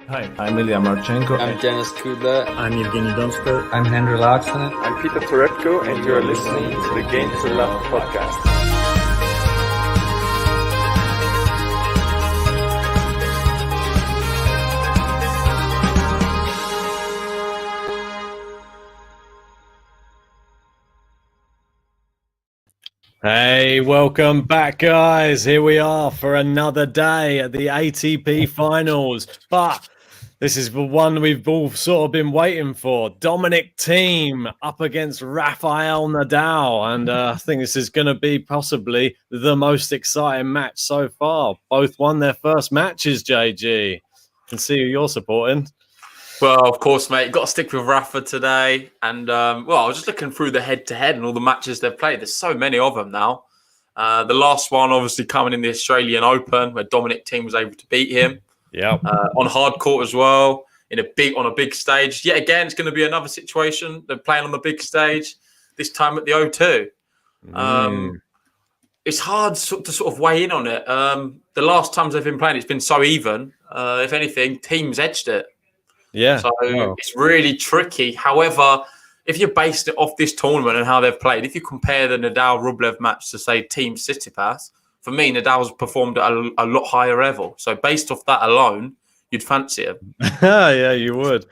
Hi, I'm Ilya Marchenko. I'm Dennis Kudla. I'm Evgeny Donskoy. I'm Henry Laaksonen. I'm Peter Torebko, and you're listening to the Game to Love podcast. Hey, welcome back, guys. Here we are for another day at the ATP finals. But this is the one we've all sort of been waiting for. Dominic Thiem up against Rafael Nadal. And I think this is going to be possibly the most exciting match so far. Both won their first matches, JG. Can see who you're supporting. Well, of course, mate. Got to stick with Rafa today. And, I was just looking through the head-to-head and all the matches they've played. There's so many of them now. The last one, obviously, coming in the Australian Open, where Dominic Thiem was able to beat him. Yeah. On hard court as well, on a big stage. Yet again, it's going to be another situation. They're playing on the big stage, this time at the O2. It's hard to sort of weigh in on it. The last times they've been playing, it's been so even. If anything, Thiem's edged it. Yeah. So It's really tricky. However, if you're based it off this tournament and how they've played, if you compare the Nadal-Rublev match to, say, Thiem Tsitsipas, for me, Nadal's performed at a lot higher level. So based off that alone, you'd fancy him. Yeah, you would.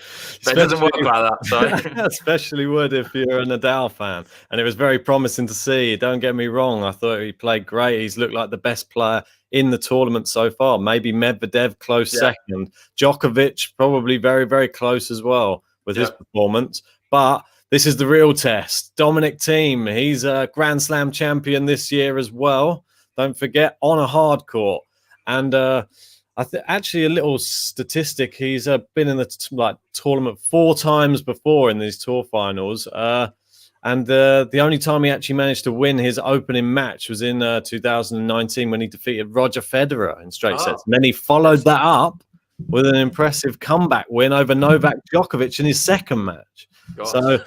But it doesn't work like that. So. Especially would if you're a Nadal fan. And it was very promising to see. Don't get me wrong. I thought he played great. He's looked like the best player in the tournament so far. Maybe Medvedev close second. Djokovic probably very, very close as well with his performance. But this is the real test. Dominic Thiem, he's a Grand Slam champion this year as well. Don't forget, on a hard court. And actually a little statistic, he's been in the tournament 4 times before in these tour finals. And the only time he actually managed to win his opening match was in 2019 when he defeated Roger Federer in straight sets. And then he followed that up with an impressive comeback win over Novak Djokovic in his second match. Gosh. So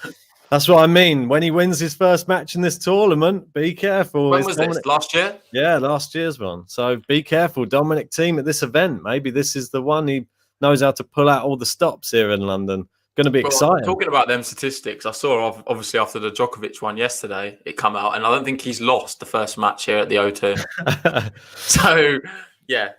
that's what I mean. When he wins his first match in this tournament, be careful. When was this? Last year? Yeah, last year's one. So be careful. Dominic Thiem at this event. Maybe this is the one. He knows how to pull out all the stops here in London. Going to be exciting. Talking about them statistics, I saw obviously after the Djokovic one yesterday, it come out, and I don't think he's lost the first match here at the O2. So, yeah,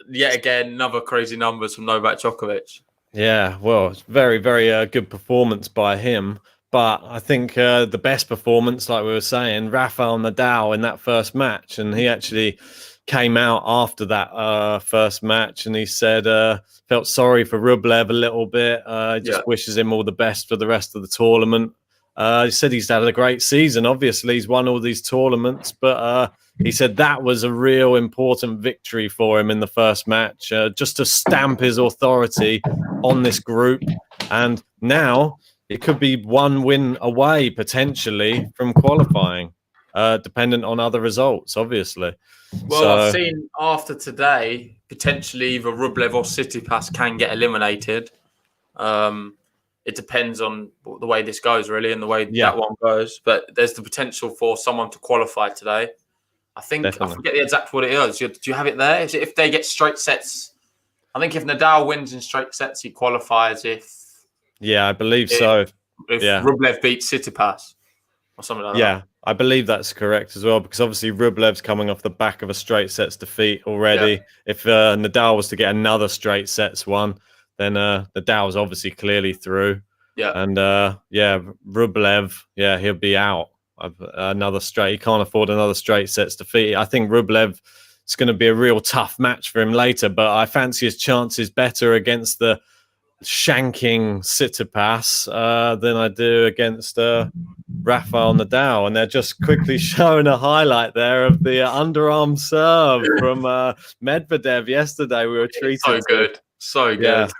yet again, another crazy numbers from Novak Djokovic. Yeah, well, it's very, very good performance by him. But I think the best performance, like we were saying, Rafael Nadal in that first match. And he actually came out after that first match and he said felt sorry for Rublev a little bit. Just wishes him all the best for the rest of the tournament. He said he's had a great season. Obviously, he's won all these tournaments. But he said that was a real important victory for him in the first match, just to stamp his authority on this group. And now it could be one win away, potentially, from qualifying, dependent on other results, obviously. Well, I've seen after today, potentially either Rublev or Tsitsipas can get eliminated. It depends on the way this goes, really, and the way that one goes. But there's the potential for someone to qualify today. I think, I forget the exact what it is. Do you have it there? Is it if they get straight sets? I think if Nadal wins in straight sets, he qualifies I believe so. If Rublev beats Tsitsipas or something like that. Yeah, I believe that's correct as well, because obviously Rublev's coming off the back of a straight sets defeat already. Yeah. If Nadal was to get another straight sets one, then Nadal's obviously clearly through. Yeah. And Rublev, he'll be out. Another straight. He can't afford another straight sets defeat. I think Rublev is going to be a real tough match for him later, but I fancy his chances better against the shanking Tsitsipas than I do against Rafael Nadal. And they're just quickly showing a highlight there of the underarm serve from Medvedev yesterday. We were treated so good.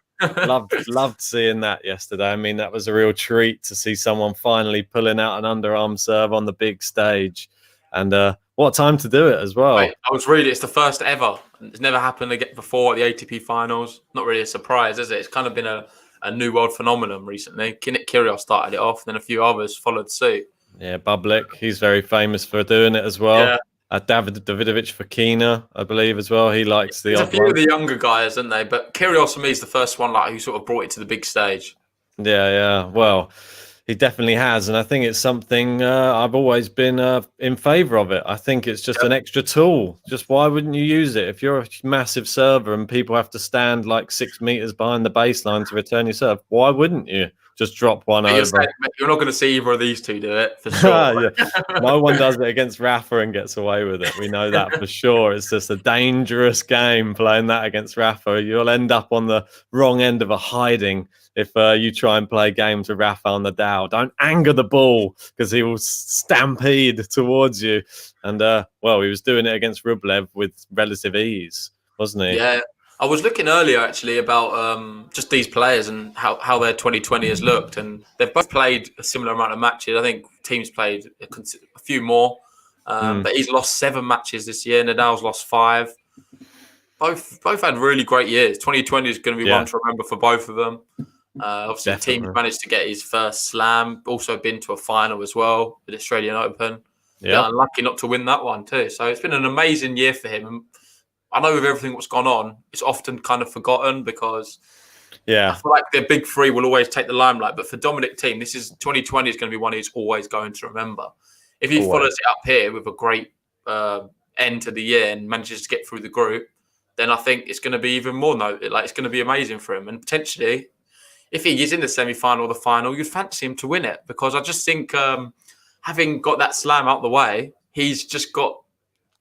Loved seeing that yesterday. I mean, that was a real treat to see someone finally pulling out an underarm serve on the big stage. And what time to do it as well. Wait, I was reading, it's the first ever. It's never happened before at the ATP finals. Not really a surprise, is it? It's kind of been a new world phenomenon recently. Kyrgios started it off, and then a few others followed suit. Yeah, Bublik, he's very famous for doing it as well. Davidovic Fokina, I believe, as well. He likes the There's a odd few one. of the younger guys, aren't they? But Kyrgios for me is the first one who sort of brought it to the big stage. Yeah. Well, he definitely has, and I think it's something I've always been in favour of it. I think it's just an extra tool. Just why wouldn't you use it? If you're a massive server and people have to stand like 6 meters behind the baseline to return your serve, why wouldn't you just drop one over? You're not going to see either of these two do it for sure. No one does it against Rafa and gets away with it. We know that for sure. It's just a dangerous game playing that against Rafa. You'll end up on the wrong end of a hiding if you try and play games with Rafael Nadal. Don't anger the ball because he will stampede towards you. And, well, he was doing it against Rublev with relative ease, wasn't he? Yeah. I was looking earlier, actually, about just these players and how their 2020 has looked. And they've both played a similar amount of matches. I think Thiem's played a few more. But he's lost 7 matches this year. Nadal's lost 5. Both had really great years. 2020 is going to be one to remember for both of them. Obviously, Thiem's managed to get his first slam. Also been to a final as well, the Australian Open. Yeah, unlucky not to win that one too. So it's been an amazing year for him. And I know with everything what's gone on, it's often kind of forgotten because I feel like the big three will always take the limelight. But for Dominic Thiem, 2020 is going to be one he's always going to remember. If he follows it up here with a great end to the year and manages to get through the group, then I think it's going to be even more noted. Like, it's going to be amazing for him. And potentially, if he is in the semi-final or the final, you'd fancy him to win it, because I just think having got that slam out the way, he's just got.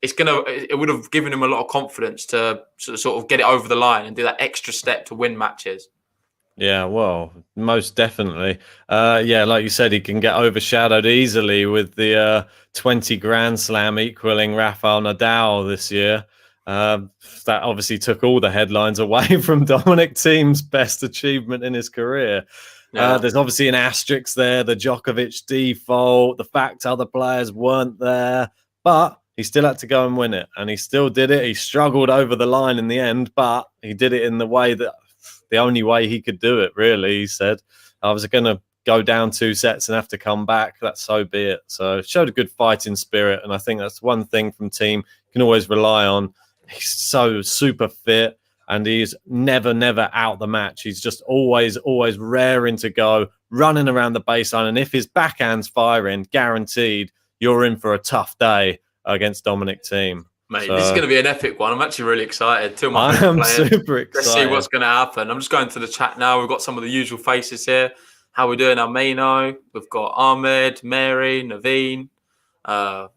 It would have given him a lot of confidence to sort of get it over the line and do that extra step to win matches. Yeah, well, most definitely. Like you said, he can get overshadowed easily with the 20 Grand Slam equaling Rafael Nadal this year. That obviously took all the headlines away from Dominic Thiem's best achievement in his career. There's obviously an asterisk there, the Djokovic default, the fact other players weren't there, but he still had to go and win it, and he still did it. He struggled over the line in the end, but he did it in the way that the only way he could do it, really. He said, I was going to go down 2 sets and have to come back. That's so be it. So it showed a good fighting spirit, and I think that's one thing from Thiem you can always rely on. He's so super fit, and he's never out the match. He's just always raring to go, running around the baseline. And if his backhand's firing, guaranteed you're in for a tough day against Dominic Thiem. Mate, this is going to be an epic one. I'm actually really excited. I am super excited. Let's see what's going to happen. I'm just going to the chat now. We've got some of the usual faces here. How we doing? Almino. We've got Ahmed, Mary, Naveen, John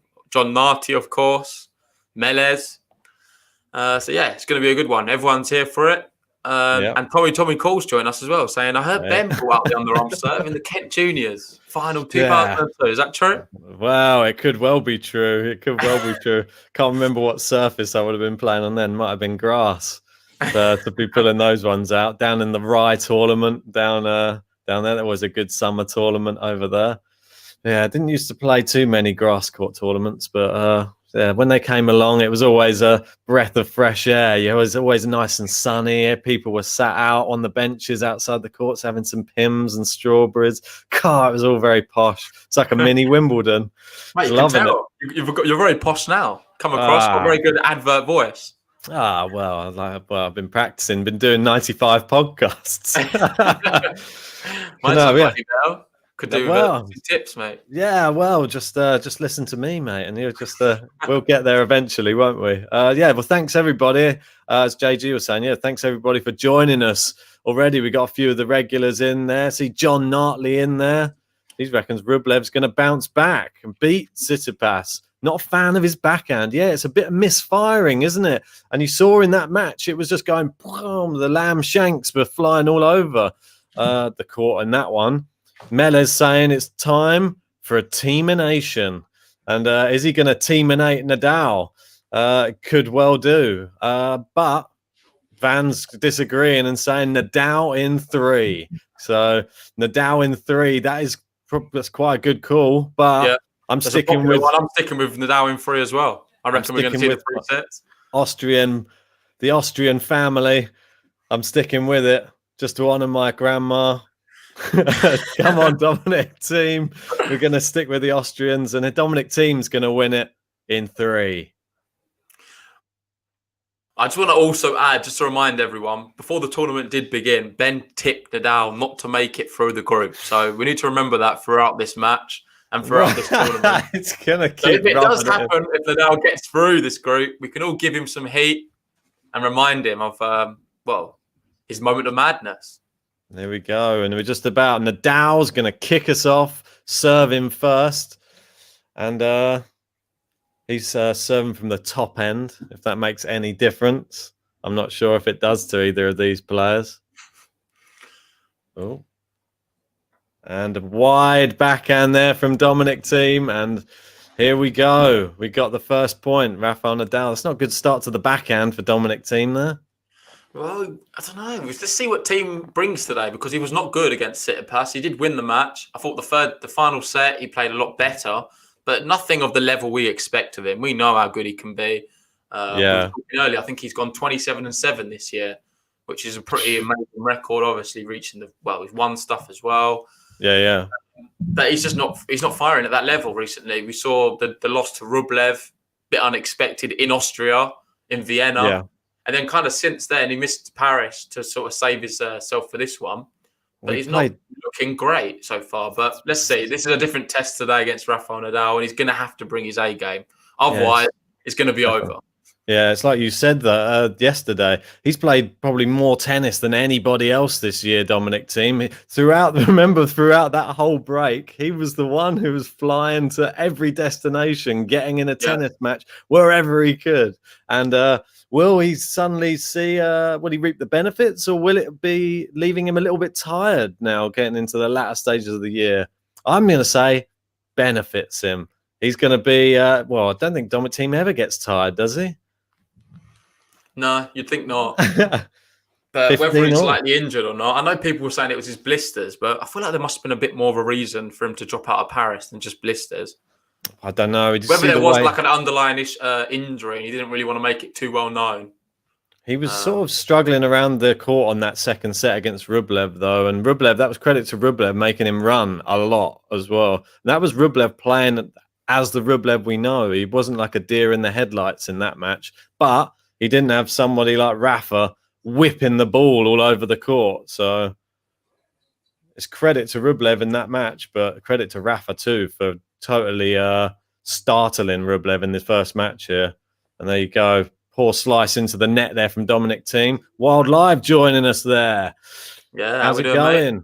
Narty, of course, Melez. So yeah, it's going to be a good one. Everyone's here for it. And Tommy Cole's joined us as well, saying, I heard Ben brought out the underarm serve in the Kent Juniors final 2002. Is that true? Wow, it could well be true. Can't remember what surface I would have been playing on then. Might have been grass. To be pulling those ones out. Down in the Rye tournament, down there, there was a good summer tournament over there. Yeah, I didn't used to play too many grass court tournaments, but when they came along, it was always a breath of fresh air. It was always nice and sunny. People were sat out on the benches outside the courts having some pims and strawberries. God, it was all very posh. It's like a mini Wimbledon. Mate, loving it. You're very posh now. Come across got a very good advert voice. I've been practicing, been doing 95 podcasts. Could do tips, mate. Yeah, well, just listen to me, mate, and you'll just we'll get there eventually, won't we? Well, thanks everybody. As JG was saying, thanks everybody for joining us already. We got a few of the regulars in there. See John Nartley in there. He reckons Rublev's going to bounce back and beat Tsitsipas. Not a fan of his backhand. Yeah, it's a bit of misfiring, isn't it? And you saw in that match, it was just going, boom, the lamb shanks were flying all over the court in that one. Melez saying it's time for a teamination. And is he going to teaminate Nadal? Could well do. But Van's disagreeing and saying Nadal in 3. So Nadal in 3, that's quite a good call. But I'm sticking with Nadal in 3 as well. I reckon we're going to see the 3 sets. The Austrian family. I'm sticking with it just to honour my grandma. Come on, Dominic Thiem. We're going to stick with the Austrians, and Dominic Thiem's going to win it. in 3. I just want to also add, just to remind everyone, before the tournament did begin, Ben tipped Nadal not to make it through the group. So we need to remember that throughout this match and throughout this tournament. It's going to So keep if it does rubbing happen, if Nadal gets through this group, we can all give him some heat and remind him of, his moment of madness. There we go. And we're just about, Nadal's going to kick us off, serve him first. And he's serving from the top end, if that makes any difference. I'm not sure if it does to either of these players. Oh. And a wide backhand there from Dominic Thiem. And here we go. We got the first point. Rafael Nadal. That's not a good start to the backhand for Dominic Thiem there. Well, I don't know. Let's see what Thiem brings today, because he was not good against Tsitsipas. He did win the match. I thought the final set, he played a lot better, but nothing of the level we expect of him. We know how good he can be. Yeah. Earlier, I think he's gone 27-7 this year, which is a pretty amazing record. Obviously, reaching he's won stuff as well. Yeah. But he's not firing at that level recently. We saw the loss to Rublev, bit unexpected in Austria, in Vienna. Yeah. And then kind of since then, he missed Paris to sort of save his self for this one. But he's not looking great so far. But let's see. This is a different test today against Rafael Nadal, and he's going to have to bring his A game. Otherwise, it's going to be over. Yeah, it's like you said that yesterday. He's played probably more tennis than anybody else this year, Dominic Thiem. Throughout that whole break, he was the one who was flying to every destination, getting in a tennis match wherever he could. And will he suddenly see, will he reap the benefits, or will it be leaving him a little bit tired now, getting into the latter stages of the year? I'm going to say benefits him. He's going to be, I don't think Dominic Thiem ever gets tired, does he? No, you'd think not. But whether he's slightly injured or not, I know people were saying it was his blisters, but I feel like there must have been a bit more of a reason for him to drop out of Paris than just blisters. I don't know. Whether there was like an underlying injury and he didn't really want to make it too well known. He was sort of struggling around the court on that second set against Rublev, though. And Rublev, that was credit to Rublev, making him run a lot as well. And that was Rublev playing as the Rublev we know. He wasn't like a deer in the headlights in that match. But he didn't have somebody like Rafa whipping the ball all over the court. So it's credit to Rublev in that match, but credit to Rafa too for totally startling Rublev in the first match here. And there you go. Poor slice into the net there from Dominic Thiem. Wild Live joining us there. Yeah, how's it going? Mate?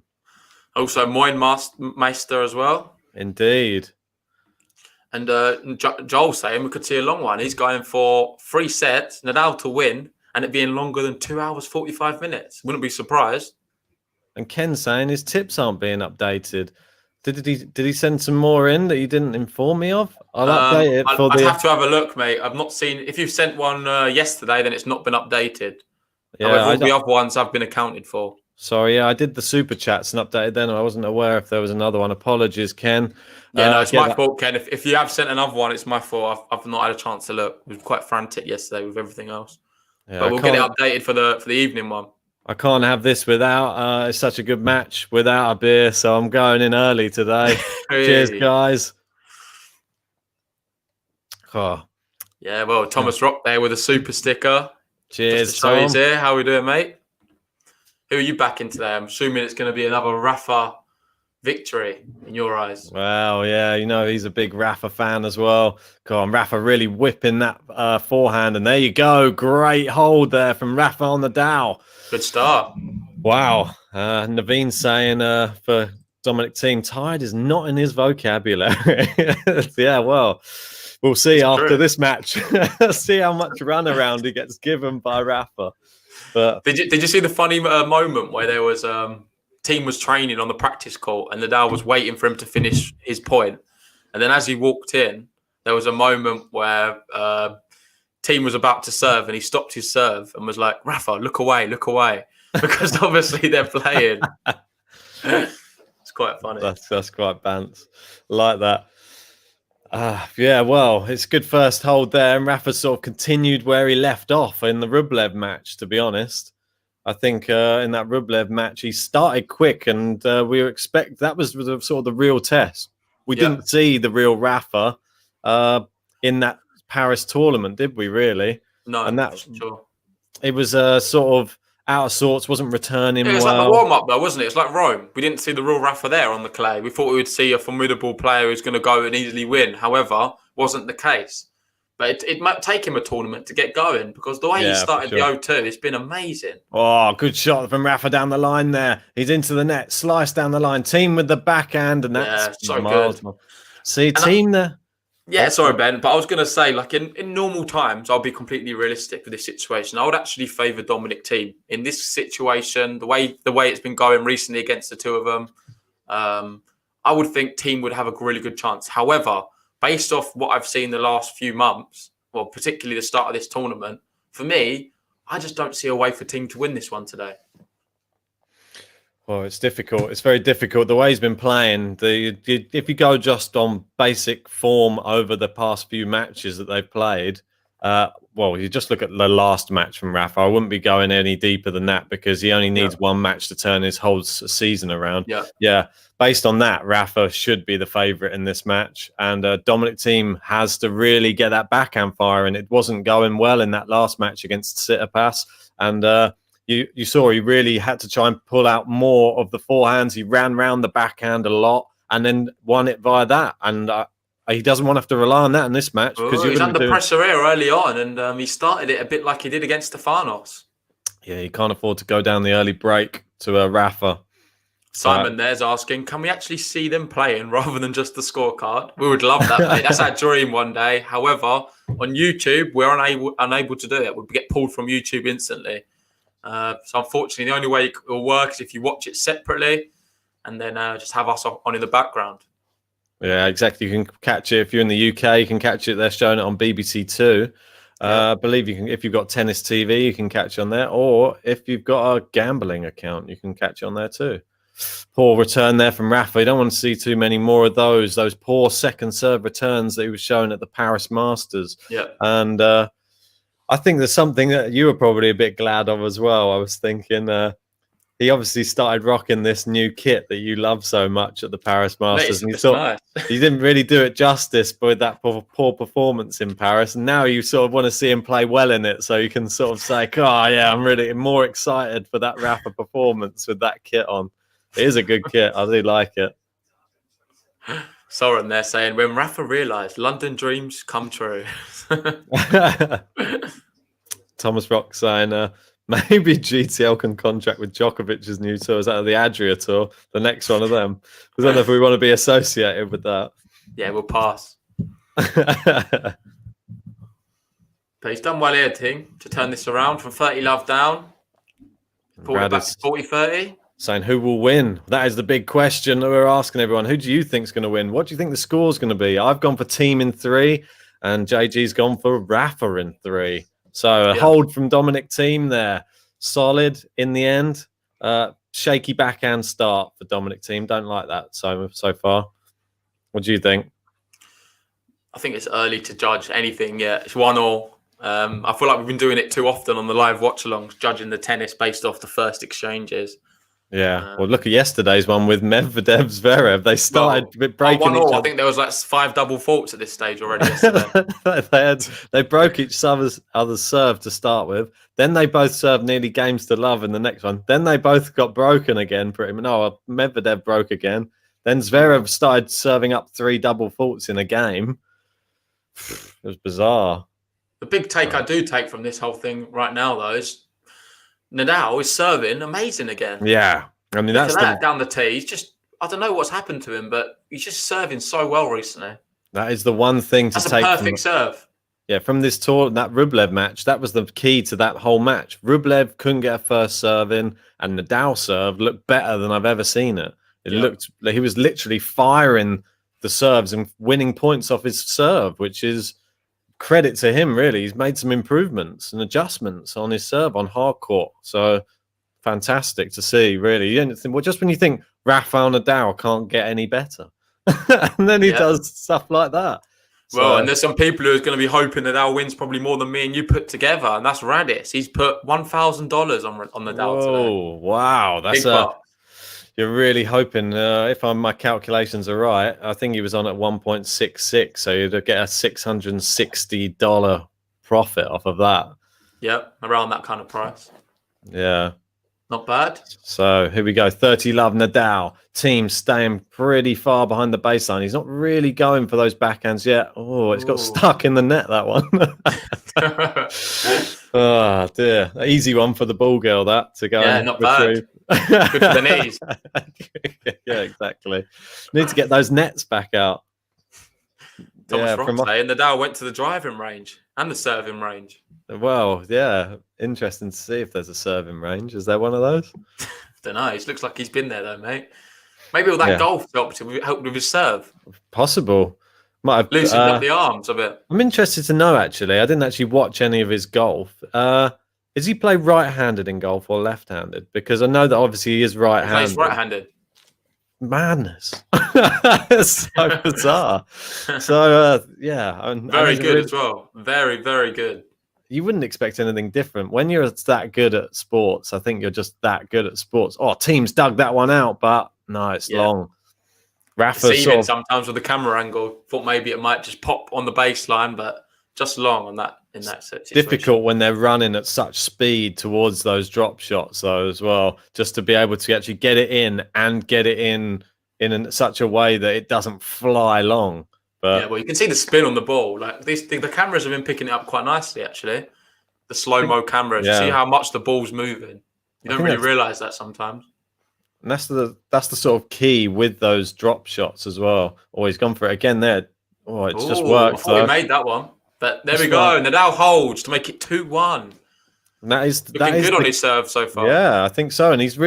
Also, Moin Meister as well. Indeed. And Joel saying we could see a long one. He's going for 3 sets, Nadal to win, and it being longer than 2 hours, 45 minutes. Wouldn't be surprised. And Ken saying his tips aren't being updated. Did he send some more in that you didn't inform me of? I'll update it for I'd have to have a look, mate. I've not seen. If you've sent one yesterday, then it's not been updated. Yeah, however, all the other ones have been accounted for. Sorry, I did the super chats and updated then. I wasn't aware if there was another one. Apologies, Ken. Yeah, no, it's my fault, Ken. If you have sent another one, it's my fault. I've not had a chance to look. We were quite frantic yesterday with everything else. Yeah, but we'll get it updated for the evening one. I can't have this without. It's such a good match without a beer, so I'm going in early today. Hey. Cheers, guys. Oh. Yeah, well, Thomas Rock there with a super sticker. Cheers, Tom. Tom. Here. How we doing, mate? Who are you backing today? I'm assuming it's going to be another Rafa victory in your eyes. Well, yeah, you know, he's a big Rafa fan as well. Come on, Rafa really whipping that forehand. And there you go. Great hold there from Rafael Nadal. Good start. Wow. Naveen saying for Dominic Thiem, tired is not in his vocabulary. Yeah, well, we'll see after this match. See how much runaround he gets given by Rafa. But did you see the funny moment where there was Thiem was training on the practice court and Nadal was waiting for him to finish his point, and then as he walked in, there was a moment where Thiem was about to serve and he stopped his serve and was like, "Rafa, look away," because obviously they're playing. It's quite funny. That's quite bants like that. Yeah, well, it's a good first hold there, and Rafa sort of continued where he left off in the Rublev match, to be honest. I think in that Rublev match, he started quick, and we were that was sort of the real test. We didn't see the real Rafa in that Paris tournament, did we? Really? No, and that sure. It was sort of out of sorts. Wasn't returning. It was well. like the warm up, though, wasn't it? It's like Rome. We didn't see the real Rafa there on the clay. We thought we would see a formidable player who's going to go and easily win. However, wasn't the case. But it might take him a tournament to get going because the way he started the O2, it's been amazing. Oh, good shot from Rafa down the line there. He's into the net, sliced down the line. Thiem with the backhand, and that's so good. See, Thiem there. Yeah, sorry, Ben, but I was going to say, like in normal times, I'll be completely realistic with this situation. I would actually favour Dominic Thiem in this situation. The way it's been going recently against the two of them, I would think Thiem would have a really good chance. However, based off what I've seen the last few months, well, particularly the start of this tournament, for me, I just don't see a way for Thiem to win this one today. Well, it's difficult. It's very difficult. The way he's been playing, if you go just on basic form over the past few matches that they've played, well, you just look at the last match from Rafa. I wouldn't be going any deeper than that because he only needs one match to turn his whole season around. Yeah. Based on that, Rafa should be the favourite in this match. And Dominic Thiem has to really get that backhand fire. And it wasn't going well in that last match against Tsitsipas. And you saw he really had to try and pull out more of the forehands. He ran round the backhand a lot and then won it via that. And he doesn't want to have to rely on that in this match. Because he's under pressure here early on. And he started it a bit like he did against Stefanos. Yeah, he can't afford to go down the early break to Rafa. Simon there's asking, can we actually see them playing rather than just the scorecard? We would love that, mate. That's our dream one day. However, on YouTube, we're unable to do it. We'll get pulled from YouTube instantly. So unfortunately, the only way it will work is if you watch it separately and then just have us on in the background. Yeah, exactly. You can catch it if you're in the UK. You can catch it. They're showing it on BBC Two. I believe you can. If you've got Tennis TV, you can catch it on there. Or if you've got a gambling account, you can catch it on there too. Poor return there from Rafa. You don't want to see too many more of those poor second serve returns that he was showing at the Paris Masters. Yeah. And I think there's something that you were probably a bit glad of as well. I was thinking he obviously started rocking this new kit that you love so much at the Paris Masters. And you thought he didn't really do it justice with that poor performance in Paris. And now you sort of want to see him play well in it. So you can sort of say, oh, yeah, I'm really more excited for that Rafa performance with that kit on. It is a good kit. I do like it. Soren there saying, when Rafa realised London dreams come true. Thomas Rock saying, maybe GTL can contract with Djokovic's new tour. Is that the Adria tour? The next one of them? I don't know if we want to be associated with that. Yeah, we'll pass. But he's done well here, Thiem, to turn this around from 30 love down. Pulled it back to 40-30. Saying who will win? That is the big question that we're asking everyone. Who do you think is going to win? What do you think the score's going to be? I've gone for Thiem in 3, and JG's gone for Rafa in 3. So a hold from Dominic Thiem there. Solid in the end. Shaky backhand start for Dominic Thiem. Don't like that so far. What do you think? I think it's early to judge anything yet. It's 1-1. I feel like we've been doing it too often on the live watch-alongs, judging the tennis based off the first exchanges. Yeah, well, look at yesterday's one with Medvedev Zverev. They started breaking each other. I think there was like 5 double faults at this stage already yesterday. they broke each other's serve to start with. Then they both served nearly games to love in the next one. Then they both got broken again. Medvedev broke again. Then Zverev started serving up 3 double faults in a game. It was bizarre. The big take I do take from this whole thing right now, though, is Nadal is serving amazing again. Yeah. I mean, that's down the tee. He's just, I don't know what's happened to him, but he's just serving so well recently. That is the one thing to take. That's a perfect serve. Yeah, from this tour, that Rublev match, that was the key to that whole match. Rublev couldn't get a first serve in, and Nadal serve looked better than I've ever seen it. He was literally firing the serves and winning points off his serve, which is credit to him, really. He's made some improvements and adjustments on his serve on hard court. So fantastic to see, really. You don't think, well, just when you think Rafael Nadal can't get any better, and then he does stuff like that. Well, and there's some people who are going to be hoping Nadal wins probably more than me and you put together, and that's Radis. He's put $1,000 on Nadal today. Oh, wow. you're really hoping, if my calculations are right, I think he was on at 1.66, so you'd get a $660 profit off of that. Yep, around that kind of price. Yeah. Not bad. So here we go. 30 love Nadal. Team staying pretty far behind the baseline. He's not really going for those backhands yet. Oh, it's got stuck in the net, that one. Oh, dear. Easy one for the ball girl, that, to go and not retrieve. bad. Good for the knees. Yeah, exactly. Need to get those nets back out. Thomas Ross saying Nadal went to the driving range and the serving range. Well, yeah. Interesting to see if there's a serving range. Is there one of those? Don't know. It looks like he's been there though, mate. Maybe all that golf helped with his serve. Possible. Might have loosened up the arms a bit. I'm interested to know, actually. I didn't actually watch any of his golf. Does he play right-handed in golf or left-handed? Because I know that obviously he is right-handed. He plays right-handed. Madness. It's so bizarre. So, yeah. Very good as well. Very, very good. You wouldn't expect anything different. When you're that good at sports, I think you're just that good at sports. Oh, teams dug that one out, but no, it's long. Rafa sometimes with the camera angle, thought maybe it might just pop on the baseline, but just long on that in that situation. Difficult when they're running at such speed towards those drop shots, though, as well. Just to be able to actually get it in and get it in such a way that it doesn't fly long. But yeah, well, you can see the spin on the ball. Like the cameras have been picking it up quite nicely, actually. The slow-mo cameras. You see how much the ball's moving. You don't really realise that sometimes. And that's the sort of key with those drop shots as well. Oh, he's gone for it again there. Oh, it's just worked. I thought he made that one. But there we go. Nadal holds to make it 2-1. That is good on his serve so far. Yeah, I think so. And he's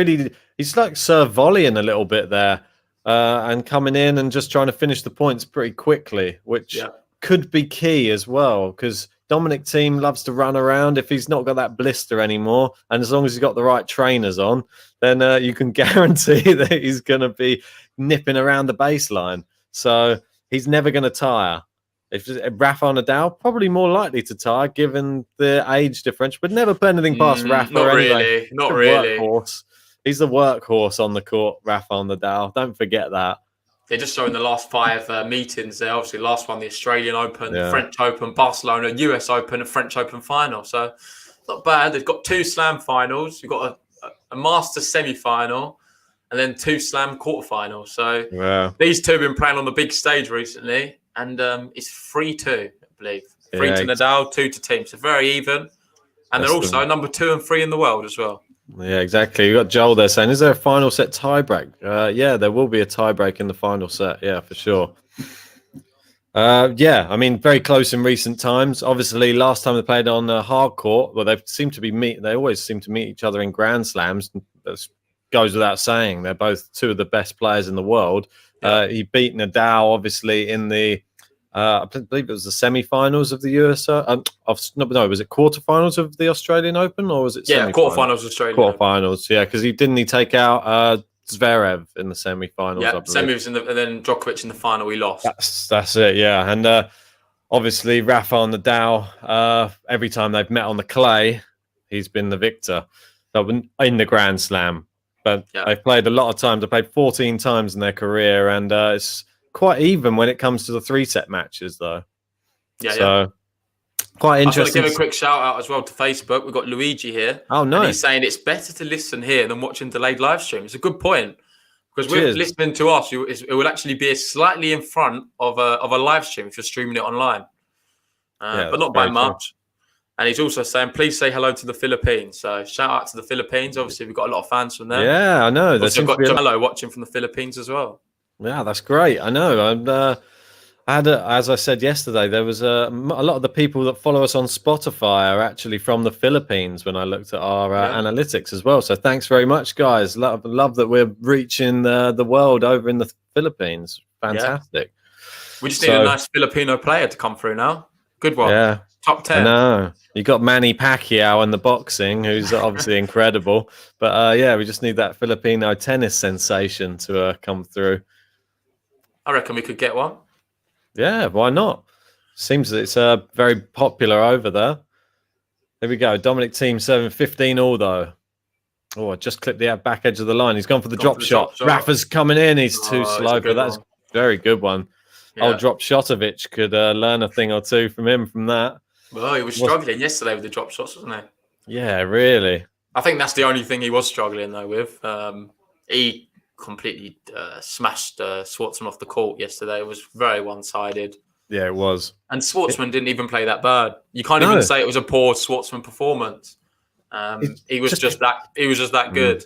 like serve volleying a little bit there. And coming in and just trying to finish the points pretty quickly, which could be key as well, because Dominic Thiem loves to run around if he's not got that blister anymore. And as long as he's got the right trainers on, then you can guarantee that he's going to be nipping around the baseline. So he's never going to tire. If Rafael Nadal, probably more likely to tire given the age differential, but never put anything past Rafa. Not anyway. Really. Not really. Workhorse. He's the workhorse on the court, Rafael Nadal. Don't forget that. They're just showing the last 5 meetings there. Obviously, last one, the Australian Open, the French Open, Barcelona, US Open, and French Open final. So, not bad. They've got 2 Slam finals. You've got a Masters semi-final and then 2 Slam quarterfinals. So, these 2 have been playing on the big stage recently. And it's 3-2, I believe. 3 to Nadal, 2 to Thiem. So, very even. And they're also number 2 and 3 in the world as well. Yeah, exactly. You got Joel there saying, "Is there a final set tiebreak?" Yeah, there will be a tiebreak in the final set. Yeah, for sure. Yeah, I mean, very close in recent times. Obviously, last time they played on hard court, well, they seem to be They always seem to meet each other in Grand Slams. That goes without saying. They're both 2 of the best players in the world. He beat Nadal, obviously, in the. I believe it was the semi-finals of the US. Was it quarterfinals of the Australian Open, or was it? Quarterfinals Australian. Quarterfinals, yeah, because he take out Zverev in the semi-finals. Yeah, semis and then Djokovic in the final. He lost. That's it. Yeah, and obviously Rafa and Nadal. Every time they've met on the clay, he's been the victor. In the Grand Slam, but they've played a lot of times. They played 14 times in their career, and it's quite even when it comes to the 3-set matches, though. Quite interesting. I want to give a quick shout out as well to Facebook. We've got Luigi here. Oh, nice. And he's saying it's better to listen here than watching delayed live stream. It's a good point, because we're listening to us. It will actually be slightly in front of a live stream if you're streaming it online, but not by much. And he's also saying, please say hello to the Philippines. So shout out to the Philippines. Obviously, we've got a lot of fans from there. Yeah, I know. We've got Hello watching from the Philippines as well. Yeah, that's great. I know. As I said yesterday, there was a lot of the people that follow us on Spotify are actually from the Philippines when I looked at our analytics as well. So thanks very much, guys. Love that we're reaching the world over in the Philippines. Fantastic. We just need a nice Filipino player to come through now. Good one. Yeah. Top 10. No, you got Manny Pacquiao in the boxing, who's obviously incredible. But we just need that Filipino tennis sensation to come through. I reckon we could get one. Yeah, why not? Seems that it's very popular over there. Here we go. Dominic Thiem serving 15 all, though. Oh, I just clipped the back edge of the line. He's gone for the drop shot. Rafa's coming in. He's too slow, but that's a very good one. Yeah. Drop Shotovic could learn a thing or two from him from that. Well, he was struggling yesterday with the drop shots, wasn't he? Yeah, really. I think that's the only thing he was struggling, though, with. He completely smashed Schwartzman off the court yesterday. It was very one-sided. Yeah, it was. And Schwartzman didn't even play that bad. You can't even say it was a poor Schwartzman performance. He was just that good.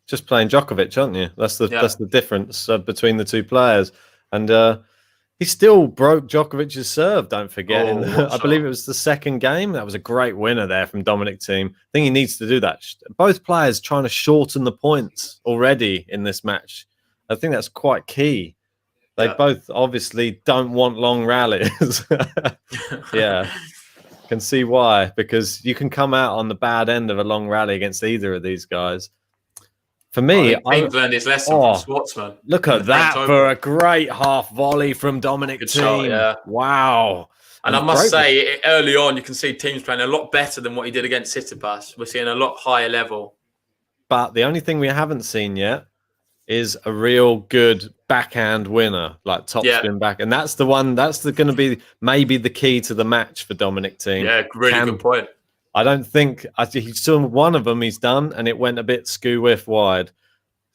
Just playing Djokovic, aren't you? That's the difference between the two players. And he still broke Djokovic's serve. Don't forget. I believe it was the second game. That was a great winner there from Dominic Thiem. I think he needs to do that. Both players trying to shorten the points already in this match. I think that's quite key. They both obviously don't want long rallies. Yeah. Can see why, because you can come out on the bad end of a long rally against either of these guys. For me, I've learned his lesson from Schwartzman. Look at that for a great half volley from Dominic Thiem. Wow. And I must say, early on, you can see Thiem's playing a lot better than what he did against Tsitsipas. We're seeing a lot higher level. But the only thing we haven't seen yet is a real good backhand winner, like topspin back. And that's the one, that's going to be maybe the key to the match for Dominic Thiem. Yeah, really good point. I don't think, he's still one of them he's done, and it went a bit skew-whiff wide.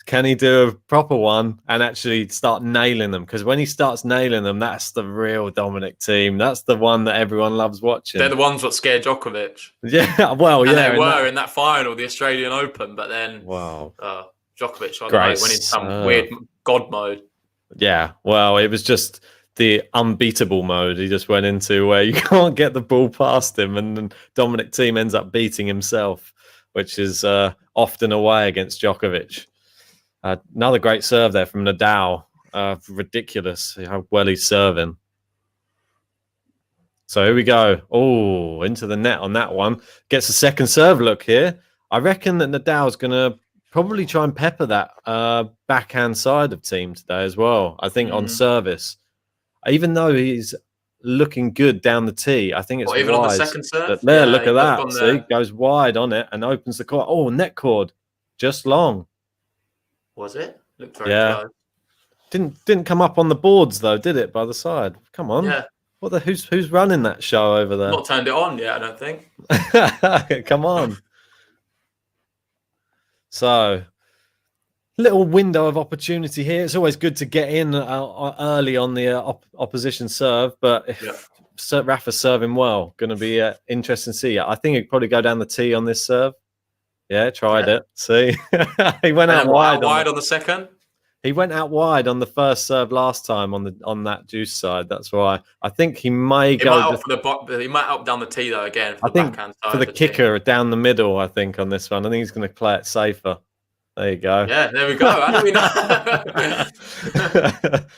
Can he do a proper one and actually start nailing them? Because when he starts nailing them, that's the real Dominic Thiem. That's the one that everyone loves watching. They're the ones that scared Djokovic. Yeah, well, and they were in that final, the Australian Open, but then Djokovic, I don't know, went in some weird God mode. Yeah, well, it was just the unbeatable mode he just went into, where you can't get the ball past him, and then Dominic Thiem ends up beating himself, which is often a way against Djokovic. Another great serve there from Nadal. Ridiculous how well he's serving. So here we go. Oh, into the net on that one. Gets a second serve look here. I reckon that Nadal's going to probably try and pepper that backhand side of Thiem today as well. I think on service. Even though he's looking good down the tee, I think it's even on the second serve. There, look at that. See, goes wide on it and opens the court. Oh, net cord, just long. Was it? Looked very close. Didn't come up on the boards though, did it? By the side. Come on. Yeah. What the? Who's running that show over there? Not turned it on yet, I don't think. Come on. So, little window of opportunity here. It's always good to get in early on the opposition serve, but if Rafa's serving well, going to be interesting to see. I think he'd probably go down the tee on this serve. Yeah, tried it. See, he went out wide on the second. He went out wide on the first serve last time on that juice side. That's why I think he may go. He might up down the tee though again. I think for the kicker down the middle. I think on this one, I think he's going to play it safer. There you go. Yeah, there we go. How do we know?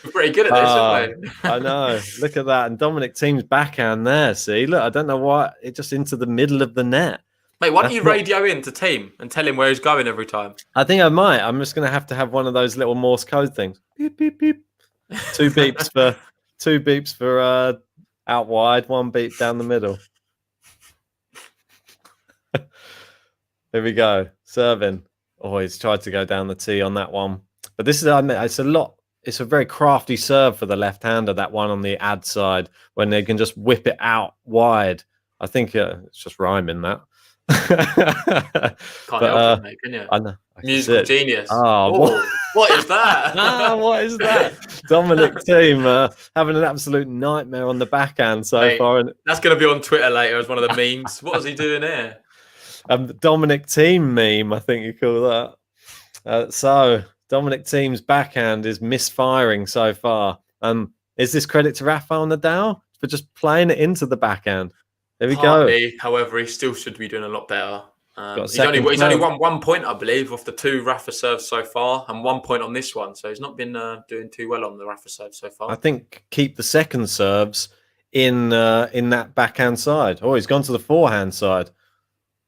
We're pretty good at this, aren't we? I know. Look at that, and Dominic Thiem's backhand there. See, look, I don't know why it just into the middle of the net. Mate, why don't you radio in to Thiem and tell him where he's going every time? I think I might. I'm just going to have one of those little Morse code things. Beep, beep, beep. Two beeps for out wide, one beep down the middle. Here we go. Serving. Oh, he's tried to go down the tee on that one. But this is, it's a very crafty serve for the left-hander, that one on the ad side, when they can just whip it out wide. I think it's just rhyming that. Can't help it, mate, can you? I know. Musical genius. Oh, what is that? What is that? Dominic Thiem having an absolute nightmare on the backhand so far. And that's going to be on Twitter later as one of the memes. What is he doing here? Dominic Thiem meme, I think you call that. So Dominic Thiem's backhand is misfiring so far. Is this credit to Rafael Nadal for just playing it into the backhand? There we go. However, he still should be doing a lot better. He's only won 1 point, I believe, off the 2 Rafa serves so far, and 1 point on this one. So he's not been doing too well on the Rafa serve so far. I think keep the second serves in that backhand side. Oh, he's gone to the forehand side.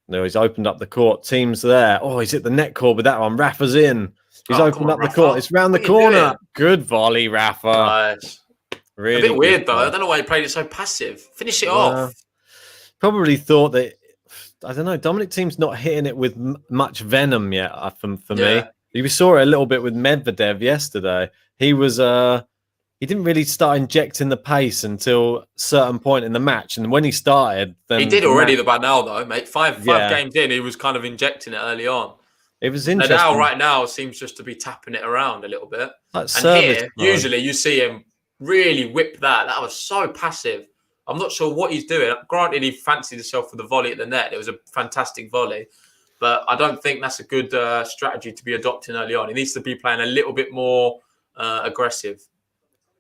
No, he's opened up the court. Thiem's there. Oh, he's hit the net cord with that one. Rafa's in. He's opened up the court. It's round the corner. Good volley, Rafa. Nice. Really a bit weird, though. I don't know why he played it so passive. Finish it off. Probably thought that I don't know. Dominic Thiem's not hitting it with much venom yet. For me, we saw it a little bit with Medvedev yesterday. He was he didn't really start injecting the pace until a certain point in the match, and when he started, then he did already by now, though, mate. Five games in, he was kind of injecting it early on. It was interesting. Nadal right now seems just to be tapping it around a little bit. Like and here, usually you see him really whip that. That was so passive. I'm not sure what he's doing. Granted, he fancied himself for the volley at the net. It was a fantastic volley. But I don't think that's a good strategy to be adopting early on. He needs to be playing a little bit more aggressive.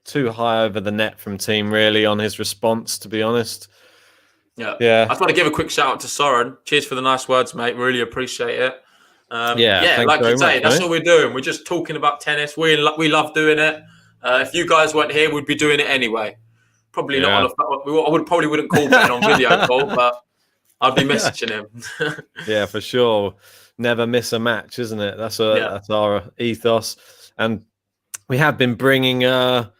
Too high over the net from Thiem, really, on his response, to be honest. Yeah. I just want to give a quick shout out to Soren. Cheers for the nice words, mate. Really appreciate it. Like you say, that's all we're doing. We're just talking about tennis. We love doing it. If you guys weren't here, we'd be doing it anyway. Probably not on I probably wouldn't call Ben on video call, but I'd be messaging him. Yeah, for sure. Never miss a match, isn't it? That's our ethos. And we have been bringing a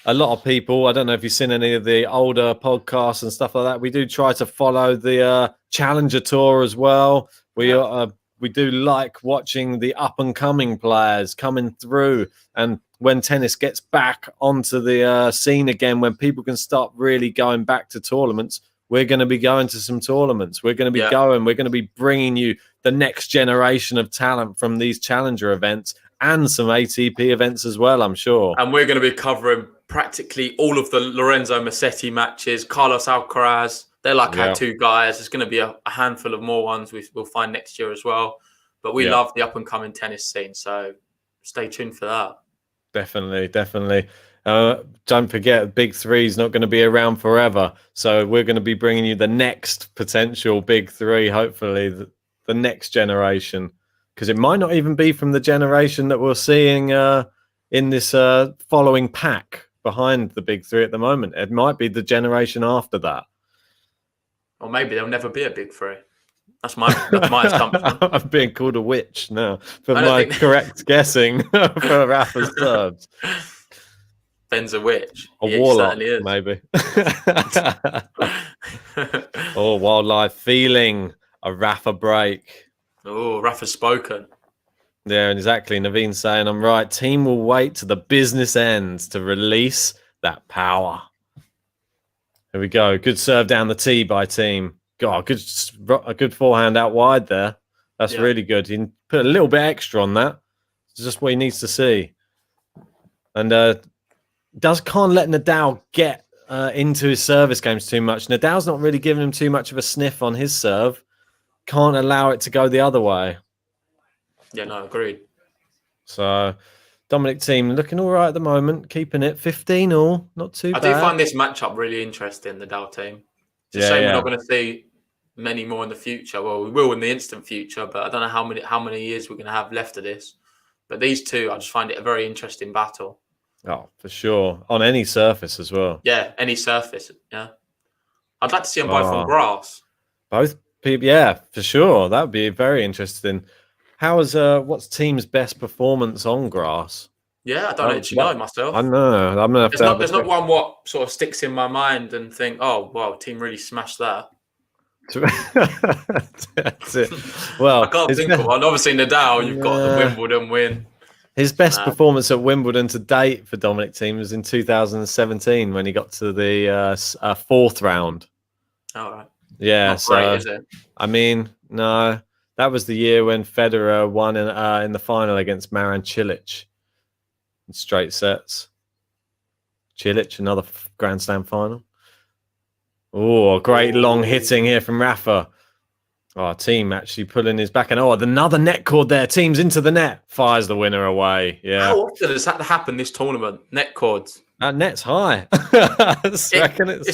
lot of people. I don't know if you've seen any of the older podcasts and stuff like that. We do try to follow the Challenger Tour as well. We do like watching the up-and-coming players coming through. And when tennis gets back onto the scene again, when people can start really going back to tournaments, we're going to be going to some tournaments. We're going to be going. We're going to be bringing you the next generation of talent from these Challenger events and some ATP events as well, I'm sure. And we're going to be covering practically all of the Lorenzo Musetti matches, Carlos Alcaraz. They're like our two guys. There's going to be a handful of more ones we'll find next year as well. But we love the up-and-coming tennis scene, so stay tuned for that. Definitely. Don't forget, Big Three is not going to be around forever. So we're going to be bringing you the next potential Big Three, hopefully, the next generation. Because it might not even be from the generation that we're seeing in this following pack behind the Big Three at the moment. It might be the generation after that. Or maybe there'll never be a Big Three. That's my assumption. I'm being called a witch now for my correct guessing for Rafa's serves. Ben's a witch. A warlock, maybe. Wildlife feeling a Rafa break. Oh, Rafa's spoken. Yeah, exactly. Naveen's saying, I'm right. Thiem will wait to the business ends to release that power. Here we go. Good serve down the tee by Thiem. God, a good forehand out wide there. That's really good. He put a little bit extra on that. It's just what he needs to see. And can't let Nadal get into his service games too much. Nadal's not really giving him too much of a sniff on his serve. Can't allow it to go the other way. Yeah, no, agreed. So Dominic Thiem looking all right at the moment, keeping it 15-all, not too bad. I do find this matchup really interesting, the Nadal team. It's a shame we're not going to see many more in the future. Well, we will in the instant future, but I don't know how many years we're going to have left of this. But these two, I just find it a very interesting battle. Oh, for sure. On any surface as well. Yeah, any surface. Yeah. I'd like to see them both on grass. Both people, yeah, for sure. That would be very interesting. What's Thiem's best performance on grass? Yeah, I don't actually know myself. I know. I'm gonna have there's not one what sort of sticks in my mind and think, oh, wow, Thiem really smashed that. That's it. Well, I can't think of one. Obviously, Nadal, you've got the Wimbledon win. His best performance at Wimbledon to date for Dominic Thiem was in 2017 when he got to the fourth round. All right. Yeah. Not great, is it? I mean, no, that was the year when Federer won in the final against Marin Cilic in straight sets. Cilic, another Grand Slam final. Oh, great long hitting here from Rafa. Oh, Thiem actually pulling his back. And another net cord there. Thiem's into the net. Fires the winner away. Yeah. How often has that happened this tournament? Net cords. That net's high. It's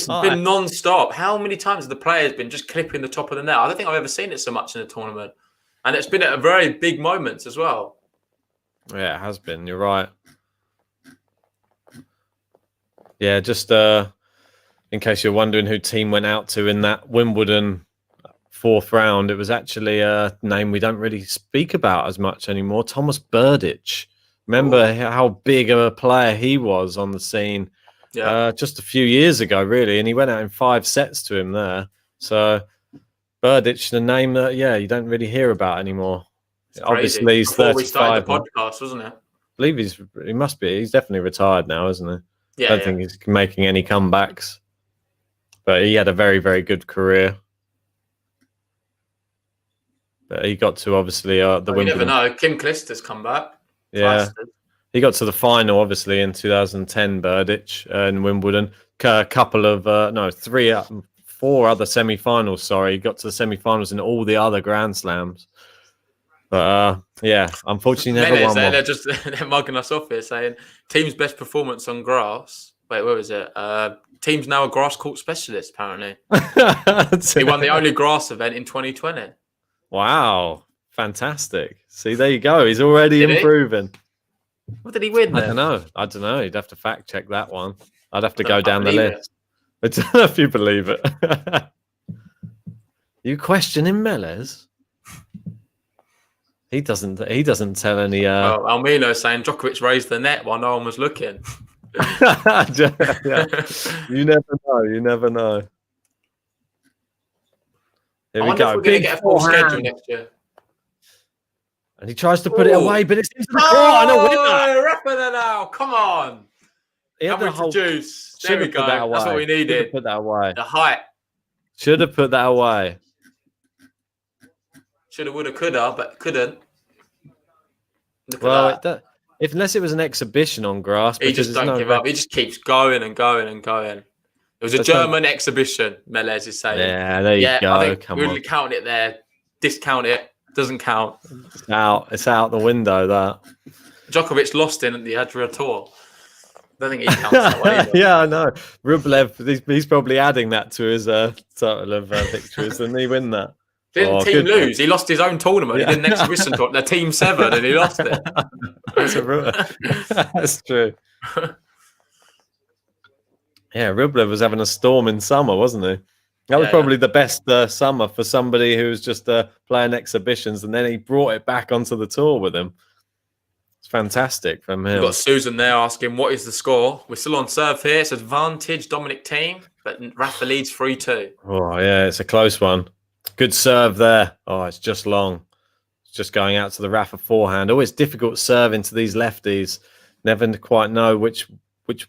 high. been non-stop. How many times have the players been just clipping the top of the net? I don't think I've ever seen it so much in a tournament. And it's been at very big moments as well. Yeah, it has been. You're right. Yeah, just in case you're wondering who Thiem went out to in that Wimbledon fourth round, it was actually a name we don't really speak about as much anymore. Thomas Berdych. Remember how big of a player he was on the scene just a few years ago, really, and he went out in 5 sets to him there. So Berdych, the name that you don't really hear about anymore. Obviously, he's before we started 35 the podcast, wasn't it? I believe he must be. He's definitely retired now, isn't he? Yeah. I don't think he's making any comebacks. But he had a very, very good career. But he got to obviously the Wimbledon. You never know. Kim Clijsters come back. Yeah. He got to the final, obviously, in 2010, Berdych, in Wimbledon. A couple of, 4 other semi-finals, sorry. He got to the semi-finals in all the other Grand Slams. But, unfortunately, never won one. They're mugging us off here, saying, Thiem's best performance on grass. Wait, where was it? Thiem's now a grass court specialist, apparently. He won the only grass event in 2020. Wow. Fantastic. See, there you go. He's already improving. What did he win then? I don't know. You'd have to fact check that one. I'd have to go down the list. I don't know if you believe it. You questioning Mellors? He doesn't tell any. Almino saying Djokovic raised the net while no one was looking. Yeah. You never know. Here we go. If we're going to get a full schedule next year. And he tries to put it away, but it's into the court and a winner. Rafael Nadal, come on. And with the juice. There we go. That's what we needed. Put that away. The height. Should have put that away. Shoulda, woulda, coulda, but couldn't. Unless it was an exhibition on grass. He just don't give up. He just keeps going and going and going. It was a German exhibition, Mellors is saying. Yeah, there you go. I think we'll count it there. Discount it. Doesn't count. It's out the window, that. Djokovic lost in the Adria Tour. I don't think he counts that way either. Yeah, I know. Rublev, he's probably adding that to his total of victories, and he win that. Didn't Thiem lose? He lost his own tournament. Yeah. He did an exhibition tournament. The Team 7, and he lost it. That's true. Yeah, Rublev was having a storm in summer, wasn't he? That was probably the best summer for somebody who was just playing exhibitions, and then he brought it back onto the tour with him. It's fantastic from him. We've got Susan there asking, what is the score? We're still on serve here. It's advantage, Dominic Thiem, but Rafa leads 3-2. Oh, yeah, it's a close one. Good serve there. Oh, it's just long. It's just going out to the Rafa forehand. Always difficult serve into these lefties. Never quite know which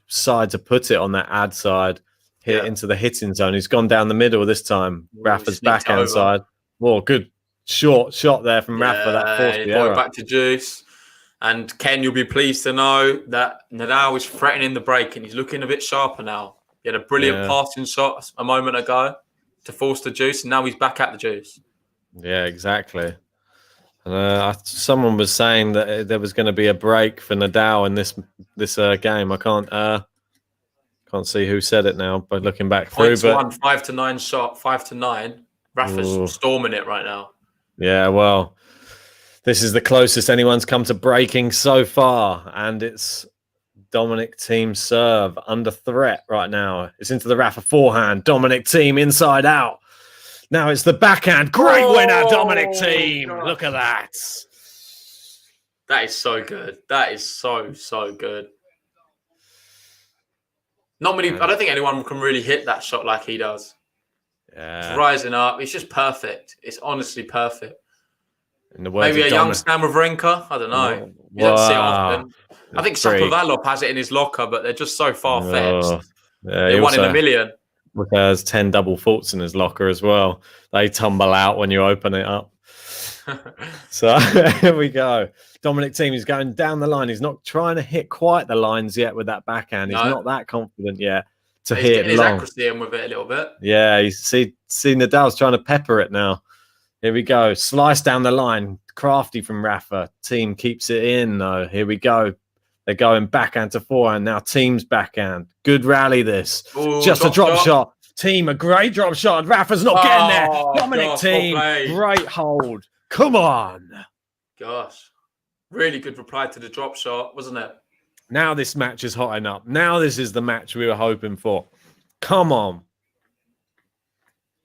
side to put it on that ad side. Hit into the hitting zone. He's gone down the middle this time. Rafa's backhand side. Whoa, good short shot there from Rafa. That forced the error. Back to Juice. And Ken, you'll be pleased to know that Nadal is threatening the break and he's looking a bit sharper now. He had a brilliant passing shot a moment ago to force the Juice, and now he's back at the Juice. Yeah, exactly. And someone was saying that there was going to be a break for Nadal in this game. I can't see who said it now, but looking back through. Points won, 5-9 shot, 5-9. Rafa's storming it right now. Yeah, well, this is the closest anyone's come to breaking so far, and it's Dominic Thiem serve under threat right now. It's into the Rafa forehand. Dominic Thiem inside out. Now it's the backhand. Great winner, Dominic Thiem. God. Look at that. That is so good. That is so good. Not many. I don't think anyone can really hit that shot like he does. Yeah. It's rising up. It's just perfect. It's honestly perfect. Maybe a young Stan Wawrinka. I don't know. You don't see it often. I think Shapovalov has it in his locker, but they're just so far-fetched. They're 1 in a million. There's 10 double faults in his locker as well. They tumble out when you open it up. So here we go. Dominic Thiem is going down the line. He's not trying to hit quite the lines yet with that backhand. He's not that confident yet to hit getting his accuracy in with it a little bit. Yeah, you see Nadal's trying to pepper it now. Here we go. Slice down the line. Crafty from Rafa. Thiem keeps it in, though. Here we go. They're going backhand to forehand. Now Thiem's backhand. Good rally, this. Ooh, just a drop shot. Thiem, a great drop shot. Rafa's not getting there. Dominic Thiem, great hold. Come on. Gosh. Really good reply to the drop shot, wasn't it? Now this match is hotting up. Now this is the match we were hoping for. Come on.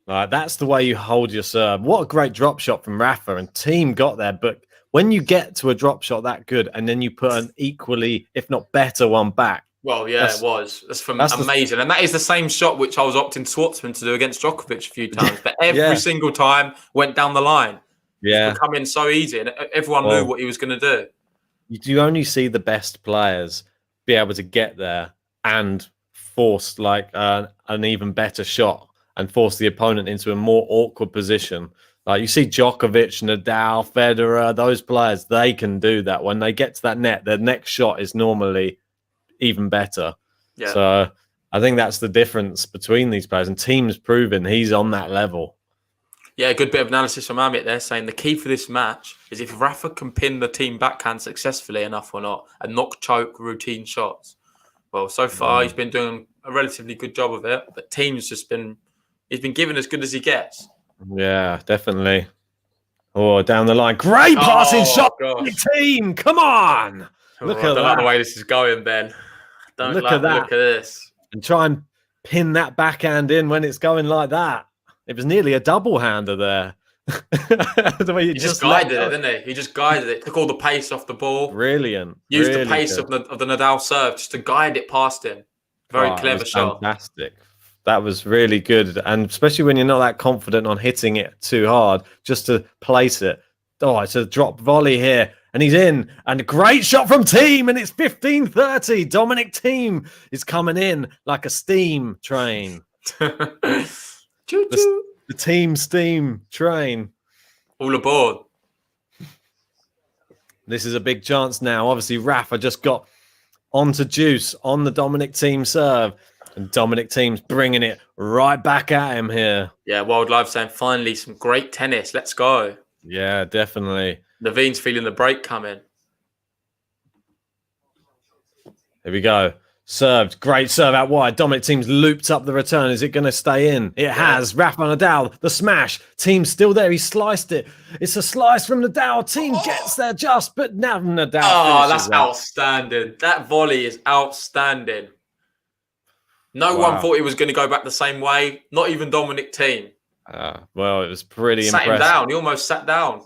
That's the way you hold your serve. What a great drop shot from Rafa, and Thiem got there. But when you get to a drop shot that good and then you put an equally, if not better one back, Well, yeah, it was. That's amazing. And that is the same shot which I was opting Schwartzman to do against Djokovic a few times. But every single time went down the line. Yeah. It's becoming so easy. And everyone knew what he was going to do. You only see the best players be able to get there and force like an even better shot and force the opponent into a more awkward position. Like you see Djokovic, Nadal, Federer, those players, they can do that. When they get to that net, their next shot is normally even better. Yeah. So I think that's the difference between these players, and Thiem's proven he's on that level. Yeah, a good bit of analysis from Amit there, saying the key for this match is if Rafa can pin the team backhand successfully enough or not and knock choke routine shots. Well, so far he's been doing a relatively good job of it, but Thiem's he's been given as good as he gets. Yeah, definitely. Oh, down the line. Great passing shot. Thiem, come on. Look at that. I don't like the way this is going, Ben. Look at this. And try and pin that backhand in when it's going like that. It was nearly a double-hander there. The way he just guided it, didn't he? He just guided it. Took all the pace off the ball. Brilliant. Used the pace of the Nadal serve just to guide it past him. Very clever shot. Fantastic. That was really good. And especially when you're not that confident on hitting it too hard, just to place it. Oh, it's a drop volley here. And he's in. And a great shot from Thiem. And it's 15-30. Dominic Thiem is coming in like a steam train. Choo-choo. The Thiem steam train. All aboard. This is a big chance now. Obviously, Rafa just got onto juice on the Dominic Thiem serve. And Dominic Thiem's bringing it right back at him here. Yeah, Wildlife saying, finally, some great tennis. Let's go. Yeah, definitely. Naveen's feeling the break coming. Here we go. Served. Great serve out wide. Dominic Thiem's looped up the return. Is it going to stay in? It has. Rafael Nadal, the smash. Thiem's still there. He sliced it. It's a slice from Nadal. Thiem gets there just, but now Nadal. Oh, that's outstanding. That volley is outstanding. No one thought he was going to go back the same way. Not even Dominic Thiem. Well, it was pretty impressive. Sat him down. He almost sat down.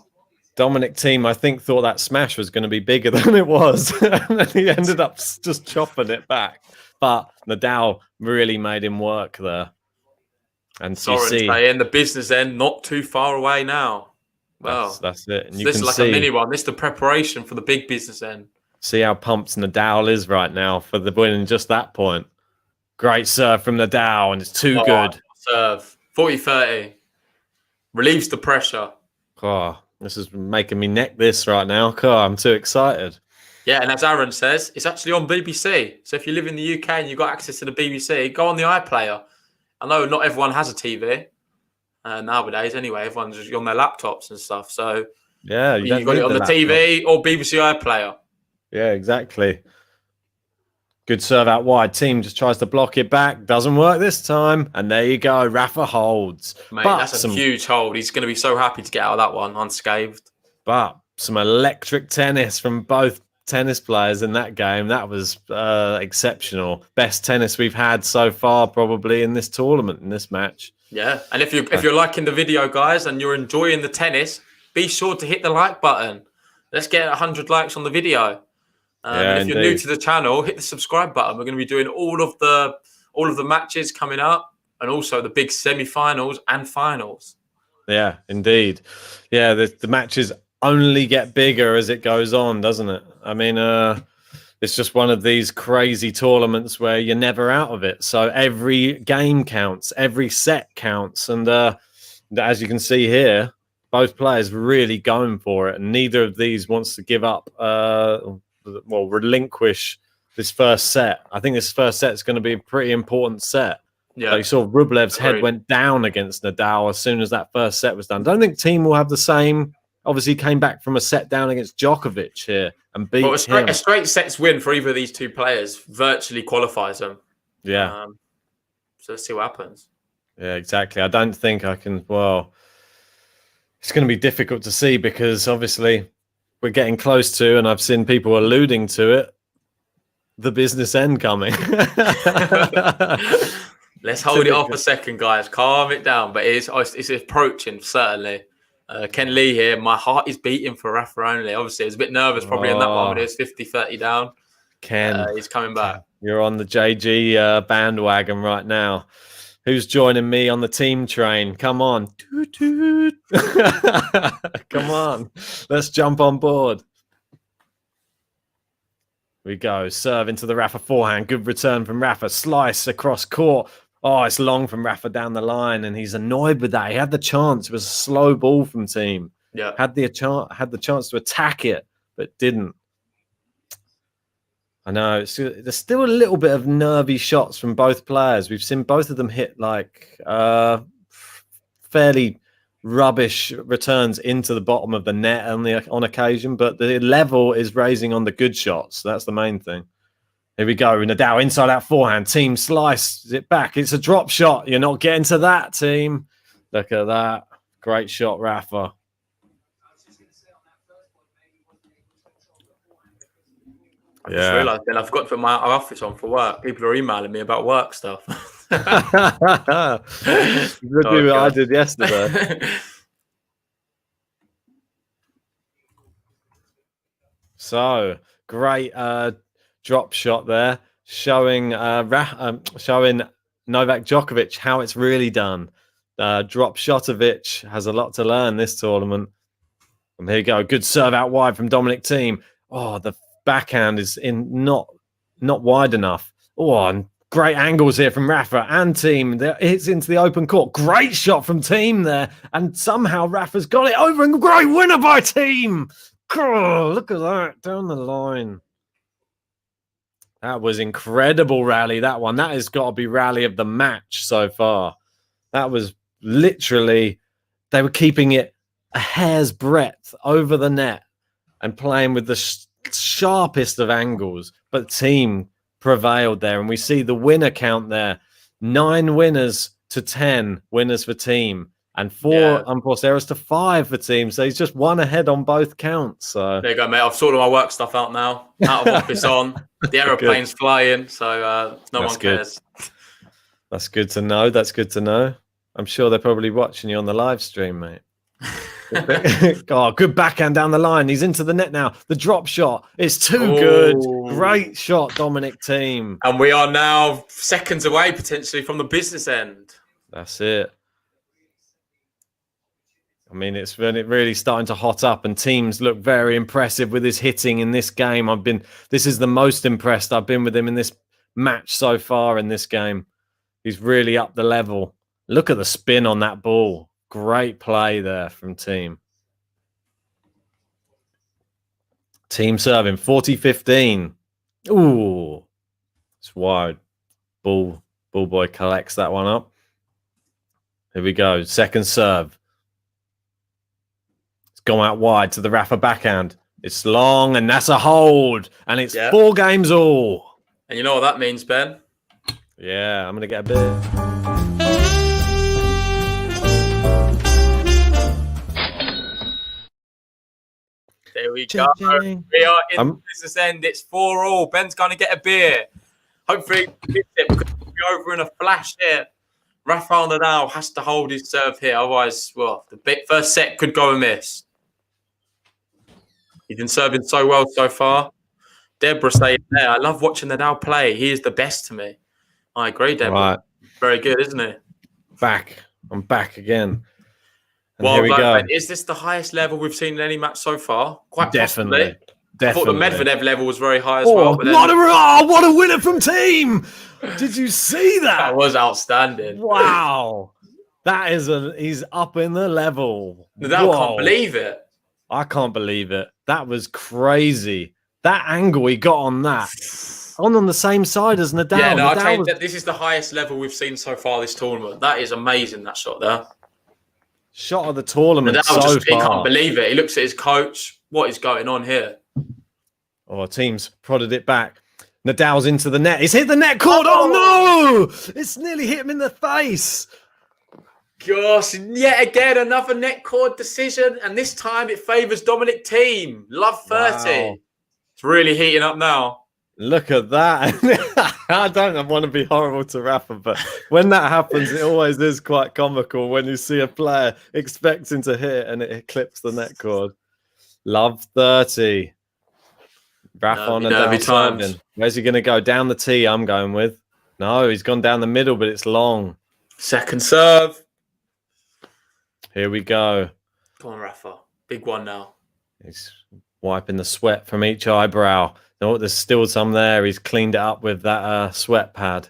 Dominic Thiem, I think, thought that smash was going to be bigger than it was. And then he ended up just chopping it back. But Nadal really made him work there. And so you see, in the business end, not too far away now. Well, that's it. And so this is like a mini one. This is the preparation for the big business end. See how pumped Nadal is right now for the win in just that point. Great serve from Nadal, and it's too good. Serve. 40-30. Relieves the pressure. Oh, this is making me neck this right now. Oh, I'm too excited. Yeah, and as Aaron says, it's actually on BBC. So if you live in the UK and you've got access to the BBC, go on the iPlayer. I know not everyone has a TV nowadays anyway. Everyone's just on their laptops and stuff. So yeah, you've got it on the TV or BBC iPlayer. Yeah, exactly. Good serve out wide. Thiem just tries to block it back. Doesn't work this time. And there you go. Rafa holds. Mate, that's a huge hold. He's going to be so happy to get out of that one unscathed. But some electric tennis from both tennis players in that game. That was exceptional. Best tennis we've had so far probably in this tournament, in this match. Yeah. And if you're liking the video, guys, and you're enjoying the tennis, be sure to hit the like button. Let's get 100 likes on the video. If you're new to the channel, hit the subscribe button. We're going to be doing all of the matches coming up, and also the big semi-finals and finals. Yeah, indeed. Yeah, the matches only get bigger as it goes on, doesn't it? I mean, it's just one of these crazy tournaments where you're never out of it. So every game counts, every set counts, and as you can see here, both players really going for it, and neither of these wants to give up. Relinquish this first set. I think this first set is going to be a pretty important set. Yeah, you saw Rublev's head went down against Nadal as soon as that first set was done. I don't think Thiem will have the same. Obviously, came back from a set down against Djokovic here and beat him. A straight sets win for either of these two players virtually qualifies them. Yeah. So let's see what happens. Yeah, exactly. I don't think I can. Well, it's going to be difficult to see because obviously we're getting close to, and I've seen people alluding to it, the business end coming. Let's hold it off a second, guys. Calm it down. But it's approaching, certainly. Ken Lee here. My heart is beating for Rafa only. Obviously, I was a bit nervous probably in that one when it was 50-30 down. Ken, he's coming back. you're on the JG bandwagon right now. Who's joining me on the team train? Come on. Toot, toot. Come on. Let's jump on board. We go. Serve into the Rafa forehand. Good return from Rafa. Slice across court. Oh, it's long from Rafa down the line, and he's annoyed with that. He had the chance. It was a slow ball from Thiem. Yeah. Had the chance to attack it, but didn't. I know. There's still a little bit of nervy shots from both players. We've seen both of them hit like fairly rubbish returns into the bottom of the net on occasion, but the level is raising on the good shots. That's the main thing. Here we go. Nadal inside out forehand. Thiem slices it back. It's a drop shot. You're not getting to that, Thiem. Look at that. Great shot, Rafa. I just realised then I forgot to put my office on for work. People are emailing me about work stuff. What I did yesterday. So great drop shot there, showing showing Novak Djokovic how it's really done. Drop Shotovic has a lot to learn this tournament. And here you go, good serve out wide from Dominic Thiem. Oh, the backhand is in not wide enough. Oh, and great angles here from Rafa and Thiem. It's into the open court. Great shot from Thiem there, and somehow Rafa's got it over, and great winner by Thiem. Oh, look at that down the line. That was incredible rally, that one. That has got to be rally of the match so far. That was literally, they were keeping it a hair's breadth over the net and playing with the sharpest of angles. But Thiem prevailed there. And we see the winner count there. 9 winners to 10 winners for Thiem. And 4 unforced errors to 5 for Thiem. So he's just one ahead on both counts. So there you go, mate. I've sorted my work stuff out now. Out of office on. The aeroplane's flying, so no one cares. That's good to know. That's good to know. I'm sure they're probably watching you on the live stream, mate. Oh, good backhand down the line. He's into the net now. The drop shot is too good. Great shot, Dominic Thiem. And we are now seconds away, potentially, from the business end. That's it. I mean, it's really starting to hot up, and Thiem's look very impressive with his hitting in this game. This is the most impressed I've been with him in this match so far in this game. He's really up the level. Look at the spin on that ball. Great play there from Thiem. Thiem serving 40-15. Ooh, it's wide. Ball boy collects that one up. Here we go. Second serve. Gone out wide to the Rafa backhand. It's long, and that's a hold. And it's 4 games all. And you know what that means, Ben? Yeah, I'm going to get a bit. There we go. We are in the business end. It's 4-all. Ben's going to get a beer. Hopefully, he gets it because we'll be over in a flash here. Rafael Nadal has to hold his serve here. Otherwise, well, the first set could go amiss. He's been serving so well so far. Deborah saying there, I love watching Nadal play. He is the best to me. I agree, Deborah. Right. Very good, isn't he? I'm back again. And well, here we go. Is this the highest level we've seen in any match so far? Quite definitely. Possibly. I thought the Medvedev level was very high as well. But what a winner from Thiem! Did you see that? That was outstanding. Wow. That is he's up in the level. Nadal can't believe it. I can't believe it. That was crazy. That angle he got on that. On the same side as Nadal. Yeah, no, I'll tell you that this is the highest level we've seen so far this tournament. That is amazing, that shot there. Shot of the tournament Nadal he can't believe it. He looks at his coach. What is going on here? Oh, Thiem's prodded it back. Nadal's into the net. He's hit the net cord. Oh, no! It's nearly hit him in the face. Gosh, yet again, another net cord decision. And this time it favours Dominic Thiem. Love 30. Wow. It's really heating up now. Look at that. I don't want to be horrible to Rafa, but when that happens, it always is quite comical when you see a player expecting to hit and it clips the net cord. Love 30. Rafa on nervy Nadal times. serving. Where's he going to go? Down the tee, I'm going with. No, he's gone down the middle, but it's long. Second serve. Here we go. Come on, Rafa. Big one now. He's wiping the sweat from each eyebrow. No, there's still some there. He's cleaned it up with that sweat pad.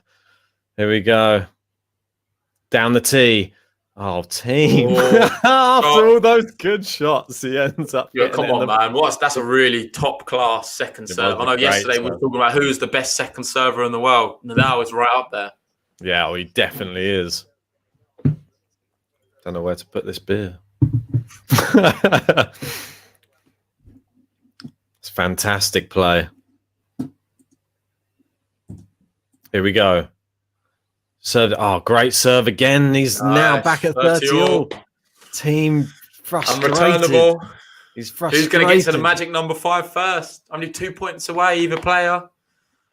Here we go. Down the tee. Oh, Thiem. After all those good shots, he ends up. Yeah, come on, man. That's a really top class second serve. I know yesterday we were talking about who's the best second server in the world. Nadal is right up there. Yeah, well, he definitely is. Don't know where to put this beer. It's fantastic play. Here we go. Serve. Oh, great serve again. He's now back at 30 all. Thiem frustrated. Unreturnable. He's frustrated. Who's going to get to the magic number 5 first? Only 2 points away, either player.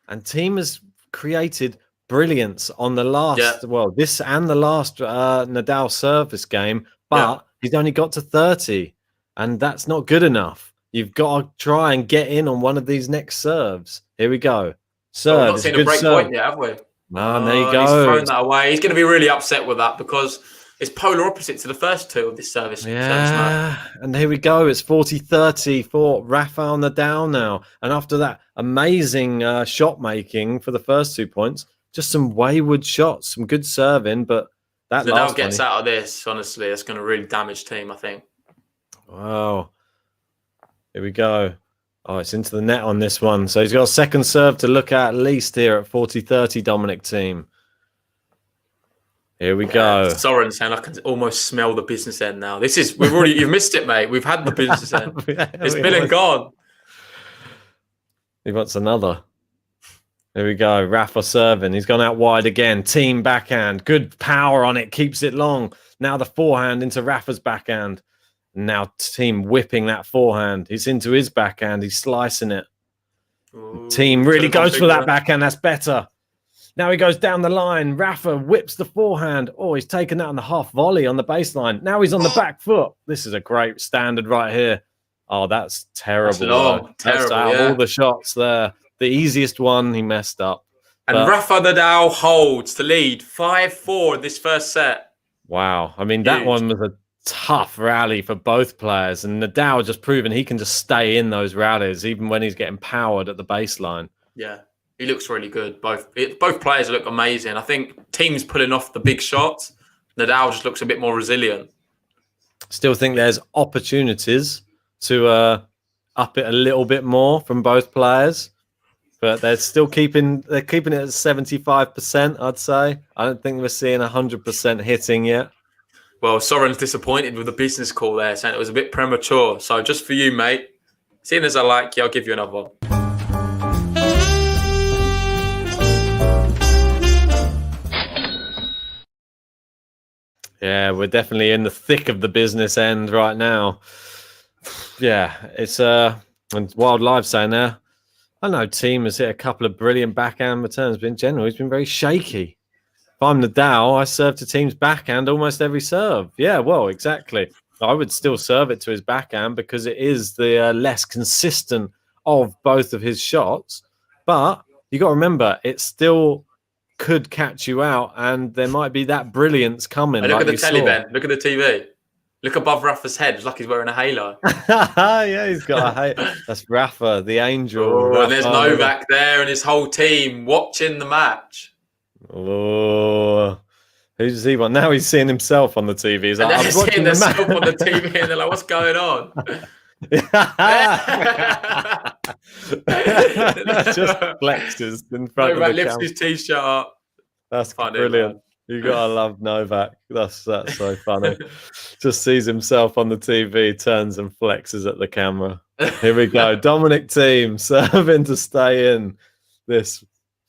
And Thiem has created brilliance on the last, this and the last Nadal service game, but he's only got to 30, and that's not good enough. You've got to try and get in on one of these next serves. Here we go. Serve. We've not seen a break point yet, have we? No, there you go. He's thrown that away. He's going to be really upset with that because it's polar opposite to the first 2 of this service. Yeah, and here we go. It's 40-30 for Rafael Nadal now. And after that amazing shot making for the first 2 points, just some wayward shots, some good serving, but that Nadal gets out of this, honestly, it's going to really damage Thiem, I think. Wow. Here we go. Oh, it's into the net on this one. So he's got a second serve to look at least here at 40-30, Dominic Thiem. Here we go. Soren saying I can almost smell the business end now. You've missed it, mate. We've had the business end. It's been and gone. He wants another. There we go. Rafa serving. He's gone out wide again. Thiem backhand. Good power on it. Keeps it long. Now the forehand into Rafa's backhand. Now Thiem whipping that forehand. He's into his backhand. He's slicing it. Ooh, Thiem really goes for that backhand. That's better. Now he goes down the line. Rafa whips the forehand. Oh, he's taken that on the half volley on the baseline. Now he's on the back foot. This is a great standard right here. Oh, that's terrible. That's long. Terrible, out of all the shots there. The easiest one, he messed up. And Rafa Nadal holds the lead 5-4 in this first set. Wow. I mean, that one was a tough rally for both players. And Nadal just proven he can just stay in those rallies, even when he's getting powered at the baseline. Yeah, he looks really good. Both players look amazing. I think Thiem's pulling off the big shots. Nadal just looks a bit more resilient. Still think there's opportunities to up it a little bit more from both players. But they're still keeping it at 75%, I'd say. I don't think we're seeing 100% hitting yet. Well, Soren's disappointed with the business call there, saying it was a bit premature. So just for you, mate, seeing as I like you, I'll give you another one. Yeah, we're definitely in the thick of the business end right now. Yeah, it's and Wild Live saying there. I know Thiem has hit a couple of brilliant backhand returns, but in general, he's been very shaky. If I'm Nadal, I serve to Thiem's backhand almost every serve. Yeah, well, exactly. I would still serve it to his backhand because it is the less consistent of both of his shots. But you got to remember, it still could catch you out, and there might be that brilliance coming. Hey, look at the telly, Ben. Look at the TV. Look above Rafa's head. It's like he's wearing a halo. Yeah, he's got a halo. That's Rafa, the angel. Oh, and there's Novak there and his whole team watching the match. Oh, who does he want? Now he's seeing himself on the TV. He's like, they're seeing themselves on the TV and they're like, what's going on? Just flexes in front of the lifts camera. his t-shirt up. That's brilliant. Man. You gotta love Novak. That's so funny. Just sees himself on the TV, turns and flexes at the camera. Here we go. Dominic Thiem serving to stay in this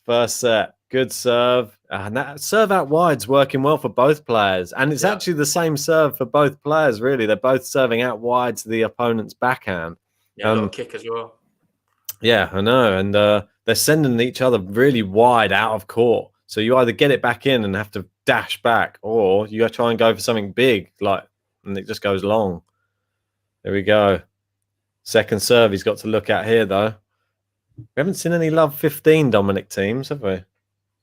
first set. Good serve. And that serve out wide's working well for both players. And it's actually the same serve for both players, really. They're both serving out wide to the opponent's backhand. Yeah, a little kick as well. Yeah, I know. And they're sending each other really wide out of court. So you either get it back in and have to dash back, or you try and go for something big, and it just goes long. There we go. Second serve he's got to look at here, though. We haven't seen any love 15 Dominic teams, have we?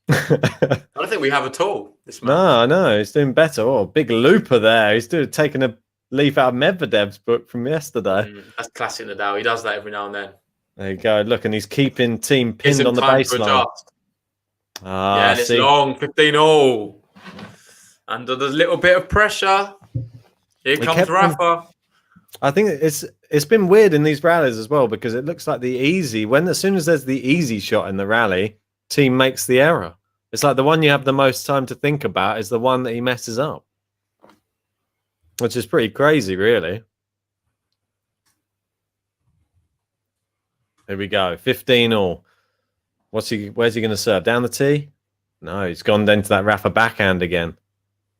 I don't think we have at all this match. No, no, he's doing better. Oh, big looper there. He's taking a leaf out of Medvedev's book from yesterday. That's classic Nadal. He does that every now and then. There you go. Look, and he's keeping Thiem pinned on the baseline. Yeah, and it's long, 15-all. Under the little bit of pressure. Here comes Rafa. I think it's been weird in these rallies as well, because it looks like as soon as there's the easy shot in the rally, Thiem makes the error. It's like the one you have the most time to think about is the one that he messes up, which is pretty crazy, really. Here we go, 15-all. Where's he going to serve? Down the tee? No, he's gone into that Rafa backhand again.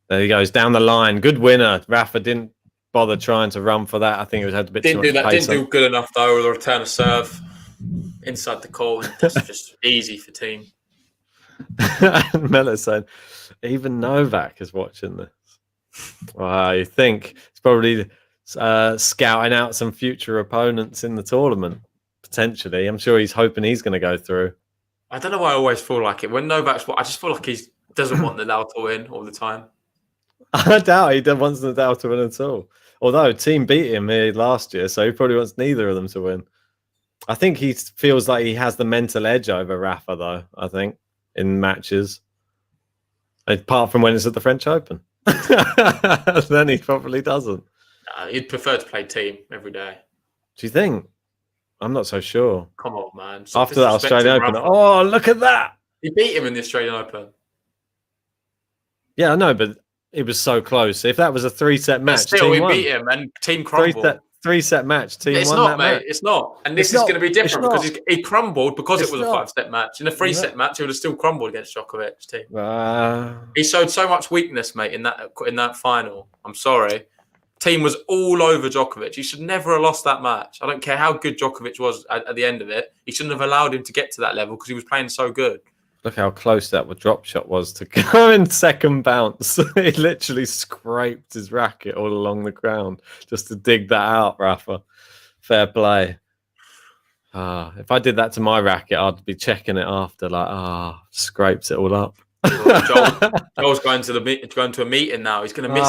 There he goes, down the line. Good winner. Rafa didn't bother trying to run for that. I think it had a bit too much pace. Didn't do good enough, though, with the return of serve inside the court. That's just easy for Thiem. Melo saying, even Novak is watching this. Wow, you think he's probably scouting out some future opponents in the tournament, potentially. I'm sure he's hoping he's going to go through. I don't know why I always feel like it. When Novak's, I just feel like he doesn't want Nadal to win all the time. I doubt he wants Nadal to win at all. Although Thiem beat him here last year, so he probably wants neither of them to win. I think he feels like he has the mental edge over Rafa, though, I think, in matches. Apart from when it's at the French Open. Then he probably doesn't. He'd prefer to play Thiem every day. Do you think? I'm not so sure. Come on, man. After that Australian Open. Oh, look at that. He beat him in the Australian Open. Yeah, I know, but it was so close. If that was a 3-set match, still, we beat him and Thiem crumbled. Three-set match. Thiem won that match. It's not. And this is going to be different because he crumbled because it was a 5-set match. In a 3-set match, he would have still crumbled against Djokovic. He showed so much weakness, mate, in that final. I'm sorry. Thiem was all over Djokovic. He should never have lost that match. I don't care how good Djokovic was at the end of it. He shouldn't have allowed him to get to that level because he was playing so good. Look how close that drop shot was to go in second bounce. He literally scraped his racket all along the ground just to dig that out, Rafa. Fair play. If I did that to my racket, I'd be checking it after, like, scrapes it all up. Joel's going to a meeting now. He's going to miss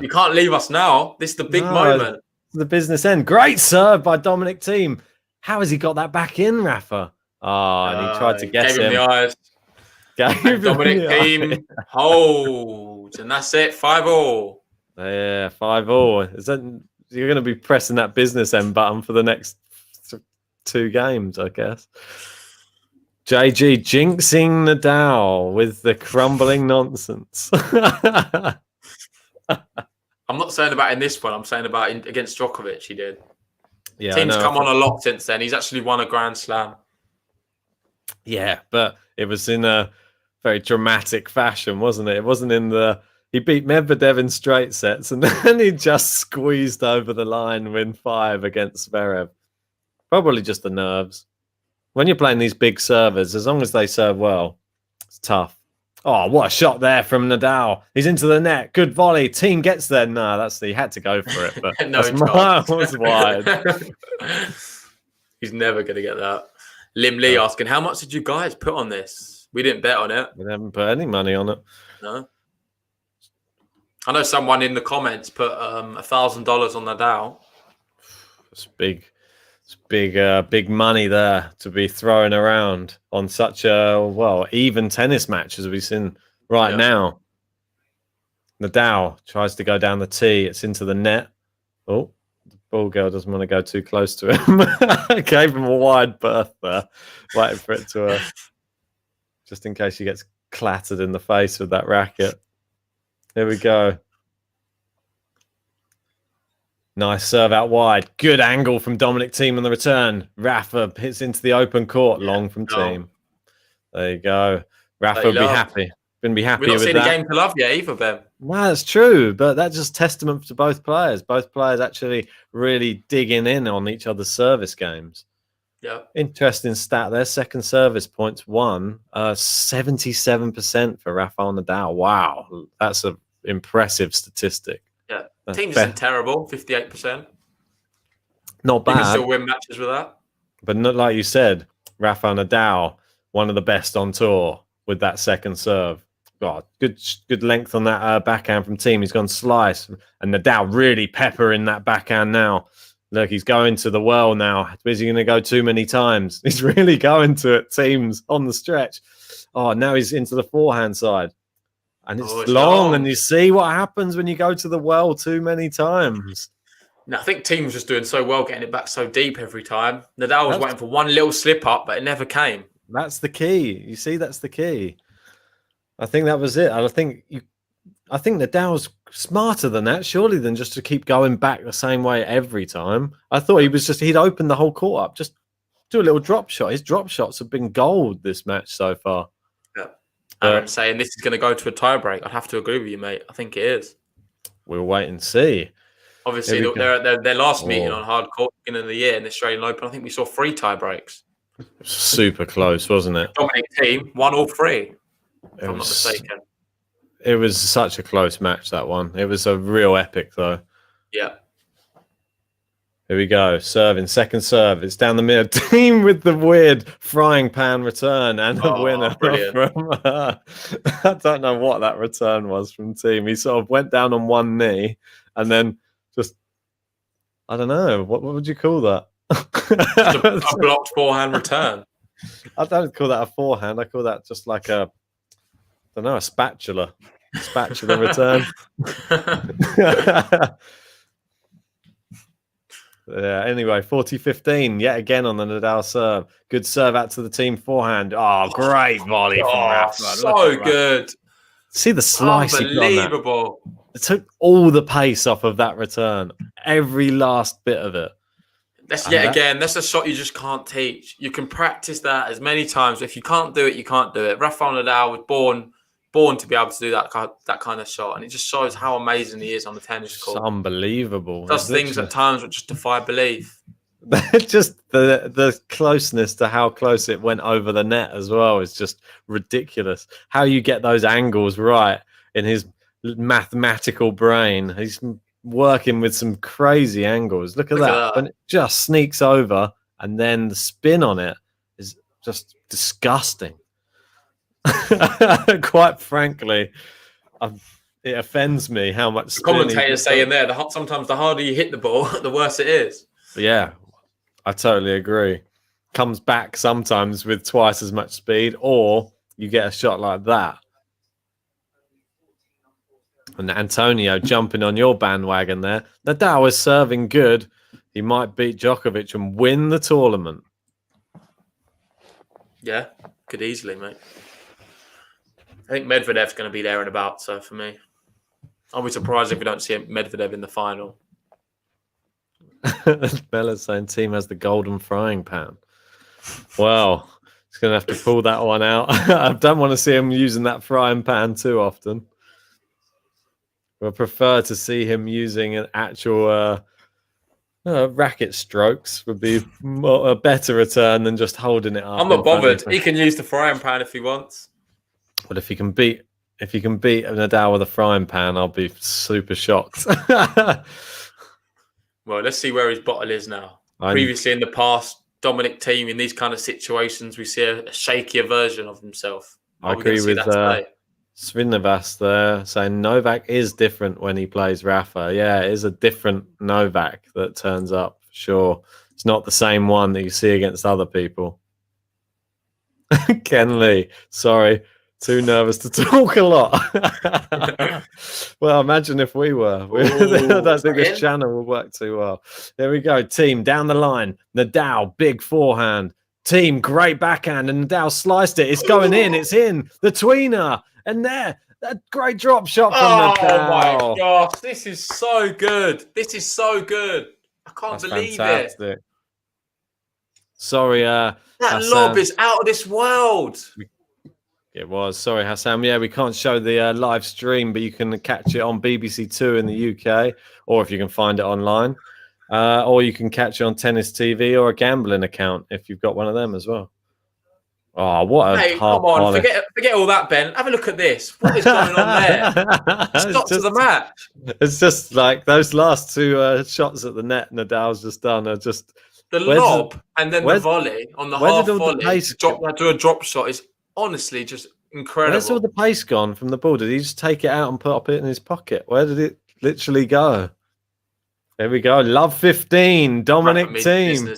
you can't leave us now. This is the big moment. The business end. Great serve by Dominic Thiem. How has he got that back in, Rafa? And he tried to guess him. The eyes. Dominic Thiem holds, and that's it. 5-all. Yeah, 5-all. You're going to be pressing that business end button for the next 2 games, I guess. JG jinxing Nadal with the crumbling nonsense. I'm not saying about in this one. I'm saying about against Djokovic. He did. Yeah, Team's come on a lot since then. He's actually won a Grand Slam. Yeah, but it was in a very dramatic fashion, wasn't it? It wasn't he beat Medvedev in straight sets and then he just squeezed over the line, win 5 against Zverev. Probably just the nerves. When you're playing these big servers, as long as they serve well, it's tough. Oh, what a shot there from Nadal. He's into the net. Good volley. Thiem gets there. No, he had to go for it, but was wide. He's never going to get that. Lim Lee asking, how much did you guys put on this? We didn't bet on it. We haven't put any money on it. No. I know someone in the comments put $1,000 on Nadal. It's big. It's big money there to be throwing around on such a, even tennis match as we've seen now. Nadal tries to go down the tee. It's into the net. Oh, the ball girl doesn't want to go too close to him. Gave him a wide berth there, waiting for it to, just in case he gets clattered in the face with that racket. Here we go. Nice serve out wide. Good angle from Dominic Thiem on the return. Rafa hits into the open court. Long from Thiem. There you go. Rafa would be happy. Wouldn't be happy with that. We've not seen a game to love yet either, Ben. Well, that's true, but that's just testament to both players. Both players actually really digging in on each other's service games. Yeah. Interesting stat there. Second service points won. 77% for Rafael Nadal. Wow. That's an impressive statistic. Yeah. Teams isn't terrible. 58%. Not bad. You can still win matches with that. But not like you said, Rafael Nadal, one of the best on tour with that second serve. God, good length on that backhand from Thiem. He's gone slice, and Nadal really peppering that backhand now. Look, he's going to the well now. Is he going to go too many times? He's really going to it. Teams on the stretch. Oh, now he's into the forehand side. And it's long. And you see what happens when you go to the well too many times. No, I think Thiem was just doing so well, getting it back so deep every time. Nadal was waiting for one little slip up, but it never came. That's the key. You see, that's the key. I think that was it. I think Nadal's smarter than that, surely, than just to keep going back the same way every time. I thought he'd opened the whole court up, just do a little drop shot. His drop shots have been gold this match so far. Yeah. I'm saying this is going to go to a tiebreak. I'd have to agree with you, mate. I think it is. We'll wait and see. Obviously, their last meeting on hard court beginning of the year in the Australian Open, I think we saw 3 tiebreaks. Super close, wasn't it? Dominic Thiem won all 3. If I'm not mistaken. It was such a close match, that one. It was a real epic, though. Yeah. Here we go. Serving, second serve. It's down the middle. Thiem with the weird frying pan return and the winner. From, I don't know what that return was from Thiem. He sort of went down on one knee and then just, I don't know. What would you call that? a blocked forehand return. I don't call that a forehand. I call that just like a spatula return. Yeah, anyway, 40-15 yet again on the Nadal serve. Good serve out to the Thiem forehand. Oh, great volley from Rafa. So good. See the slice. Unbelievable. It took all the pace off of that return. Every last bit of it. That's a shot you just can't teach. You can practice that as many times. If you can't do it, you can't do it. Rafael Nadal was born to be able to do that kind of shot, and it just shows how amazing he is on the tennis court. It's unbelievable. Does things at times which just defy belief. Just the closeness to how close it went over the net as well is just ridiculous. How you get those angles right in his mathematical brain. He's working with some crazy angles. Look at that. And it just sneaks over, and then the spin on it is just disgusting. Quite frankly, it offends me how much the commentators saying there. Sometimes the harder you hit the ball, the worse it is. Yeah, I totally agree. Comes back sometimes with twice as much speed, or you get a shot like that. And Antonio jumping on your bandwagon there. Nadal is serving good. He might beat Djokovic and win the tournament. Yeah, could easily, mate. I think Medvedev's going to be there and about. So for me, I'll be surprised if we don't see Medvedev in the final. Bella's saying Thiem has the golden frying pan. Well, he's going to have to pull that one out. I don't want to see him using that frying pan too often. I prefer to see him using an actual racket strokes would be a better return than just holding it up. I'm not bothered. He can use the frying pan if he wants. But if he can beat Nadal with a frying pan, I'll be super shocked. Well, let's see where his bottle is now. Previously in the past, Dominic Thiem in these kind of situations, we see a shakier version of himself. I agree with Srinivas there saying Novak is different when he plays Rafa. Yeah, it is a different Novak that turns up. Sure, it's not the same one that you see against other people. Ken Lee, sorry. Too nervous to talk a lot. Well, imagine if we were. I don't think this channel will work too well. There we go. Thiem down the line. Nadal, big forehand. Thiem, great backhand. And Nadal sliced it. It's going in. It's in. The tweener. And there. That great drop shot from Nadal. Oh, my gosh. This is so good. This is so good. I can't believe it. Sorry. That lob is out of this world. It was. Sorry, Hassan. Yeah, we can't show the live stream, but you can catch it on BBC Two in the UK, or if you can find it online, or you can catch it on Tennis TV or a gambling account if you've got one of them as well. Oh, what a come on. Forget all that, Ben. Have a look at this. What is going on there? Stop to the match. It's just like those last two shots at the net Nadal's just done are just The lob and then the volley on the half volley to do a drop shot is honestly just incredible. Where's all the pace gone from the ball? Did he just take it out and put it in his pocket? Where did it literally go? There we go. Love 15. Dominic Thiem.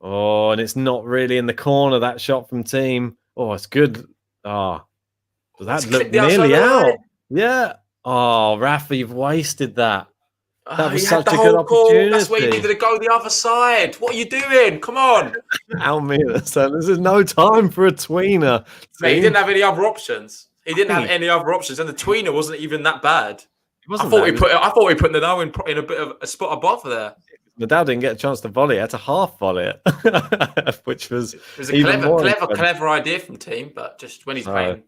Oh, and it's not really in the corner, that shot from Thiem. Oh, it's good. Oh, that looked nearly out. Yeah. Oh, Rafa, you've wasted that. That was such a good opportunity. That's where you needed to go the other side. What are you doing? Come on. So this is no time for a tweener. Mate, he didn't have any other options. And the tweener wasn't even that bad. I thought we put Nadal in a bit of a spot above there. Nadal didn't get a chance to volley it. Had to half volley it, which was a clever idea from Thiem, but just when he's playing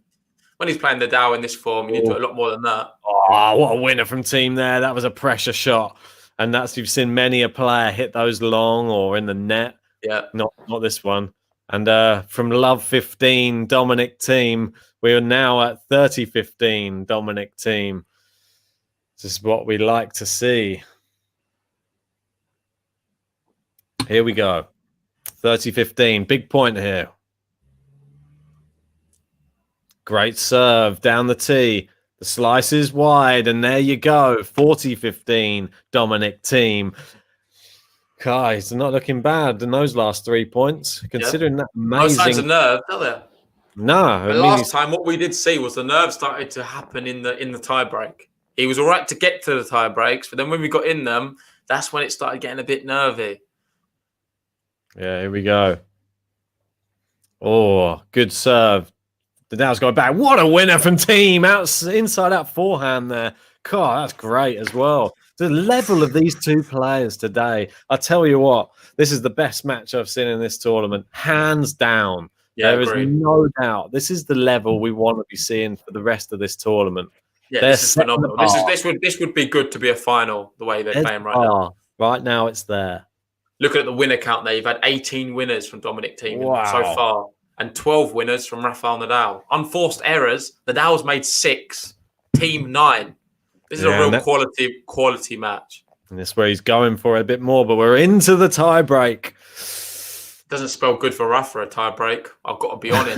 Nadal in this form, you need to do a lot more than that. Oh, what a winner from Thiem there. That was a pressure shot. And you've seen many a player hit those long or in the net. Yeah. Not this one. And from Love 15, Dominic Thiem, we are now at 30-15, Dominic Thiem. This is what we like to see. Here we go. 30-15. Big point here. Great serve down the tee. The slice is wide, and there you go. 40-15, Dominic Thiem. Guys, they're not looking bad in those last 3 points, considering that amazing. No signs of nerve, are there? No. Last time, what we did see was the nerve started to happen in the tie break. He was all right to get to the tie breaks, but then when we got in them, that's when it started getting a bit nervy. Yeah, here we go. Oh, good serve. Nadal's going back. What a winner from Thiem. Inside out forehand there. God, that's great as well. The level of these two players today. I tell you what, this is the best match I've seen in this tournament. Hands down. Yeah, there is no doubt. This is the level we want to be seeing for the rest of this tournament. Yeah, this is phenomenal. This would be good to be a final, the way they're playing right now. Right now, it's there. Looking at the winner count there, you've had 18 winners from Dominic Thiem so far, and 12 winners from Rafael Nadal. Unforced errors, Nadal's made 6, Thiem 9. This is a real quality match. And that's where he's going for it a bit more, but we're into the tie break. Doesn't spell good for Rafa, a tie break. I've got to be honest.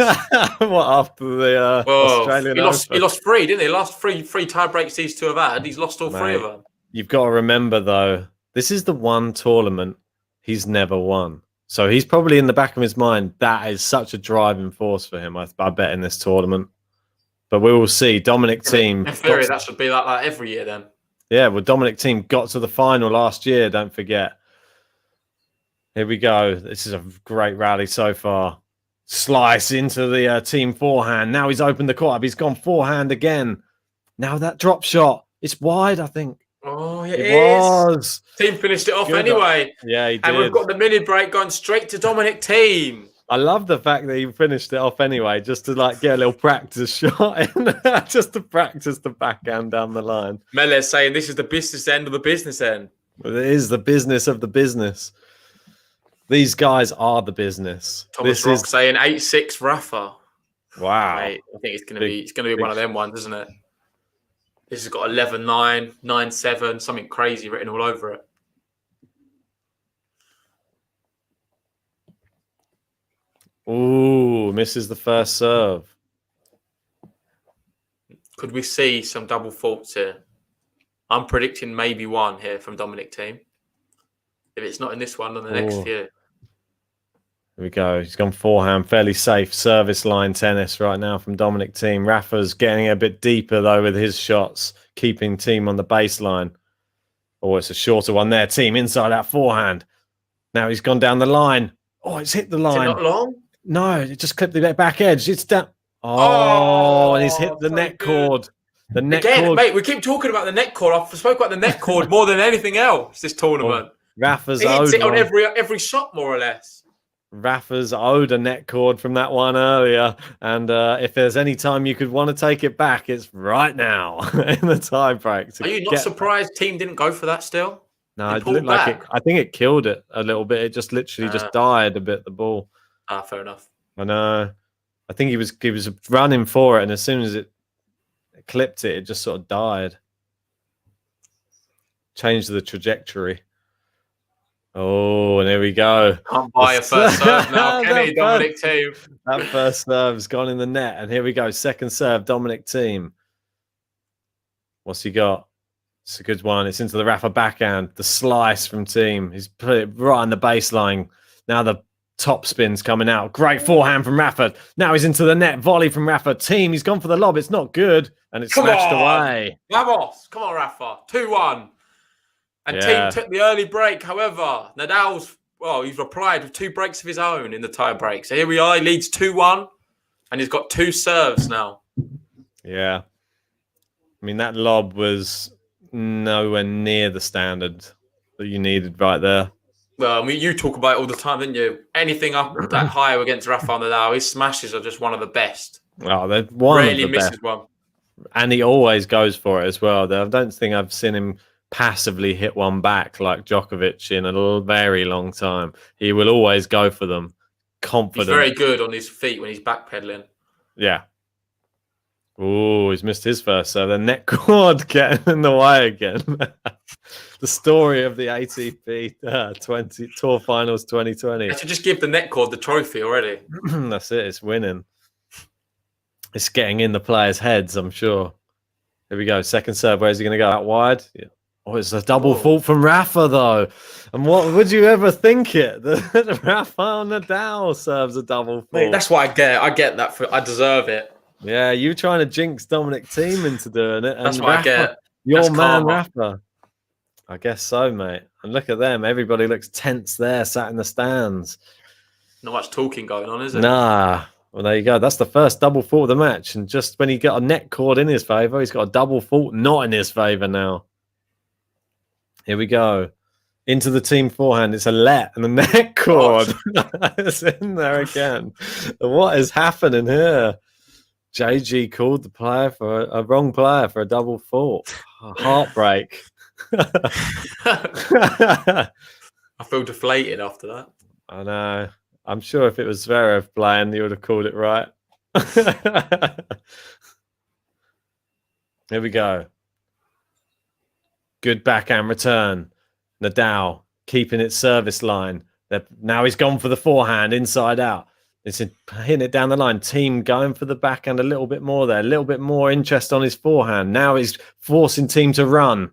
What, after the Australian Open? He lost 3, didn't he? Last three tie breaks these two have had. He's lost all 3 of them. You've got to remember, though, this is the one tournament he's never won. So he's probably in the back of his mind, that is such a driving force for him, I bet, in this tournament. But we will see. Dominic Thiem. In theory, that should be like that every year then. Yeah, well, Dominic Thiem got to the final last year, don't forget. Here we go. This is a great rally so far. Slice into the Thiem forehand. Now he's opened the court up. He's gone forehand again. Now that drop shot. It's wide, I think. Oh, it was. Thiem finished it off anyway. Yeah, he did. And we've got the mini break going straight to Dominic Thiem. I love the fact that he finished it off anyway, just to get a little practice shot in, just to practice the backhand down the line. Mele's saying this is the business end of the business end. Well, it is the business of the business. These guys are the business. Thomas Rock saying 8-6 Rafa. Wow. Mate, I think it's gonna be one of them ones, isn't it? This has got 11-9, 9-7, something crazy written all over it. Ooh, misses the first serve. Could we see some double faults here? I'm predicting maybe one here from Dominic Thiem. If it's not in this one, then the next few. Here we go. He's gone forehand, fairly safe service line tennis right now from Dominic Thiem. Rafa's getting a bit deeper though with his shots, keeping Thiem on the baseline. Oh, it's a shorter one there. Thiem inside out forehand. Now he's gone down the line. Oh, it's hit the line. Is it not long? No, it just clipped the back edge. It's down. Oh, and he's hit the net cord. The net cord. Mate, we keep talking about the net cord. I've spoke about the net cord more than anything else this tournament. Rafa's he hits it on every shot, more or less. Rafa's owed a net cord from that one earlier. And if there's any time you could want to take it back, it's right now in the tie break. Are you not surprised Thiem didn't go for that still? No, it looked like it. I think it killed it a little bit. It just literally just died a bit, the ball. Fair enough. I know. I think he was running for it, and as soon as it clipped it, it just sort of died. Changed the trajectory. Oh, and here we go. Can't buy a first serve now, can he, Dominic Thiem? That first serve's gone in the net. And here we go. Second serve, Dominic Thiem. What's he got? It's a good one. It's into the Rafa backhand. The slice from Thiem. He's put it right on the baseline. Now the top spin's coming out. Great forehand from Rafa. Now he's into the net. Volley from Rafa. Thiem, he's gone for the lob. It's not good. And it's smashed away. Vamos. Come on, Rafa. 2-1. And Thiem took the early break. However, Nadal's, he's replied with 2 breaks of his own in the tie break. So here we are. He leads 2-1. And he's got 2 serves now. Yeah. I mean, that lob was nowhere near the standard that you needed right there. Well, I mean, you talk about it all the time, didn't you? Anything up that high against Rafael Nadal, his smashes are just one of the best. Oh, they're one Rarely of the misses best. one. And he always goes for it as well. I don't think I've seen him passively hit one back like Djokovic in a very long time. He will always go for them. Confident. He's very good on his feet when he's backpedaling. Yeah. Oh, he's missed his first. So the net cord getting in the way again. The story of the ATP 20 Tour Finals 2020. I should just give the net cord the trophy already. That's it. It's winning. It's getting in the players' heads, I'm sure. Here we go. Second serve. Where's he going to go? Out wide? Yeah. Oh, it's a double fault from Rafa, though. And what would you ever think it? The Rafael Nadal serves a double fault. Mate, that's what I get. I get that. I deserve it. Yeah, you trying to jinx Dominic Thiem into doing it. And that's what Rafa, I get. Your that's man, karma. Rafa. I guess so, mate. And look at them. Everybody looks tense there, sat in the stands. Not much talking going on, is it? Nah. Well, there you go. That's the first double fault of the match. And just when he got a net cord in his favour, he's got a double fault not in his favour now. Here we go. Into the Thiem forehand. It's a let and the net cord. It's in there again. What is happening here? JG called the player for a wrong player for a double fault. Heartbreak. I feel deflated after that. I know. I'm sure if it was Zverev playing, he would have called it right. Here we go. Good backhand return. Nadal keeping its service line. Now he's gone for the forehand inside out. It's hitting it down the line. Thiem going for the backhand a little bit more there. A little bit more interest on his forehand. Now he's forcing Thiem to run.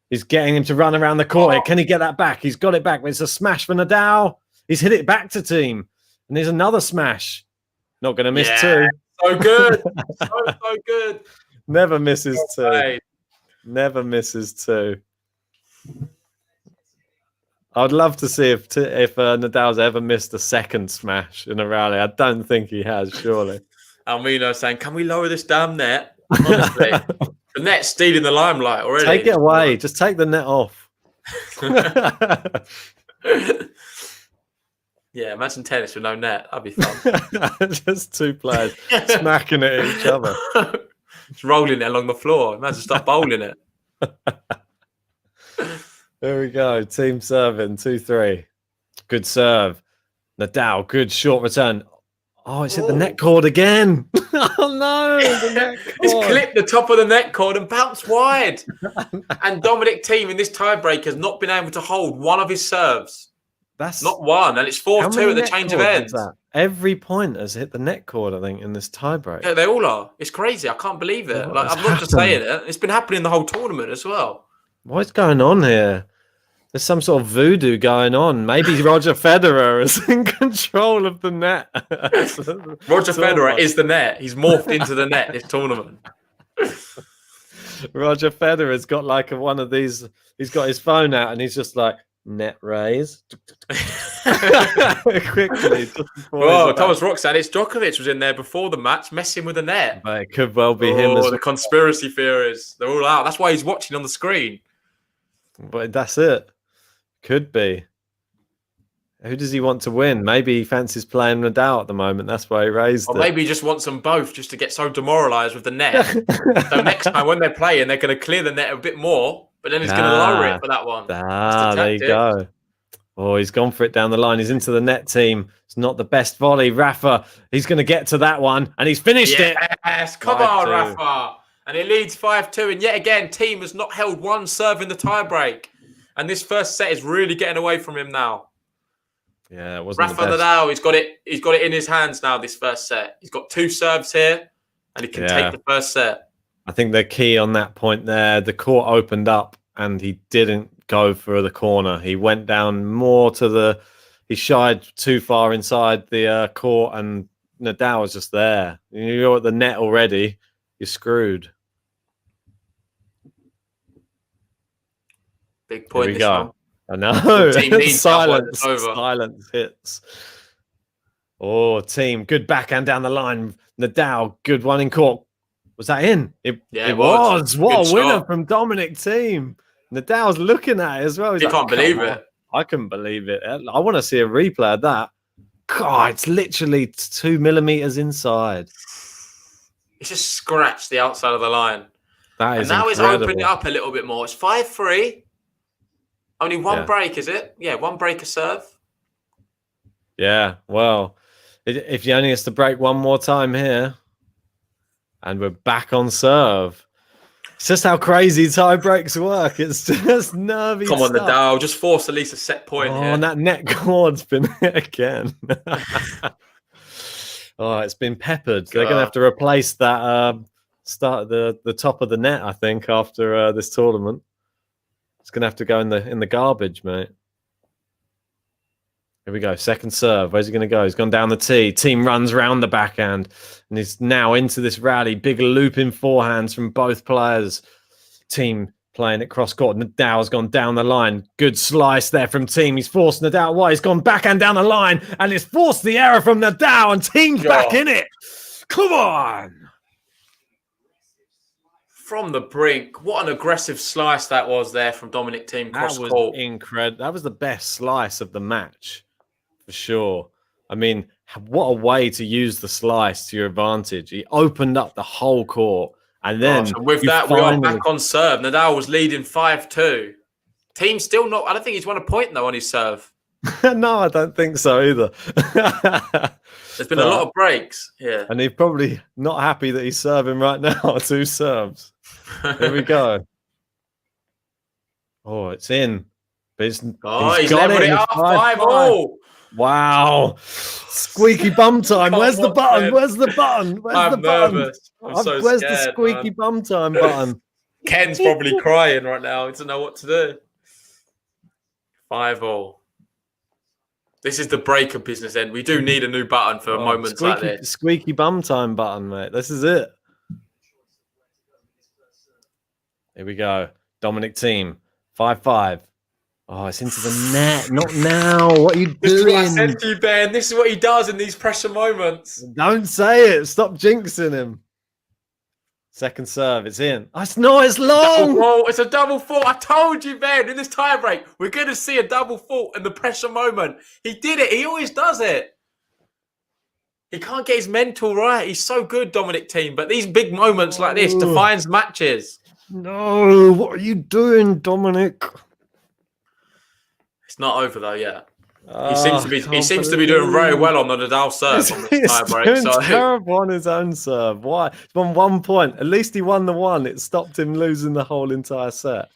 He's getting him to run around the court. Can he get that back? He's got it back. It's a smash for Nadal. He's hit it back to Thiem. And there's another smash. Not going to miss two. So good. so good. Never misses two. Right. Never misses two. I'd love to see if Nadal's ever missed a second smash in a rally. I don't think he has, surely. Almino saying, can we lower this damn net? Honestly, the net's stealing the limelight already. Take it away. Just take the net off. Yeah, imagine tennis with no net. That'd be fun. Just two players smacking it at each other. Just rolling it along the floor. Imagine start bowling it. There we go. Thiem serving 2-3. Good serve. Nadal, good short return. Oh, it's hit the net cord again. Oh no, the net cord. It's clipped the top of the net cord and bounced wide. And Dominic Thiem in this tiebreak has not been able to hold one of his serves. That's not one, and it's 4-2 at the change of ends. Every point has hit the net cord, I think, in this tiebreak. Yeah, they all are. It's crazy. I can't believe it. Like, I'm not just saying it. It's been happening the whole tournament as well. What's going on here? There's some sort of voodoo going on. Maybe Roger Federer is in control of the net. Roger Federer is the net. He's morphed into the net this tournament. Roger Federer's got like one of these. He's got his phone out and he's just like, net raise. Quickly. Oh, Thomas Rock said it's Djokovic was in there before the match messing with the net. But it could well be him. The conspiracy theories. They're all out. That's why he's watching on the screen. But that's it. Could be. Who does he want to win? Maybe he fancies playing Nadal at the moment. That's why he raised it. Or maybe he just wants them both just to get so demoralised with the net. So next time when they're playing, they're going to clear the net a bit more, but then he's going to lower it for that one. There you go. Oh, he's gone for it down the line. He's into the net, Thiem. It's not the best volley. Rafa, he's going to get to that one, and he's finished it. Yes, come on, Rafa. And it leads 5-2. And yet again, Thiem has not held one serve in the tiebreak. And this first set is really getting away from him now. Yeah, it wasn't Rafael Nadal, he's got it in his hands now, this first set. He's got 2 serves here, and he can take the first set. I think the key on that point there, the court opened up and he didn't go for the corner. He went down more to he shied too far inside the court, and Nadal was just there. You're at the net already, you're screwed. Big point. Here we go. I know. Silence hits. Oh, Thiem, good backhand down the line. Nadal, good one in court. Was that in? It was. What a winner from Dominic Thiem. Nadal's looking at it as well. He can't believe it. I couldn't believe it. I want to see a replay of that. God, it's literally 2 millimeters inside. It's just scratched the outside of the line. That is now incredible. It's opening it up a little bit more. It's 5-3. Only one break, is it? Yeah, one break a serve. Yeah, well, if he only has to break one more time here, and we're back on serve. It's just how crazy tie breaks work. It's just nervy. Come on, Nadal, just force at least a set point here. And that net cord's been hit again. It's been peppered. They're going to have to replace that start the top of the net, I think, after this tournament. It's going to have to go in the garbage, mate. Here we go. Second serve. Where's he going to go? He's gone down the tee. Thiem runs round the backhand and he's now into this rally. Big looping forehands from both players. Thiem playing it cross court. Nadal's gone down the line. Good slice there from Thiem. He's forced Nadal wide. He's gone backhand down the line and it's forced the error from Nadal, and Thiem's back in it. Come on. From the brink, what an aggressive slice that was there from Dominic Thiem cross court. That was incredible. That was the best slice of the match, for sure. I mean, what a way to use the slice to your advantage. He opened up the whole court, and then with that, we are back on serve. Nadal was leading 5-2. Thiem still not. I don't think he's won a point though on his serve. No, I don't think so either. There's been a lot of breaks. Yeah, and he's probably not happy that he's serving right now. 2 serves. Here we go. Oh, it's in. But he's got it up 5-5. Wow. Squeaky bum time. Where's the button? Where's the button? Where's the button? Nervous. I'm so Where's scared, the squeaky bum time button? Ken's probably crying right now. He doesn't know what to do. 5-5. This is the break of business end. We do need a new button for moments like this. Squeaky bum time button, mate. This is it. Here we go. Dominic Thiem. 5-5. Oh, it's into the net. Not now. What are you doing? This is what I said to you, Ben. This is what he does in these pressure moments. Don't say it. Stop jinxing him. Second serve. It's in. It's long. It's a double fault. I told you, Ben, in this tiebreak, we're going to see a double fault in the pressure moment. He did it. He always does it. He can't get his mental right. He's so good, Dominic Thiem. But these big moments like this defines matches. No. What are you doing, Dominic? It's not over though yet. He seems to be doing very well on the Nadal serve on this tiebreak. So terrible on his own serve. Why? He's won 1 point. At least he won the one. It stopped him losing the whole entire set.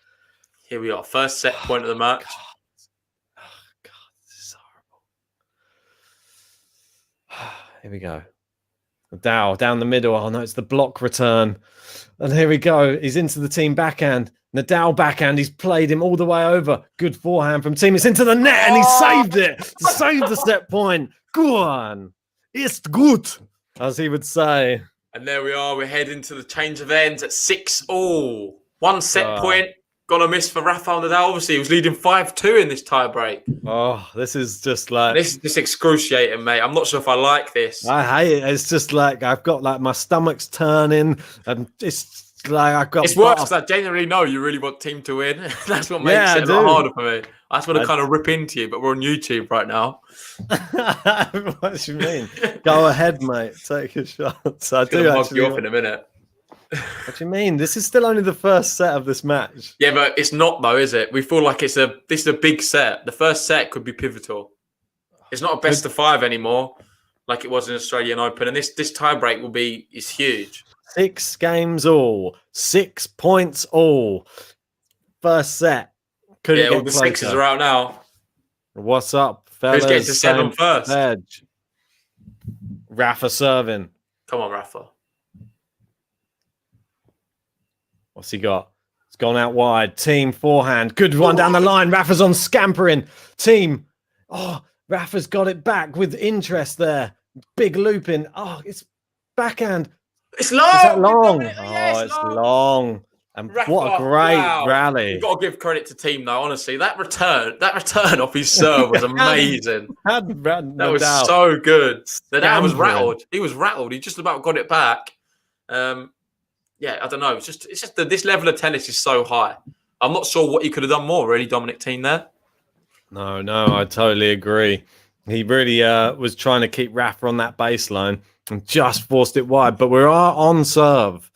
Here we are. First set point of the match. God, this is horrible. Here we go. Nadal down the middle. Oh no, it's the block return. And here we go. He's into the Thiem backhand. Nadal backhand. He's played him all the way over. Good forehand from Thiem. It's into the net and he saved it. To save the set point. Go on. It's good, as he would say. And there we are. We're heading to the change of ends at 6-6. 1 set point. Gonna miss for Rafael Nadal. Obviously, he was leading 5-2 in this tiebreak. Oh, this is just like... This is just excruciating, mate. I'm not sure if I like this. I hate it. It's just like I've got like my stomach's turning and it's like I've got... It's worse because I genuinely know you really want Thiem to win. That's what makes it a lot harder for me. I just want to kind of rip into you, but we're on YouTube right now. What do you mean? Go ahead, mate. Take a shot. I do actually you off in a minute. What do you mean? This is still only the first set of this match. Yeah, but it's not though, is it? We feel like this is a big set. The first set could be pivotal. It's not a best of 5 anymore, like it was in Australian Open, and this tiebreak is huge. 6 games all, 6 points all. First set. Couldn't Yeah, get all the sixes closer. are out now. What's up, fellas? Who's getting to 7 first? Edge. Rafa serving. Come on, Rafa. What's he got? It's gone out wide. Thiem forehand. Good one down the line. Rafa's on scampering. Thiem. Oh, Rafa's got it back with interest there. Big looping. Oh, it's backhand. It's long. Is that long? Yeah, it's long. And Rafa, what a great rally. You've got to give credit to Thiem, though, honestly. That return off his serve was amazing. That was so good. Nadal was rattled. He was rattled. He just about got it back. Yeah, I don't know. It's just that this level of tennis is so high. I'm not sure what he could have done more, really, Dominic Thiem there. No, I totally agree. He really was trying to keep Rafa on that baseline and just forced it wide. But we are on serve.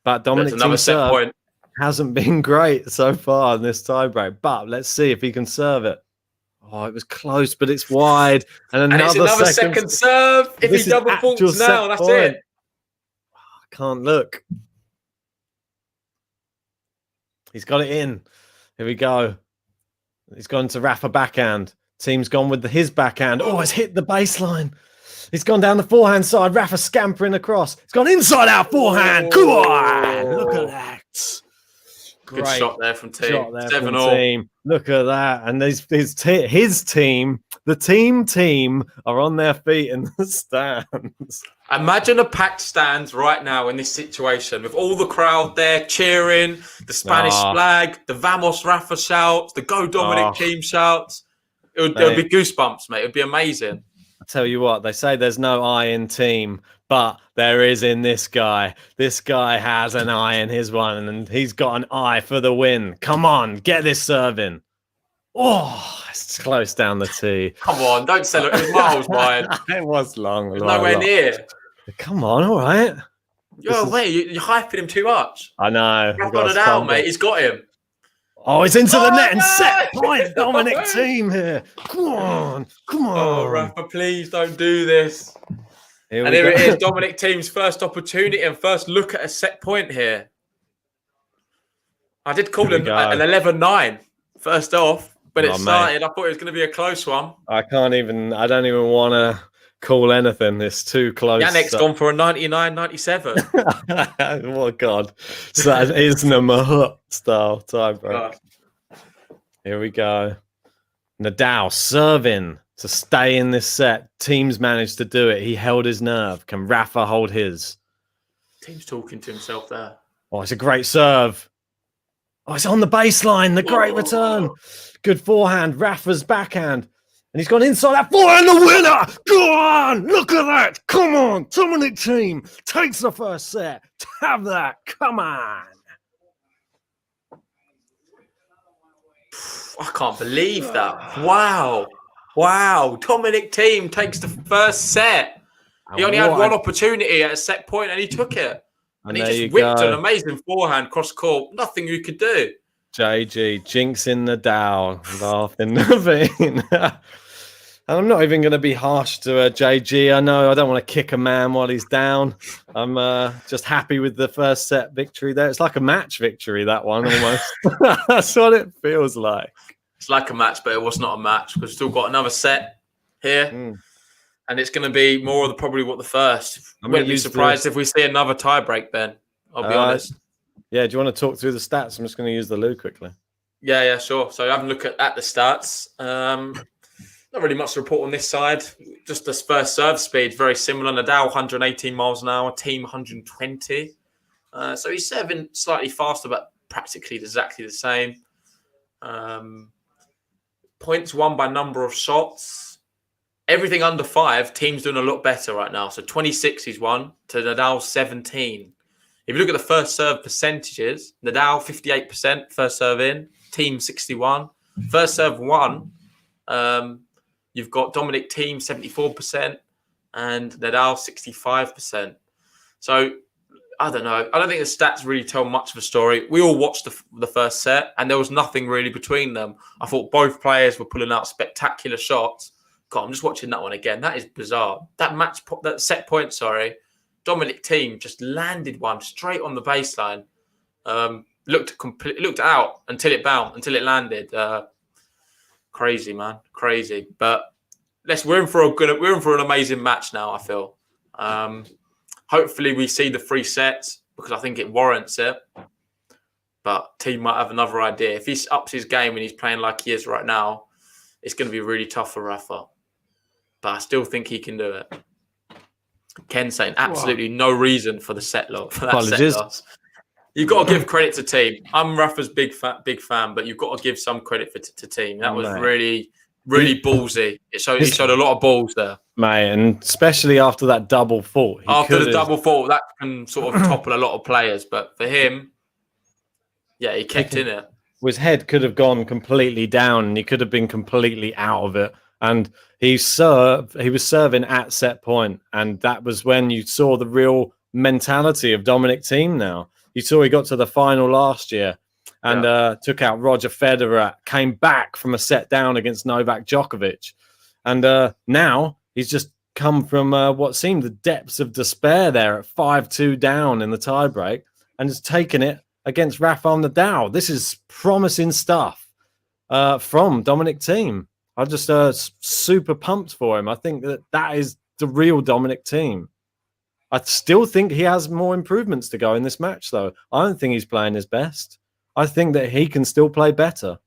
But Dominic Thiem's serve hasn't been great so far in this tiebreak. But let's see if he can serve it. Oh, it was close, but it's wide. And it's another second serve. If he double faults now, that's it. I can't look. He's got it in. Here we go. He's gone to Rafa backhand. Thiem's gone with his backhand. Oh, it's hit the baseline. He's gone down the forehand side. Rafa scampering across. It's gone inside out forehand. Come on. Look at that. Good shot there from Thiem. 7-all. Look at that. And his team, the team are on their feet in the stands. Imagine a packed stands right now in this situation with all the crowd there cheering, the Spanish flag, the Vamos Rafa shouts, the Go Dominic Thiem shouts. It would be goosebumps, mate. It would be amazing. I tell you what, they say there's no I in Thiem, but there is in this guy. This guy has an I in his one, and he's got an I for the win. Come on, get this serving. Oh, it's close down the tee. Come on, don't sell it. It was miles wide. It was long. It was nowhere near. Come on, all right. You're hyping him too much. I know. I've got it out, mate. He's got him. Oh, it's into the net and set point. Dominic Thiem here. Come on. Oh, Rafa, please don't do this. Here it is, Dominic Thiem's first opportunity and first look at a set point here. I did call him an 11-9 first off, but it started. I thought it was going to be a close one. I don't even want to call anything. It's too close. Yannick's gone for a 99-97. Oh, God. So that is Mahut style tiebreak. Here we go. Nadal serving to stay in this set. Thiem's managed to do it. He held his nerve. Can Rafa hold his? Thiem's talking to himself there. Oh, it's a great serve. Oh, it's on the baseline. The great return. Good forehand. Rafa's backhand. And he's gone inside that forehand. The winner. Go on. Look at that. Come on. Dominic Thiem takes the first set. Have that. Come on. I can't believe that. Wow. Dominic Thiem takes the first set. He only had one opportunity at a set point and he took it. And he just whipped an amazing forehand cross court. Nothing you could do. JG, jinxing Nadal, laughing Naveen. I'm not even going to be harsh to JG. I know I don't want to kick a man while he's down. I'm just happy with the first set victory there. It's like a match victory, that one, almost. That's what it feels like. It's like a match, but it was not a match because we've still got another set here. And it's going to be more of probably what the first. I wouldn't be surprised if we see another tie break, Ben. I'll be honest. Yeah, do you want to talk through the stats? I'm just going to use the loo quickly. Yeah, sure. So having a look at the stats. Not really much to report on this side. Just the first serve speed, very similar. Nadal, 118 miles an hour. Thiem, 120. So he's serving slightly faster, but practically exactly the same. Points won by number of shots. Everything under 5, Thiem's doing a lot better right now. So 26 he's won to Nadal 17. If you look at the first serve percentages, Nadal 58% first serve in, Thiem 61. First serve won. You've got Dominic Thiem 74% and Nadal 65%. So I don't know. I don't think the stats really tell much of a story. We all watched the first set and there was nothing really between them. I thought both players were pulling out spectacular shots. God, I'm just watching that one again. That is bizarre. That set point, Dominic Thiem just landed one straight on the baseline. looked out until it bounced, until it landed. Crazy, man, crazy. But we're in for an amazing match now. I feel. Hopefully, we see the 3 sets because I think it warrants it. But Thiem might have another idea. If he ups his game and he's playing like he is right now, it's going to be really tough for Rafa. But I still think he can do it. Ken saying absolutely no reason for the set loss. You've got to give credit to Thiem. I'm Rafa's big fan, but you've got to give some credit to Thiem. That was really, really ballsy. He showed a lot of balls there. Mate, and especially after that double fault. After the double fault, that can sort of topple a lot of players. But for him, yeah, he kept in it. His head could have gone completely down and he could have been completely out of it. And he was serving at set point. And that was when you saw the real mentality of Dominic Thiem now. You saw he got to the final last year and took out Roger Federer, came back from a set down against Novak Djokovic. And now he's just come from what seemed the depths of despair there at 5-2 down in the tiebreak and has taken it against Rafael Nadal. This is promising stuff from Dominic Thiem. I'm just super pumped for him. I think that is the real Dominic Thiem. I still think he has more improvements to go in this match, though. I don't think he's playing his best. I think that he can still play better.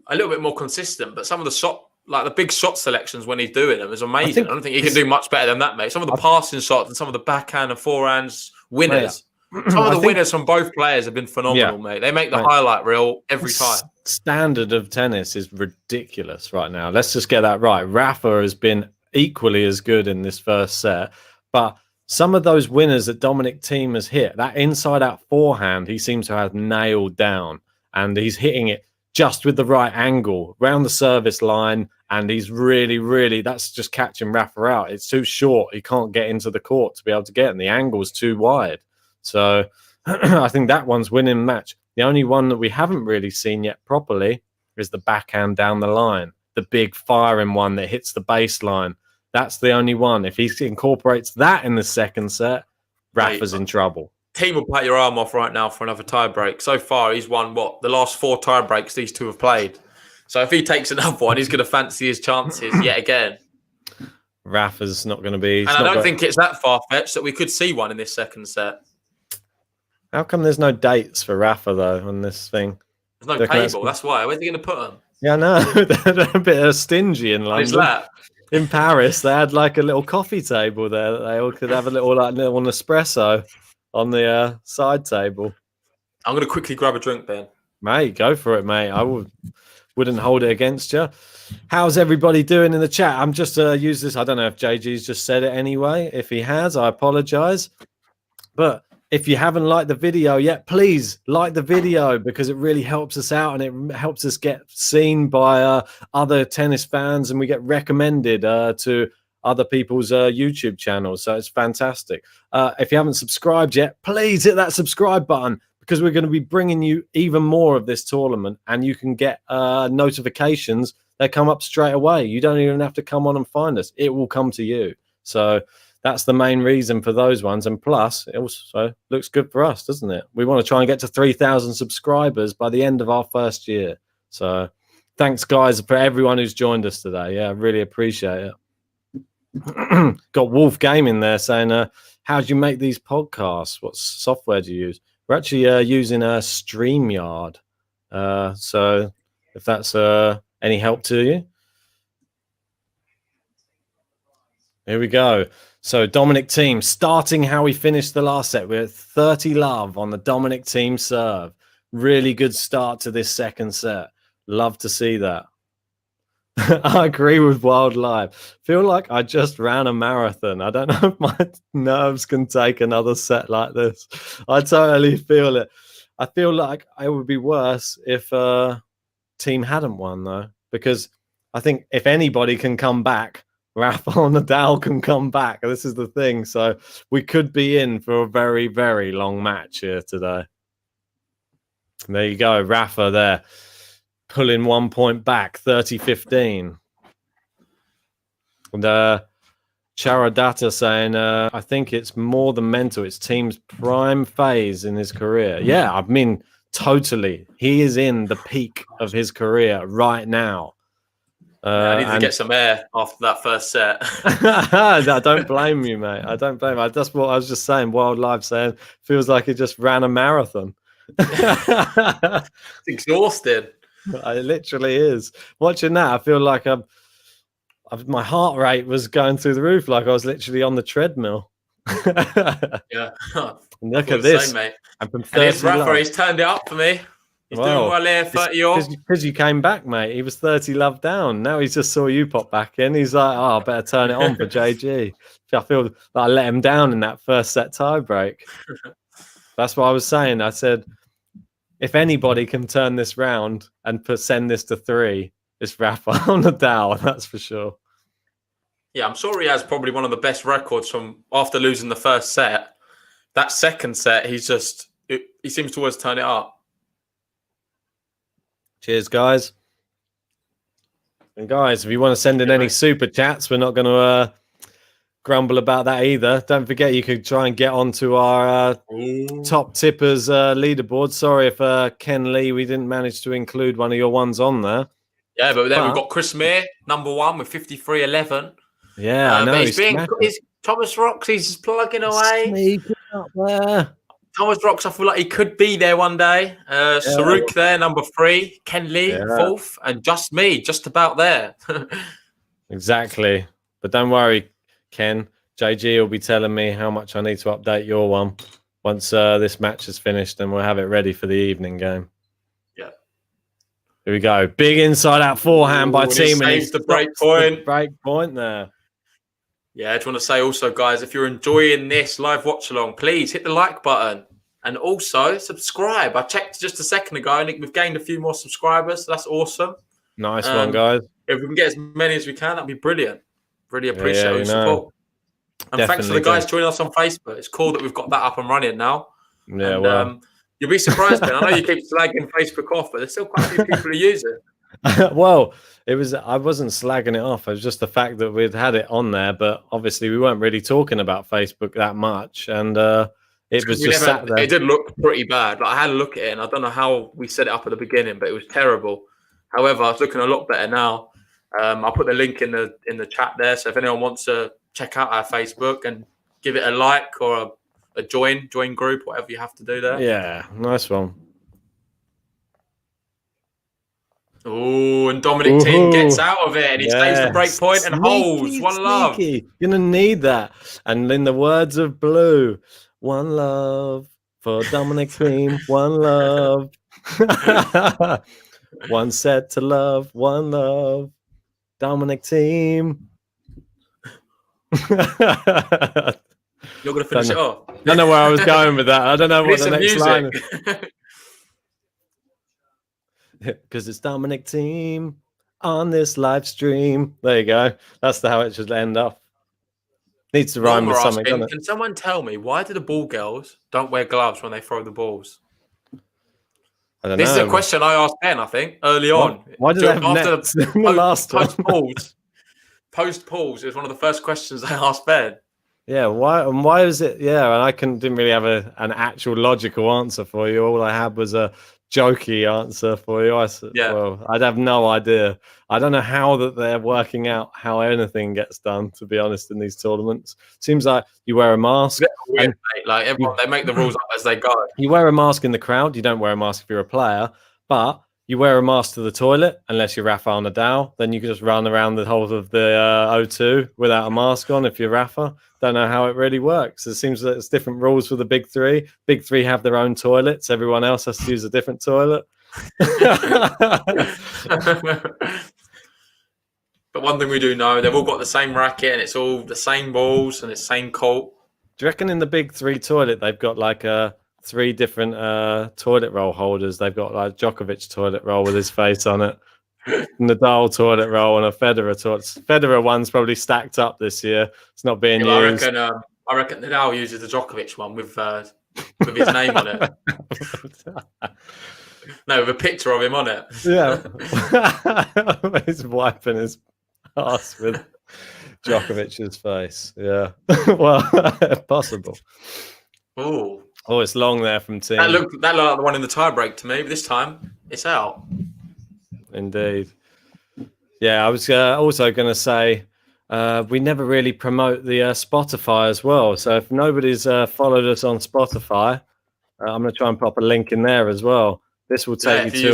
A little bit more consistent, but some of the big shot selections when he's doing them is amazing. I don't think he can do much better than that, mate. Some of the passing shots and some of the backhand and forehands winners. Some of the winners from both players have been phenomenal, mate. They make the highlight reel every time. Standard of tennis is ridiculous right now. Let's just get that right. Rafa has been equally as good in this first set, but some of those winners that Dominic Thiem has hit, that inside-out forehand, he seems to have nailed down, and he's hitting it just with the right angle around the service line, and he's really, that's just catching Rafa out. It's too short. He can't get into the court to be able to get it, and the angle's too wide. So I think that one's winning match. The only one that we haven't really seen yet properly is the backhand down the line, the big firing one that hits the baseline. That's the only one. If he incorporates that in the second set, Rafa's in trouble. Thiem will pat your arm off right now for another tie break. So far, he's won the last 4 tie breaks these two have played. So if he takes another one, he's going to fancy his chances yet again. Rafa's not going to be... And I don't think it's that far-fetched that we could see one in this second set. How come there's no dates for Rafa, though, on this thing? There's no table. That's why. Where's he going to put them? Yeah, I know. They're a bit stingy in London. Is that? In Paris, they had like a little coffee table there that they all could have a little espresso on the side table. I'm going to quickly grab a drink then. Mate, go for it, mate. I wouldn't hold it against you. How's everybody doing in the chat? I'm just use this. I don't know if JG's just said it anyway. If he has, I apologize. But if you haven't liked the video yet, please like the video because it really helps us out and it helps us get seen by other tennis fans and we get recommended to other people's YouTube channels. So it's fantastic. If you haven't subscribed yet, please hit that subscribe button because we're going to be bringing you even more of this tournament and you can get notifications that come up straight away. You don't even have to come on and find us. It will come to you. So that's the main reason for those ones. And plus, it also looks good for us, doesn't it? We want to try and get to 3,000 subscribers by the end of our first year. So thanks, guys, for everyone who's joined us today. Yeah, I really appreciate it. Got Wolf Gaming there saying, how do you make these podcasts? What software do you use? We're actually using a StreamYard. So if that's any help to you. Here we go. So Dominic Thiem starting how he finished the last set with 30 love on the Dominic Thiem serve. Really good start to this second set. Love to see that. I agree with Wild Live. Feel like I just ran a marathon. I don't know if my nerves can take another set like this. I totally feel it. I feel like it would be worse if Thiem hadn't won, though, because I think if anybody can come back, Rafael Nadal can come back. This is the thing. So we could be in for a very, very long match here today. And there you go. Rafa there pulling 1 point back, 30-15. And Charadata saying, I think it's more than mental. It's Thiem's prime phase in his career. Yeah, I mean, Totally. He is in the peak of his career right now. I needed to get some air after that first set. I don't blame you, mate. I don't blame you. That's what I was just saying. Wild Life saying feels like he just ran a marathon. It's exhausted. It literally is. Watching that, I feel like my heart rate was going through the roof, like I was literally on the treadmill. Yeah. Look at this. Same, mate. I'm from And here's 30 Rafa. love. He's turned it up for me. He's doing well here, 30 off. Because you came back, mate. He was 30 love down. Now he just saw you pop back in. He's like, oh, I better turn it on for JG. I feel like I let him down in that first set tie break. That's what I was saying. I said, if anybody can turn this round and send this to 3, it's Rafael Nadal. That's for sure. Yeah, I'm sure he has probably one of the best records from after losing the first set. That second set, he seems to always turn it up. Cheers, guys. And guys, if you want to send in any super chats, we're not going to grumble about that either. Don't forget, you could try and get onto our top tippers leaderboard. Sorry if Ken Lee, we didn't manage to include one of your ones on there. Yeah, but then we've got Chris Mear, number 1 with 53.11. Yeah, I know. He's Thomas Rocks, he's plugging away. Sneaking up there. Thomas Rocks, I feel like he could be there one day. Saruk there, number 3. Ken Lee, 4th. And just me, just about there. Exactly. But don't worry, Ken. JG will be telling me how much I need to update your one once this match is finished, and we'll have it ready for the evening game. Yeah. Here we go. Big inside out forehand by Thiem. And he's the break point. Break point there. Yeah, I just want to say also, guys, if you're enjoying this live watch along, please hit the like button and also subscribe. I checked just a second ago and we've gained a few more subscribers. So that's awesome. Nice one, guys. If we can get as many as we can, that'd be brilliant. Really appreciate your support. And thanks for the guys joining us on Facebook. It's cool that we've got that up and running now. Yeah, and, you'll be surprised, Ben. I know you keep slagging Facebook off, but there's still quite a few people who use it. Well, I wasn't slagging it off. It was just the fact that we'd had it on there, but obviously we weren't really talking about Facebook that much, and it was just sat there. It did look pretty bad. Like, I had a look at it, and I don't know how we set it up at the beginning, but it was terrible. However, it's looking a lot better now. I'll put the link in the chat there, so if anyone wants to check out our Facebook and give it a like or a join group, whatever you have to do there. Yeah, nice one. Oh, and Dominic Thiem gets out of it and he stays the break point and holds. One love. You're going to need that. And in the words of Blue, one love for Dominic Thiem, one love. One set to love, one love. Dominic Thiem. You're going to finish it off. I don't know where I was going with that. I don't know what the next line is. Because it's Dominic Thiem on this live stream. There you go. That's how it should end up. Needs to rhyme with something, doesn't it? Can someone tell me why do the ball girls don't wear gloves when they throw the balls? I don't know. This is a question I asked Ben, I think, early on. Why did they have nets in the last one? Post pools is one of the first questions I asked Ben. Yeah, why is it? Yeah, and I didn't really have an actual logical answer for you. All I had was a jokey answer for you. Well, I'd have no idea. I don't know how that they're working out how anything gets done, to be honest, in these tournaments. Seems like you wear a mask. Weird, like everyone, they make the rules up as they go. You wear a mask in the crowd. You don't wear a mask if you're a player, but you wear a mask to the toilet unless you're Rafael Nadal. Then you can just run around the whole of the O2 without a mask on if you're Rafa. Don't know how it really works. It seems that it's different rules for the big three. Big three have their own toilets. Everyone else has to use a different toilet. But one thing we do know, they've all got the same racket and it's all the same balls and it's the same court. Do you reckon in the big three toilet they've got like 3 different toilet roll holders? They've got like Djokovic toilet roll with his face on it, Nadal toilet roll, and a Federer toilet. Federer one's probably stacked up this year. It's not being used. I reckon Nadal uses the Djokovic one with his name on it. No, with a picture of him on it. Yeah. He's wiping his ass with Djokovic's face. Yeah. Well, possible. Oh. Oh, it's long there from Thiem. That looked like the one in the tiebreak to me, but this time it's out. Indeed. Yeah, I was also going to say we never really promote the Spotify as well. So if nobody's followed us on Spotify, I'm going to try and pop a link in there as well. This will take you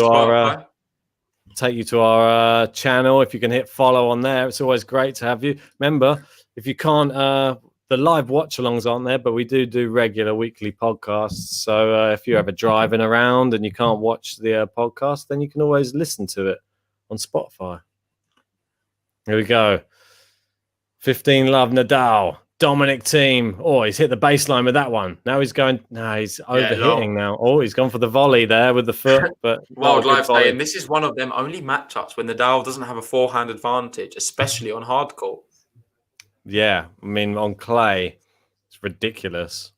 to our channel. If you can hit follow on there, it's always great to have you. Remember, if you can't, the live watch-alongs aren't there, but we do regular weekly podcasts. So if you're ever driving around and you can't watch the podcast, then you can always listen to it on Spotify. Here we go. 15 love Nadal. Dominic Thiem. Oh, he's hit the baseline with that one. Now he's going. No, he's overhitting now. Oh, he's gone for the volley there with the foot. But Wildlife saying this is one of them only matchups when Nadal doesn't have a forehand advantage, especially on hard court. Yeah, I mean on clay, it's ridiculous.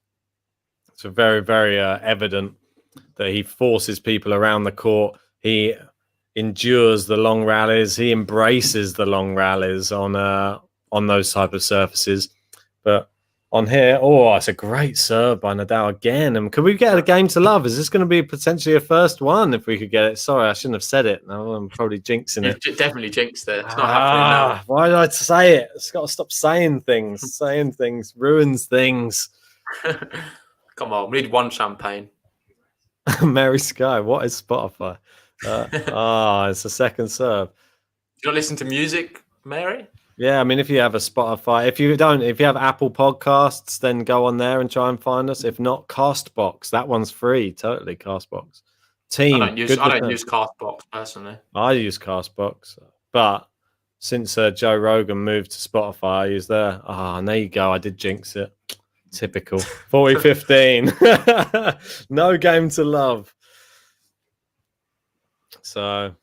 It's very, very evident that he forces people around the court. He endures the long rallies. He embraces the long rallies on those type of surfaces. But on here, it's a great serve by Nadal again. And could we get a game to love? Is this going to be potentially a first one if we could get it? Sorry, I shouldn't have said it. No, I'm probably jinxing it. You definitely jinxed it. It's not happening now. Why did I say it? It's got to stop saying things. Saying things ruins things. Come on, we need one champagne. Mary Sky, what is Spotify? It's a second serve. Do you not listen to music, Mary? Yeah, I mean, if you have a Spotify, if you have Apple Podcasts, then go on there and try and find us. If not, Castbox, that one's free, totally. Castbox. Thiem. I don't use Castbox personally. I use Castbox, but since Joe Rogan moved to Spotify, I use there. And there you go. I did jinx it. Typical. 40-15. No game to love. So,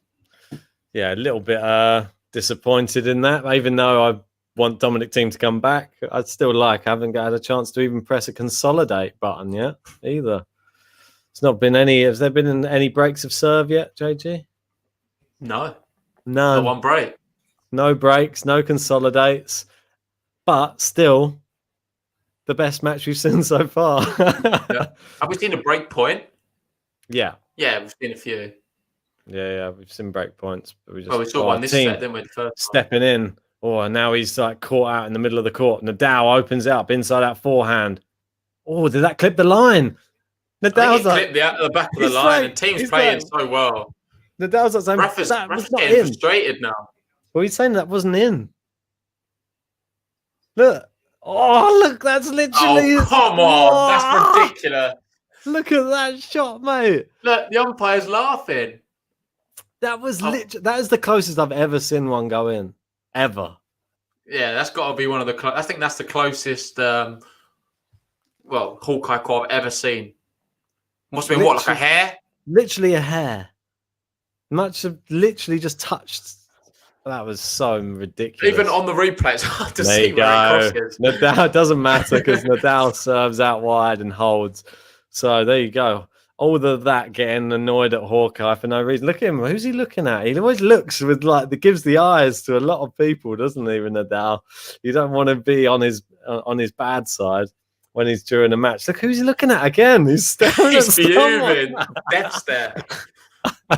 yeah, a little bit disappointed in that. Even though I want Dominic Thiem to come back, I'd still I haven't had a chance to even press a consolidate button yet either. It's not been any. Has there been any breaks of serve yet, JG? No. None. Not one break. No breaks, no consolidates, but still the best match we've seen so far. Yeah. Have we seen a break point? Yeah. Yeah, we've seen a few. Yeah, we've seen break points. But we saw one this set, didn't we? The first stepping in. And now he's caught out in the middle of the court. Nadal opens up inside out forehand. Oh, did that clip the line? Nadal's clipped the back of the line, and Thiem's playing so well. Nadal's saying Rafa's not getting in. Frustrated now. Well, he's saying that wasn't in. Look. Oh, look, that's literally... Oh, come on. That's ridiculous. Look at that shot, mate. Look, the umpire's laughing. That was that is the closest I've ever seen one go in. Ever. Yeah, that's got to be one of the... I think that's the closest, Hawkeye call I've ever seen. Must have been, like a hair? Literally a hair. Much of literally just touched... That was so ridiculous. Even on the replay, it's hard to there see you where go. it crosses. Nadal doesn't matter because Nadal serves out wide and holds. So there you go. All of that getting annoyed at Hawkeye for no reason. Look at him. Who's he looking at? He always looks with gives the eyes to a lot of people, doesn't he, with Nadal? You don't want to be on his bad side when he's during a match. Look who's he looking at again. He's staring He's at fuming. Death stare.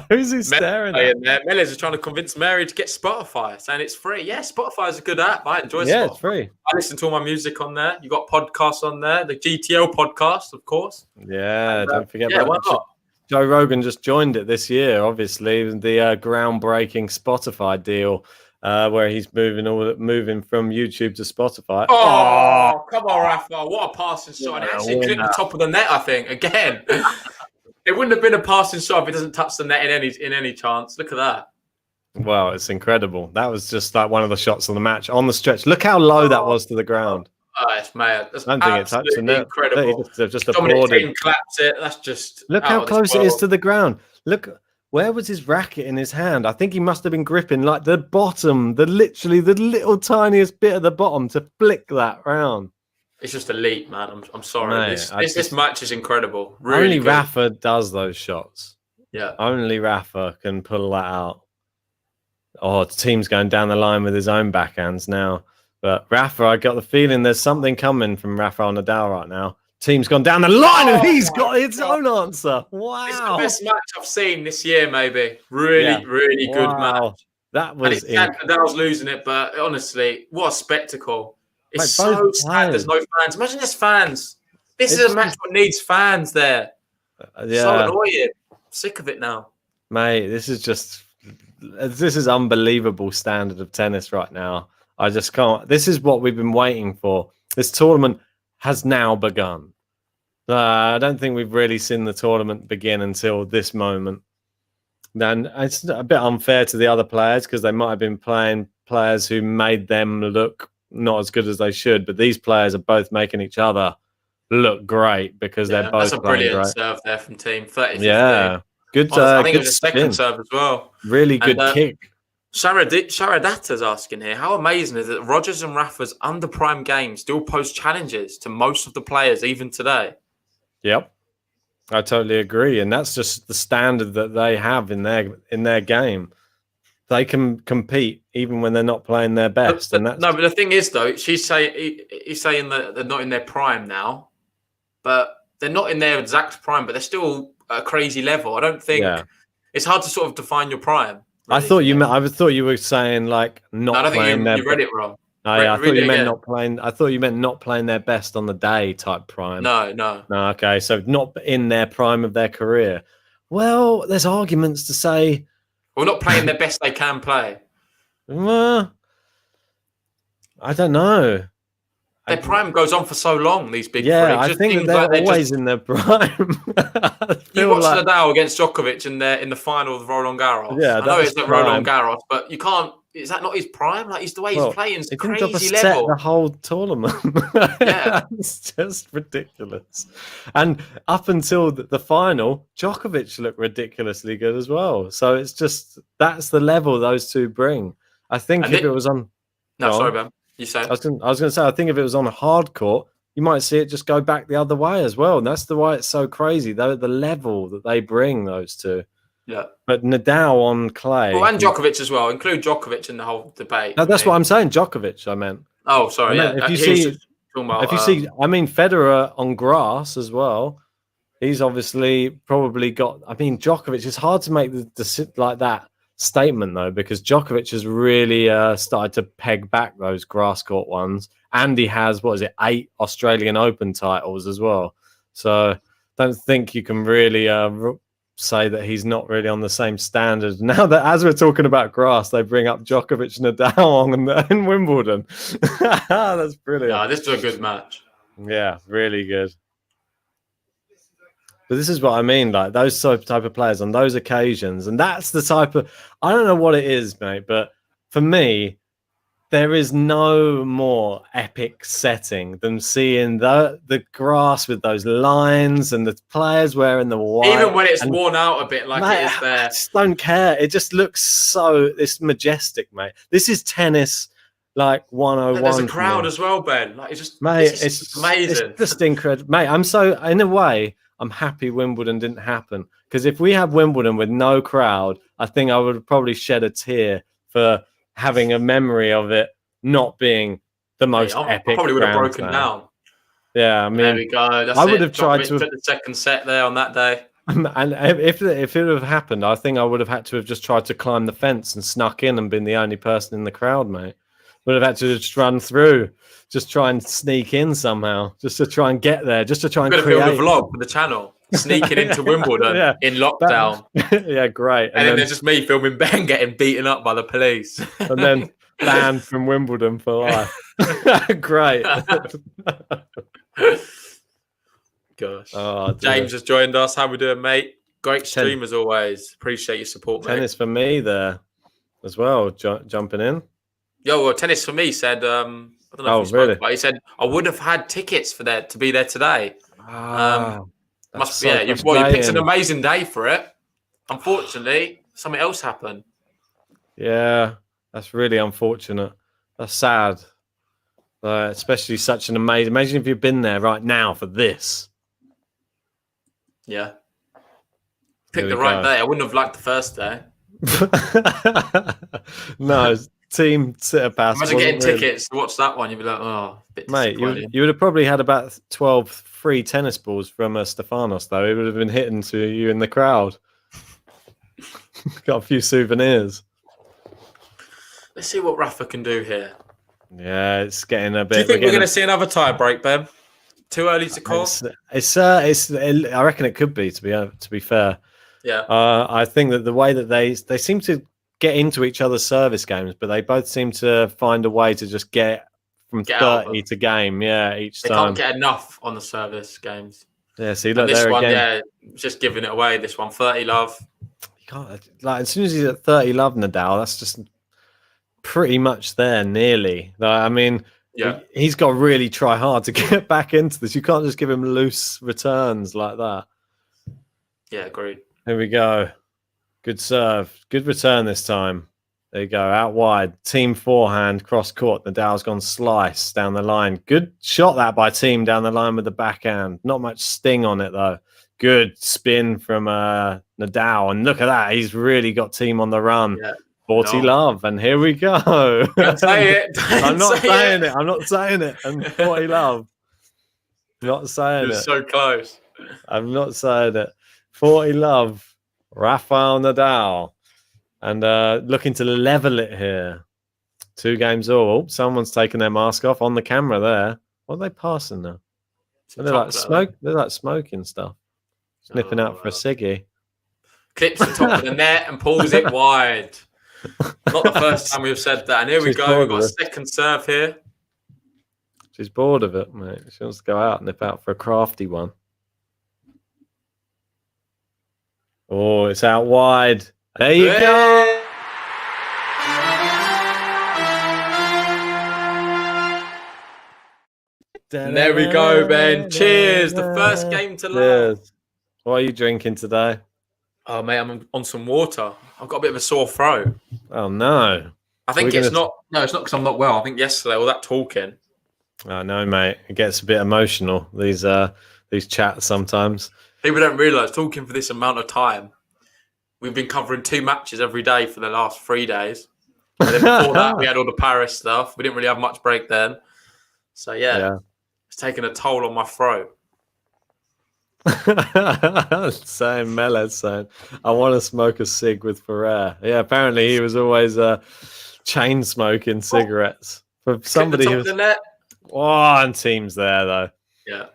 Who's he staring at? Mellors is trying to convince Mary to get Spotify, saying it's free. Yeah, Spotify is a good app. I enjoy Spotify. Yeah, it's free. I listen to all my music on there. You got podcasts on there. The GTL podcast, of course. Yeah, don't forget about that. Joe Rogan just joined it this year, obviously, the groundbreaking Spotify deal where he's moving from YouTube to Spotify. Oh, come on, Rafael. What a passing shot. It actually clipped the top of the net, I think, again. It wouldn't have been a passing shot if it doesn't touch the net in any chance. Look at that. Well, it's incredible. That was just like one of the shots of the match on the stretch. Look how low that was to the ground. Oh, it's mad. That's I don't think it touched the net. Incredible. Just applauded. Dominic claps it. That's just... Look how close it is to the ground. Look, where was his racket in his hand? I think he must have been gripping like the bottom, literally the little tiniest bit of the bottom to flick that round. It's just elite, man. I'm sorry. Mate, this match is incredible. Really only good. Rafa does those shots. Yeah. Only Rafa can pull that out. Oh, the team's going down the line with his own backhands now. But Rafa, I got the feeling there's something coming from Rafael Nadal right now. Team's gone down the line and he's got his own answer. Wow. It's the best match I've seen this year, maybe. Really good match. That was Nadal's losing it, but honestly, what a spectacle. It's so sad there's no fans. Imagine there's fans. This is a match that needs fans there. So annoying. Sick of it now. Mate, this is unbelievable standard of tennis right now. I just can't. This is what we've been waiting for. This tournament has now begun. I don't think we've really seen the tournament begin until this moment. And it's a bit unfair to the other players because they might have been playing players who made them look not as good as they should. But these players are both making each other look great because they're both. That's a brilliant serve there from Thiem. 30-15. Yeah, good. I think it was a second serve as well. Really good kick. Sharadata's asking here, how amazing is it that Rogers and Rafa's under prime games still pose challenges to most of the players even today? Yep, I totally agree, and that's just the standard that they have in their game. They can compete even when they're not playing their best. But the thing is, though, he's saying that they're not in their prime now, but they're not in their exact prime, but they're still at a crazy level. I don't think it's hard to sort of define your prime. Really. I thought you were saying like not. No, I don't think you read it wrong. Oh, yeah, I thought you meant not playing. I thought you meant not playing their best on the day type prime. No. Okay, so not in their prime of their career. Well, there's arguments to say. Well, not playing their best they can play. Well, I don't know. Their prime goes on for so long. These big freaks. I think they're always in their prime. You watch Nadal against Djokovic in the final of Roland Garros. Yeah, I know it's not Roland Garros, but you can't. Is that not his prime? Like, the way he's playing is crazy level. The whole tournament. Yeah, it's just ridiculous. And up until the final, Djokovic looked ridiculously good as well. So it's just that's the level those two bring. I think if it was on. No, sorry, Ben. You say? I was going to say. I think if it was on a hard court, you might see it just go back the other way as well. And that's the why it's so crazy. The level that they bring, those two. Yeah, but Nadal on clay, and Djokovic as well. Include Djokovic in the whole debate. No, that's what I'm saying. Djokovic, I meant. Oh, sorry. If you see, I mean Federer on grass as well. He's obviously probably got. I mean, Djokovic. It's hard to make the like that statement though, because Djokovic has really started to peg back those grass court ones, and he has 8 Australian Open titles as well. So don't think you can really say that he's not really on the same standard. Now that as we're talking about grass, they bring up Djokovic and Nadal in Wimbledon. That's brilliant. Yeah, this was a good match. Yeah, really good. But this is what I mean, like those type of players on those occasions, and that's the type of I don't know what it is, mate, but for me, there is no more epic setting than seeing the grass with those lines and the players wearing the white. Even when it's worn out a bit, like mate, it is there. I just don't care. It just looks it's majestic, mate. This is tennis like 101. There's a crowd as well, Ben. Like it's amazing. It's just incredible. Mate, in a way, I'm happy Wimbledon didn't happen. Because if we had Wimbledon with no crowd, I think I would probably shed a tear for having a memory of it not being the most epic. I probably would have broken down. Yeah, I mean, there we go. That's I would have tried to put the second set there on that day. And if it would have happened, I think I would have had to have just tried to climb the fence and snuck in and been the only person in the crowd, mate. Would have had to just run through, just try and sneak in somehow, just to try and get there, just to try and create a vlog for the channel. Sneaking into Wimbledon in lockdown. Yeah, great. And then there's just me filming Ben getting beaten up by the police. And then banned from Wimbledon for life. Great. Gosh. James has joined us. How we doing, mate? Great stream as always. Appreciate your support, mate. Tennis for me there as well, jumping in. Well, tennis for me said, I don't know if you spoke, but he said, I would have had tickets for that to be there today. Must be, you picked an amazing day for it. Unfortunately, something else happened. Yeah, that's really unfortunate. That's sad. Especially such an amazing. Imagine if you've been there right now for this. Yeah. Picked the right day. I wouldn't have liked the first day. No, Thiem sitter pass. Imagine getting tickets to watch that one. You'd be like, oh, a bit mate, disappointed. you would have probably had about 12 free tennis balls from Stefanos, though. It would have been hitting to you in the crowd. Got a few souvenirs. Let's see what Rafa can do here. Yeah, it's getting a bit. Do you think we're going to see another tie break, Ben? Too early to call? I reckon it could be, to be fair. Yeah. I think that the way that they seem to get into each other's service games, but they both seem to find a way to just get from 30 to game. Yeah, each time. They can't get enough on the service games. Yeah, see, look, this there one, again. yeah, just giving it away. This one, 30 love. You can't, like, as soon as he's at 30 love, Nadal, that's just pretty much there, nearly. I mean, yeah, he's got to really try hard to get back into this. You can't just give him loose returns like that. Yeah, agreed. Here we go. Good serve. Good return this time. There you go. Out wide. Thiem forehand. Cross court. Nadal's gone slice down the line. Good shot that by Thiem down the line with the backhand. Not much sting on it, though. Good spin from Nadal. And look at that. He's really got Thiem on the run. Yeah. 40 love. And here we go. Don't say it. I'm not saying it. I'm not saying it. And 40 love. Not saying it. So close. I'm not saying it. 40 love. Rafael Nadal. And looking to level it here. 2 games all. Oh, someone's taken their mask off on the camera there. What are they passing now? They're like smoke. They're like smoking stuff. Sniffing out for a ciggy. Clips the top of the net and pulls it wide. Not the first time we've said that. And here we go. We've got a second serve here. She's bored of it, mate. She wants to go out and nip out for a crafty one. Oh, it's out wide. There you go. And there we go, Ben. Cheers. The first game to love. What are you drinking today? Oh, mate, I'm on some water. I've got a bit of a sore throat. Oh, no. I think it's not. No, it's not because I'm not well. I think yesterday, all that talking. Oh, no, mate. It gets a bit emotional, these chats sometimes. People don't realise, talking for this amount of time, we've been covering 2 matches every day for the last 3 days. And then before that, we had all the Paris stuff. We didn't really have much break then. So, yeah. It's taken a toll on my throat. Same, Melez saying, I want to smoke a cig with Ferrer. Yeah, apparently he was always chain smoking cigarettes. For somebody who's... Oh, and Thiem's there, though. Yeah.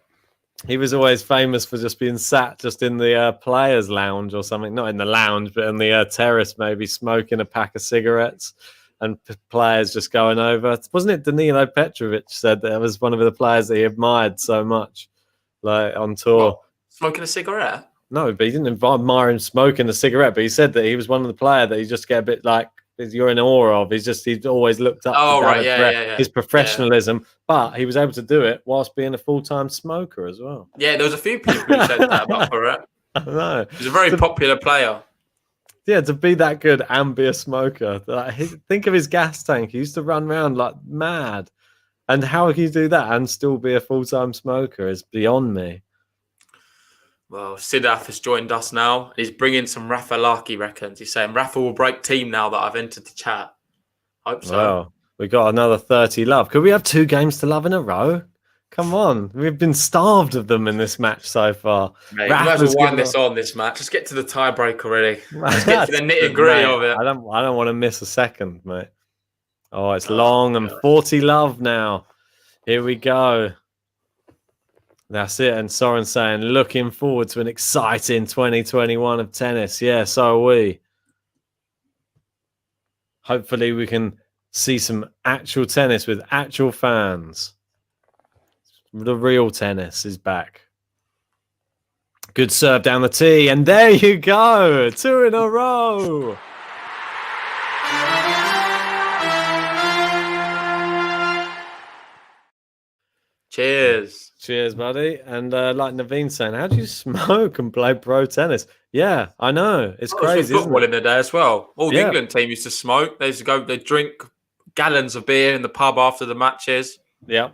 He was always famous for just being sat just in the players' lounge or something. Not in the lounge, but in the terrace, maybe smoking a pack of cigarettes and players just going over. Wasn't it Danilo Petrovic said that it was one of the players that he admired so much, like on tour? What? Smoking a cigarette? No, but he didn't admire him smoking a cigarette, but he said that he was one of the players that he just get a bit like, you're in awe of. He'd always looked up to his professionalism, but he was able to do it whilst being a full-time smoker as well. Yeah, there was a few people who said that about Ferret. I know. He's a very popular player. Yeah, to be that good and be a smoker. Like, think of his gas tank. He used to run around like mad. And how can you do that and still be a full-time smoker is beyond me. Well, Sidaf has joined us now. He's bringing some Rafael, he reckons. He's saying Rafa will break Thiem now that I've entered the chat. Hope so. Well, we got another 30 love. Could we have 2 games to love in a row? Come on. We've been starved of them in this match so far. Mate, we might as well wind this on this match. Let's get to the tie break already. Let's get to the nitty-gritty of it. I don't want to miss a second, mate. Oh, it's long and 40 love now. Here we go. That's it. And Soren saying, looking forward to an exciting 2021 of tennis. Yeah, so are we. Hopefully we can see some actual tennis with actual fans. The real tennis is back. Good serve down the tee. And there you go. 2 in a row. Cheers. Cheers, buddy. And like Naveen saying, how do you smoke and play pro tennis? Yeah, I know. It's crazy. Football in the day as well. All the England team used to smoke. They used to go, they drink gallons of beer in the pub after the matches. Yeah.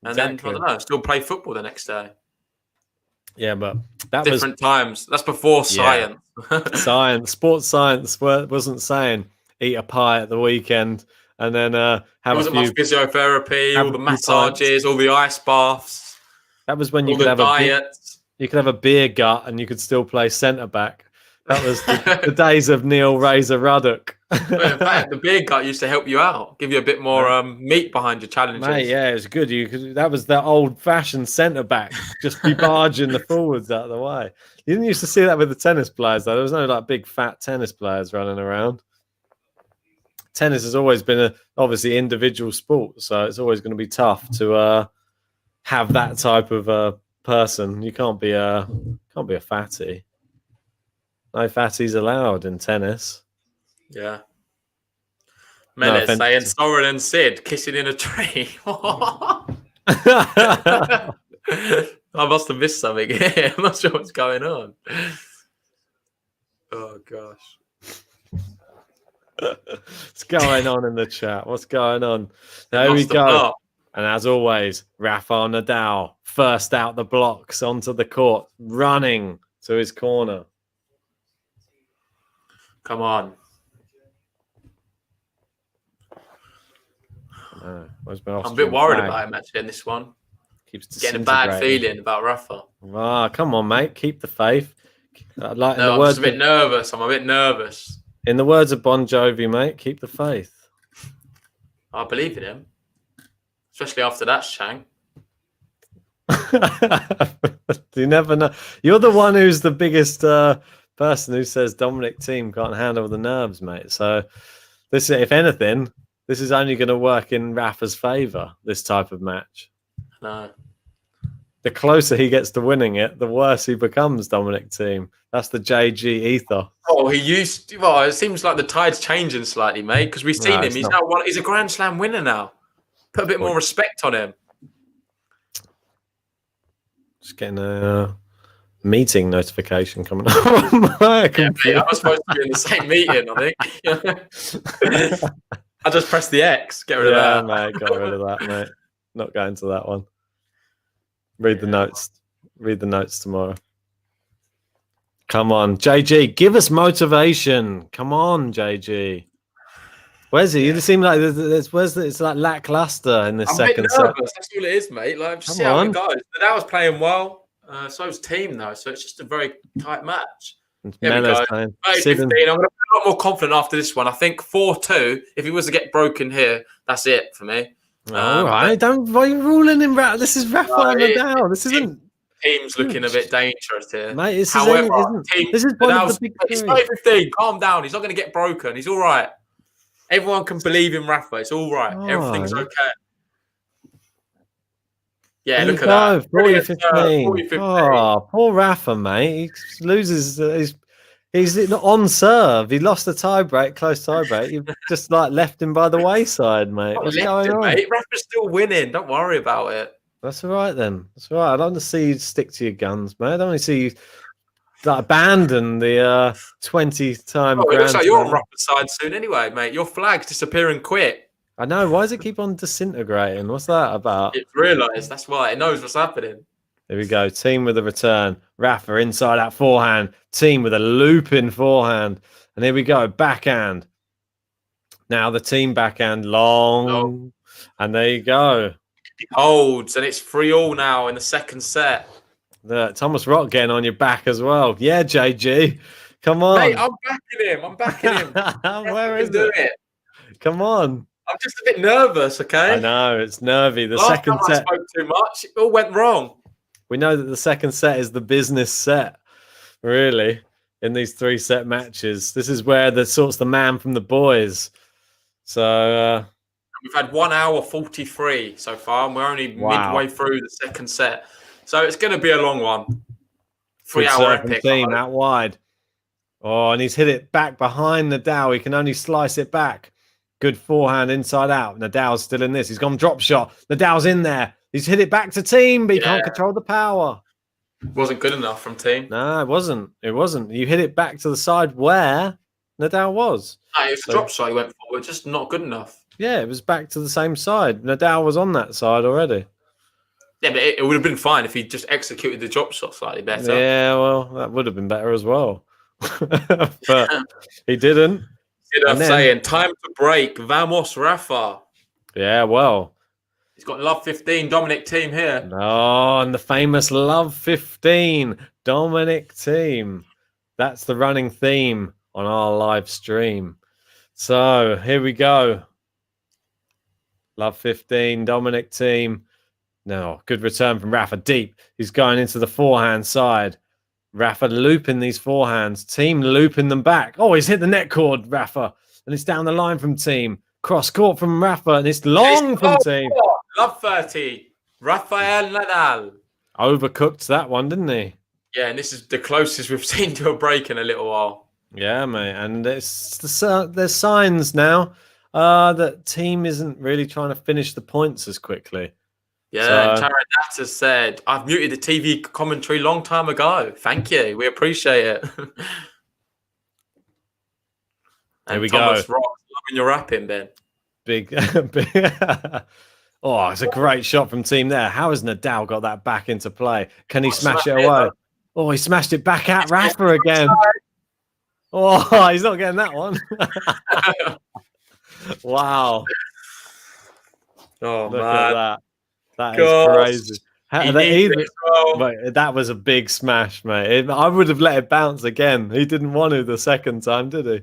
And then, I don't know, still play football the next day. Yeah, but that different times. That's before science. Science. Sports science wasn't saying eat a pie at the weekend and then There have a wasn't few. much physiotherapy, have all a the few massages, all the ice baths, That was when you all could the have a beer, diets. you could have a beer gut and you could still play centre back. That was the days of Neil Razor Ruddock. Well, in fact, the beer gut used to help you out, give you a bit more meat behind your challenges. Mate, yeah, it was good. That was the old-fashioned centre back, just be barging the forwards out of the way. You didn't used to see that with the tennis players, though. There was no like big fat tennis players running around. Tennis has always been a obviously individual sport, so it's always going to be tough to have that type of person. You can't be a fatty. No fatties allowed in tennis. Yeah. No Menace offense saying to- Soren and Sid kissing in a tree. I must have missed something here. I'm not sure what's going on. Oh gosh. What's going on in the chat? What's going on? They There we must have go. not. And as always, Rafael Nadal first out the blocks onto the court, running to his corner. Come on. I'm a bit worried about him actually in this one. Keeps Getting a bad feeling about Rafa. Ah, come on, mate. Keep the faith. I'm just a bit nervous. I'm a bit nervous. In the words of Bon Jovi, mate, keep the faith. I believe in him. Especially after that shank. You never know. You're the one who's the biggest person who says Dominic Thiem can't handle the nerves, mate. So this, if anything, this is only going to work in Rafa's favour, this type of match. No. The closer he gets to winning it, the worse he becomes, Dominic Thiem. That's the JG ethos. Oh, it seems like the tide's changing slightly, mate, because we've seen him. He's a Grand Slam winner now. Put a bit more respect on him. Just getting a meeting notification coming up. Mate, I was supposed to be in the same meeting, I think. I just pressed the X. Get rid of that. Mate, got rid of that, mate. Not going to that one. Read the notes. Read the notes tomorrow. Come on, JG, give us motivation. Come on, JG. Where's he? You seem like it's like lackluster in this second set. That's all it is, mate. Like, just see how it goes. That was playing well. So's Thiem though, so it's just a very tight match. Here we go. 15. I'm going to be a lot more confident after this one. I think 4-2. If he was to get broken here, that's it for me. All right, why are you ruling him? This is Rafael Nadal. This isn't. Team's looking a bit dangerous here. Mate, this is one of the big three. It's 15. Calm down. He's not going to get broken. He's all right. Everyone can believe in Rafa. It's all right. Everything's okay. Yeah, look at that. 40-15. Oh, poor Rafa, mate. He loses. He's on serve. He lost a close tie break. You've just like left him by the wayside, mate. What's going on? Mate. Rafa's still winning. Don't worry about it. That's all right then. That's all right. I don't want to see you stick to your guns, mate. I don't want to see you abandon the 20-time. Oh, it looks like you're on Rafa's side soon, anyway, mate. Your flag's disappearing quick. I know. Why does it keep on disintegrating? What's that about? It's realised. That's why it knows what's happening. Here we go. Thiem with a return. Rafa inside that forehand. Thiem with a looping forehand. And here we go. Backhand. Now the Thiem backhand long. Oh. And there you go. He holds. And it's 3-3 now in the second set. Thomas Rock getting on your back as well. Yeah, JG. Come on. Mate, I'm backing him. I'm backing him. Where is it? Come on. I'm just a bit nervous, okay? I know. It's nervy. The Last second time set. I spoke too much. It all went wrong. We know that the second set is the business set, really, in these 3-set matches. This is where the man from the boys. So we've had 1 hour 43 so far, and we're only midway through the second set. So it's going to be a long one. 3-hour epic. Thiem out wide. Oh, and he's hit it back behind Nadal. He can only slice it back. Good forehand inside out. Nadal's still in this. He's gone drop shot. Nadal's in there. He's hit it back to Thiem, but he can't control the power. Wasn't good enough from Thiem. No, it wasn't. It wasn't. You hit it back to the side where Nadal was. No, it was a drop shot. He went forward, just not good enough. Yeah, it was back to the same side. Nadal was on that side already. Yeah, but it would have been fine if he just executed the drop shot slightly better. Yeah, well, that would have been better as well. But he didn't. saying, time to break. Vamos, Rafa. Yeah, well. He's got love 15, Dominic Thiem here. Oh, and the famous love 15, Dominic Thiem. That's the running theme on our live stream. So here we go. Love 15, Dominic Thiem. No, good return from Rafa. Deep. He's going into the forehand side. Rafa looping these forehands. Thiem looping them back. Oh, he's hit the net cord, Rafa. And it's down the line from Thiem. Cross court from Rafa. And it's long from Thiem. Love 30. Rafael Nadal. Overcooked that one, didn't he? Yeah, and this is the closest we've seen to a break in a little while. Yeah, mate. And there's signs now that Thiem isn't really trying to finish the points as quickly. Yeah, and Taranata said, I've muted the TV commentary long time ago. Thank you. We appreciate it. Here we Thomas go. Rock, loving your rapping, Ben. Big. Oh, it's a great shot from Thiem there. How has Nadal got that back into play? Can he smash it away? Oh, he smashed it back at Rafa again. Oh, he's not getting that one. Wow. Oh, Look man. at that. That is crazy. Mate, that was a big smash, mate. I would have let it bounce again. He didn't want to the second time, did he?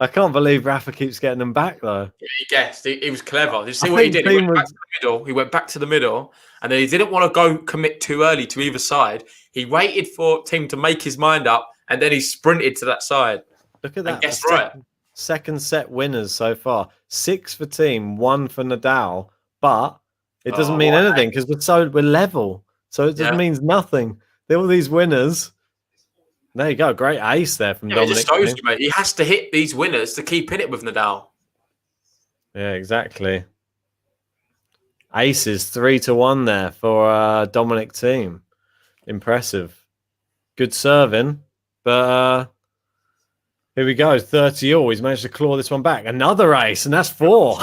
I can't believe Rafa keeps getting them back, though. Yeah, he guessed. He was clever. Did you see what he did? He went back to the middle. He went back to the middle, and then he didn't want to go commit too early to either side. He waited for Thiem to make his mind up, and then he sprinted to that side. Look at that. Guess right. Second set winners so far. 6 for Thiem, 1 for Nadal, but it doesn't mean anything because we're level. So it just means nothing. They're all these winners. There you go. Great ace there from Dominic. It just shows you, mate. He has to hit these winners to keep in it with Nadal. Yeah, exactly. Aces 3-1 there for Dominic Thiem. Impressive. Good serving. But here we go. 30-all. He's managed to claw this one back. Another ace, and that's 4.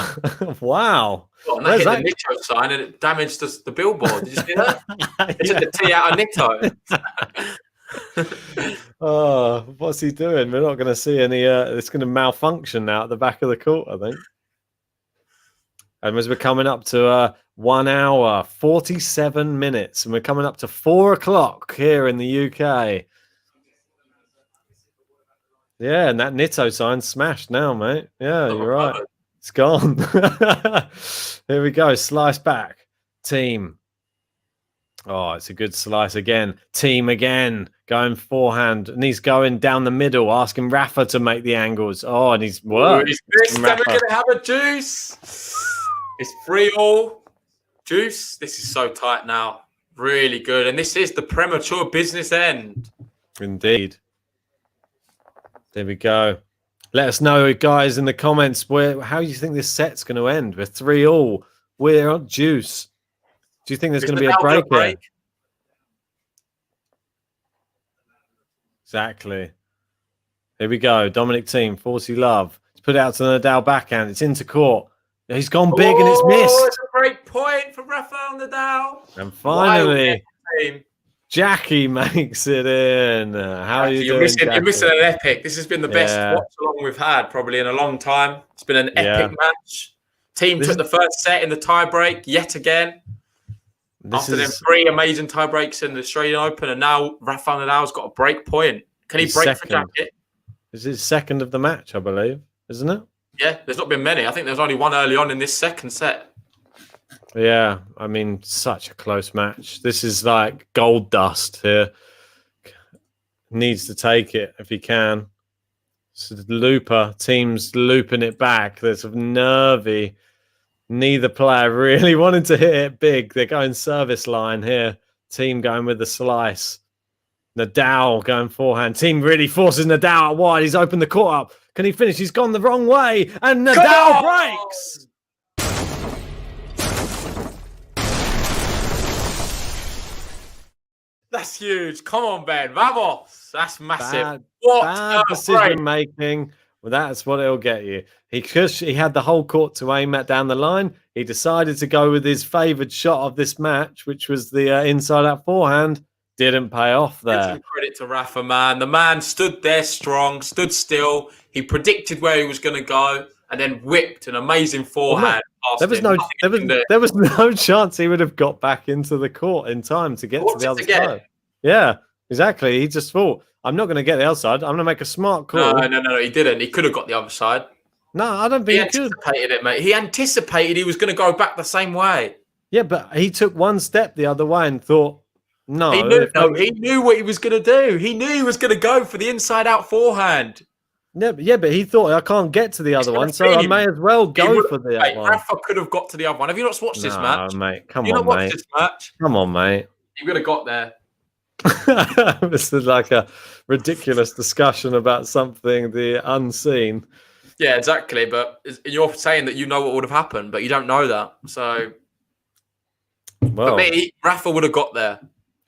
Wow. Well, and that hit the Nitto sign and it damaged the billboard. Did you see that? It took the T out of Nitto. Oh, what's he doing? We're not going to see any. It's going to malfunction now at the back of the court, I think. And as we're coming up to 1 hour, 47 minutes, and we're coming up to 4 o'clock here in the UK. Yeah, and that Nitto sign smashed now, mate. Yeah, you're right. It's gone. Here we go. Slice back. Thiem. Oh, it's a good slice again. Thiem again. Going forehand. And he's going down the middle, asking Rafa to make the angles. Oh, and he's worked. He's missed. We're going to have a juice. It's 3-all. Juice. This is so tight now. Really good. And this is the premature business end. Indeed. There we go. Let us know, guys, in the comments how you think this set's going to end. We're 3-all. We're on juice. Do you think there's going to be a break here? Exactly. Here we go. Dominic Thiem, 40 love. It's put out to the Nadal backhand. It's into court. He's gone big and it's missed. It's a great point for Rafael Nadal. And finally, Jackie makes it in. How are you doing, You're missing an epic. This has been the best watch-along we've had probably in a long time. It's been an epic match. Thiem took the first set in the tie-break yet again. After them 3 amazing tie-breaks in the Australian Open, and now Rafael Nadal's got a break point. Can he break for Jackie? This is second of the match, I believe, isn't it? Yeah, there's not been many. I think there's only one early on in this second set. Yeah, I mean, such a close match. This is like gold dust here. Needs to take it if he can. So the looper, Thiem's looping it back. There's a nervy. Neither player really wanted to hit it big. They're going service line here. Thiem going with the slice. Nadal going forehand. Thiem really forces Nadal out wide. He's opened the court up. Can he finish? He's gone the wrong way. And Nadal breaks. That's huge. Come on, Ben. Vamos. That's massive. Bad decision making. Well, that's what it'll get you. He had the whole court to aim at down the line. He decided to go with his favoured shot of this match, which was the inside-out forehand. didn't pay off Give there. some credit to Rafa, man. The man stood there strong, stood still. He predicted where he was going to go, and then whipped an amazing forehand. There was no chance he would have got back into the court in time to get to the other side. Yeah, exactly. He just thought, I'm not going to get the other side. I'm going to make a smart call. No, he didn't. He could have got the other side. No, I don't think he could. Anticipated it, mate. He anticipated he was going to go back the same way. Yeah, but he took one step the other way and thought, no. He knew what he was going to do. He knew he was going to go for the inside-out forehand. Yeah, but he thought, I can't get to the other one, so I may as well go for the other one. Rafa could have got to the other one. Have you not watched this match? Mate, come on, mate. You not watched this match? Come on, mate. He would have got there. This is like a ridiculous discussion about something the unseen. Yeah, exactly. But you're saying that you know what would have happened, but you don't know that. So, for me, Rafa would have got there.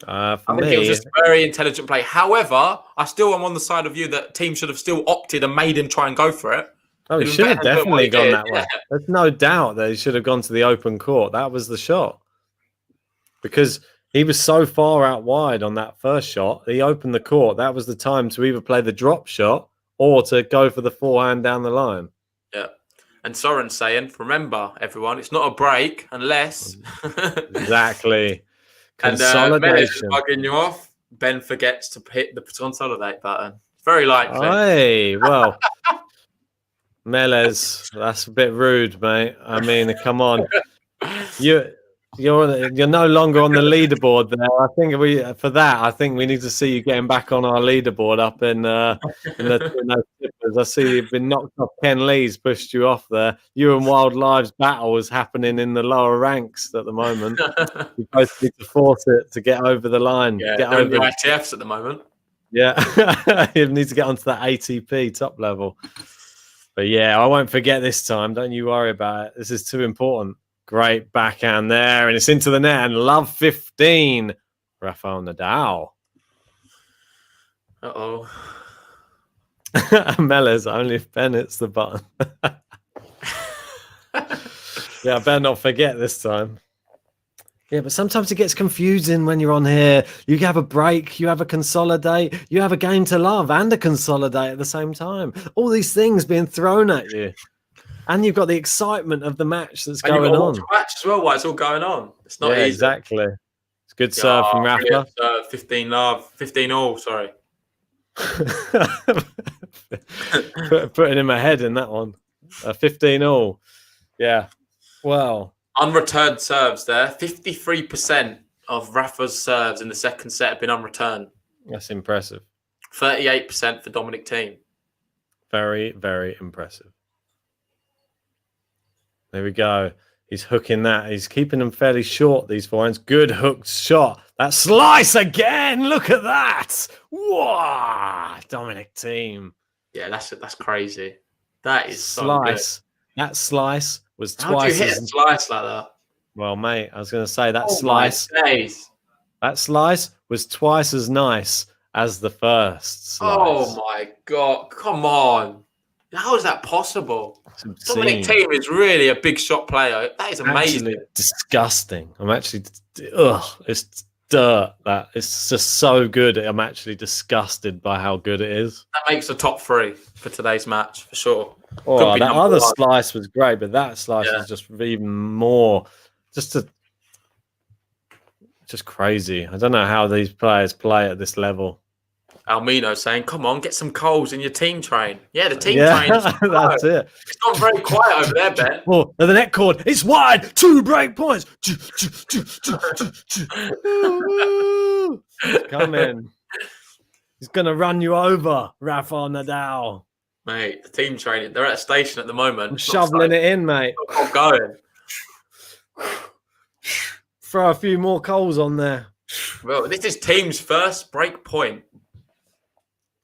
I think it was just a very intelligent play. However, I still am on the side of you that team should have still opted and made him try and go for it. Oh, he should have definitely gone that way. There's no doubt that he should have gone to the open court. That was the shot. Because he was so far out wide on that first shot. He opened the court. That was the time to either play the drop shot or to go for the forehand down the line. Yeah. And Soren's saying, remember, everyone, it's not a break unless... Exactly. Consolidation. And bugging you off. Ben forgets to hit the consolidate button. Very likely. Hey, well... Melez, that's a bit rude, mate. I mean, come on. You're no longer on the leaderboard there. I think I think we need to see you getting back on our leaderboard up in the Tippers. I see you've been knocked off. Ken Lee's pushed you off there. You and Wild Lives battle is happening in the lower ranks at the moment. You both need to force it to get over the line. Yeah, get over the ITFs at the moment. Yeah, you need to get onto that ATP top level. But yeah, I won't forget this time. Don't you worry about it. This is too important. Great backhand there, and it's into the net. And love 15, Rafael Nadal. Uh-oh. Mellors, only if Ben hits the button. Yeah, I better not forget this time. Yeah, but sometimes it gets confusing when you're on here. You have a break, you have a consolidate, you have a game to love and a consolidate at the same time. All these things being thrown at you. And you've got the excitement of the match that's going on. Match as well, while it's all going on. It's not easy. Exactly. It's good serve from Rafa. 15 love, 15 all, sorry. Putting him ahead in that one. 15 all. Yeah. Well. Unreturned serves there. 53% of Rafa's serves in the second set have been unreturned. That's impressive. 38% for Dominic Thiem. Very, very impressive. There we go. He's hooking that. He's keeping them fairly short, these forehands. Good hooked shot. That slice again. Look at that. Wow. Dominic Thiem. Yeah, that's crazy. That is slice. So good. That slice was twice. How do you hit a slice like that? Well, mate, I was going to say that That slice was twice as nice as the first slice. Oh my God. Come on. How is that possible? Dominic Thiem is really a big shot player. That is amazing. Actually disgusting. I'm actually, it's dirt. That it's just so good. I'm actually disgusted by how good it is. That makes the top 3 for today's match for sure. Oh, that other slice was great, but that slice was just even more, just crazy. I don't know how these players play at this level. Almino saying, come on, get some coals in your team train. Yeah, the team train. That's it. It's not very quiet over there, Ben. Oh, the net cord. It's wide. 2 break points. Come in. He's going to run you over, Rafael Nadal. Mate, the team training. They're at a station at the moment. I'm shoveling it in, mate. I'm going. Throw a few more coals on there. Well, this is Thiem's first break point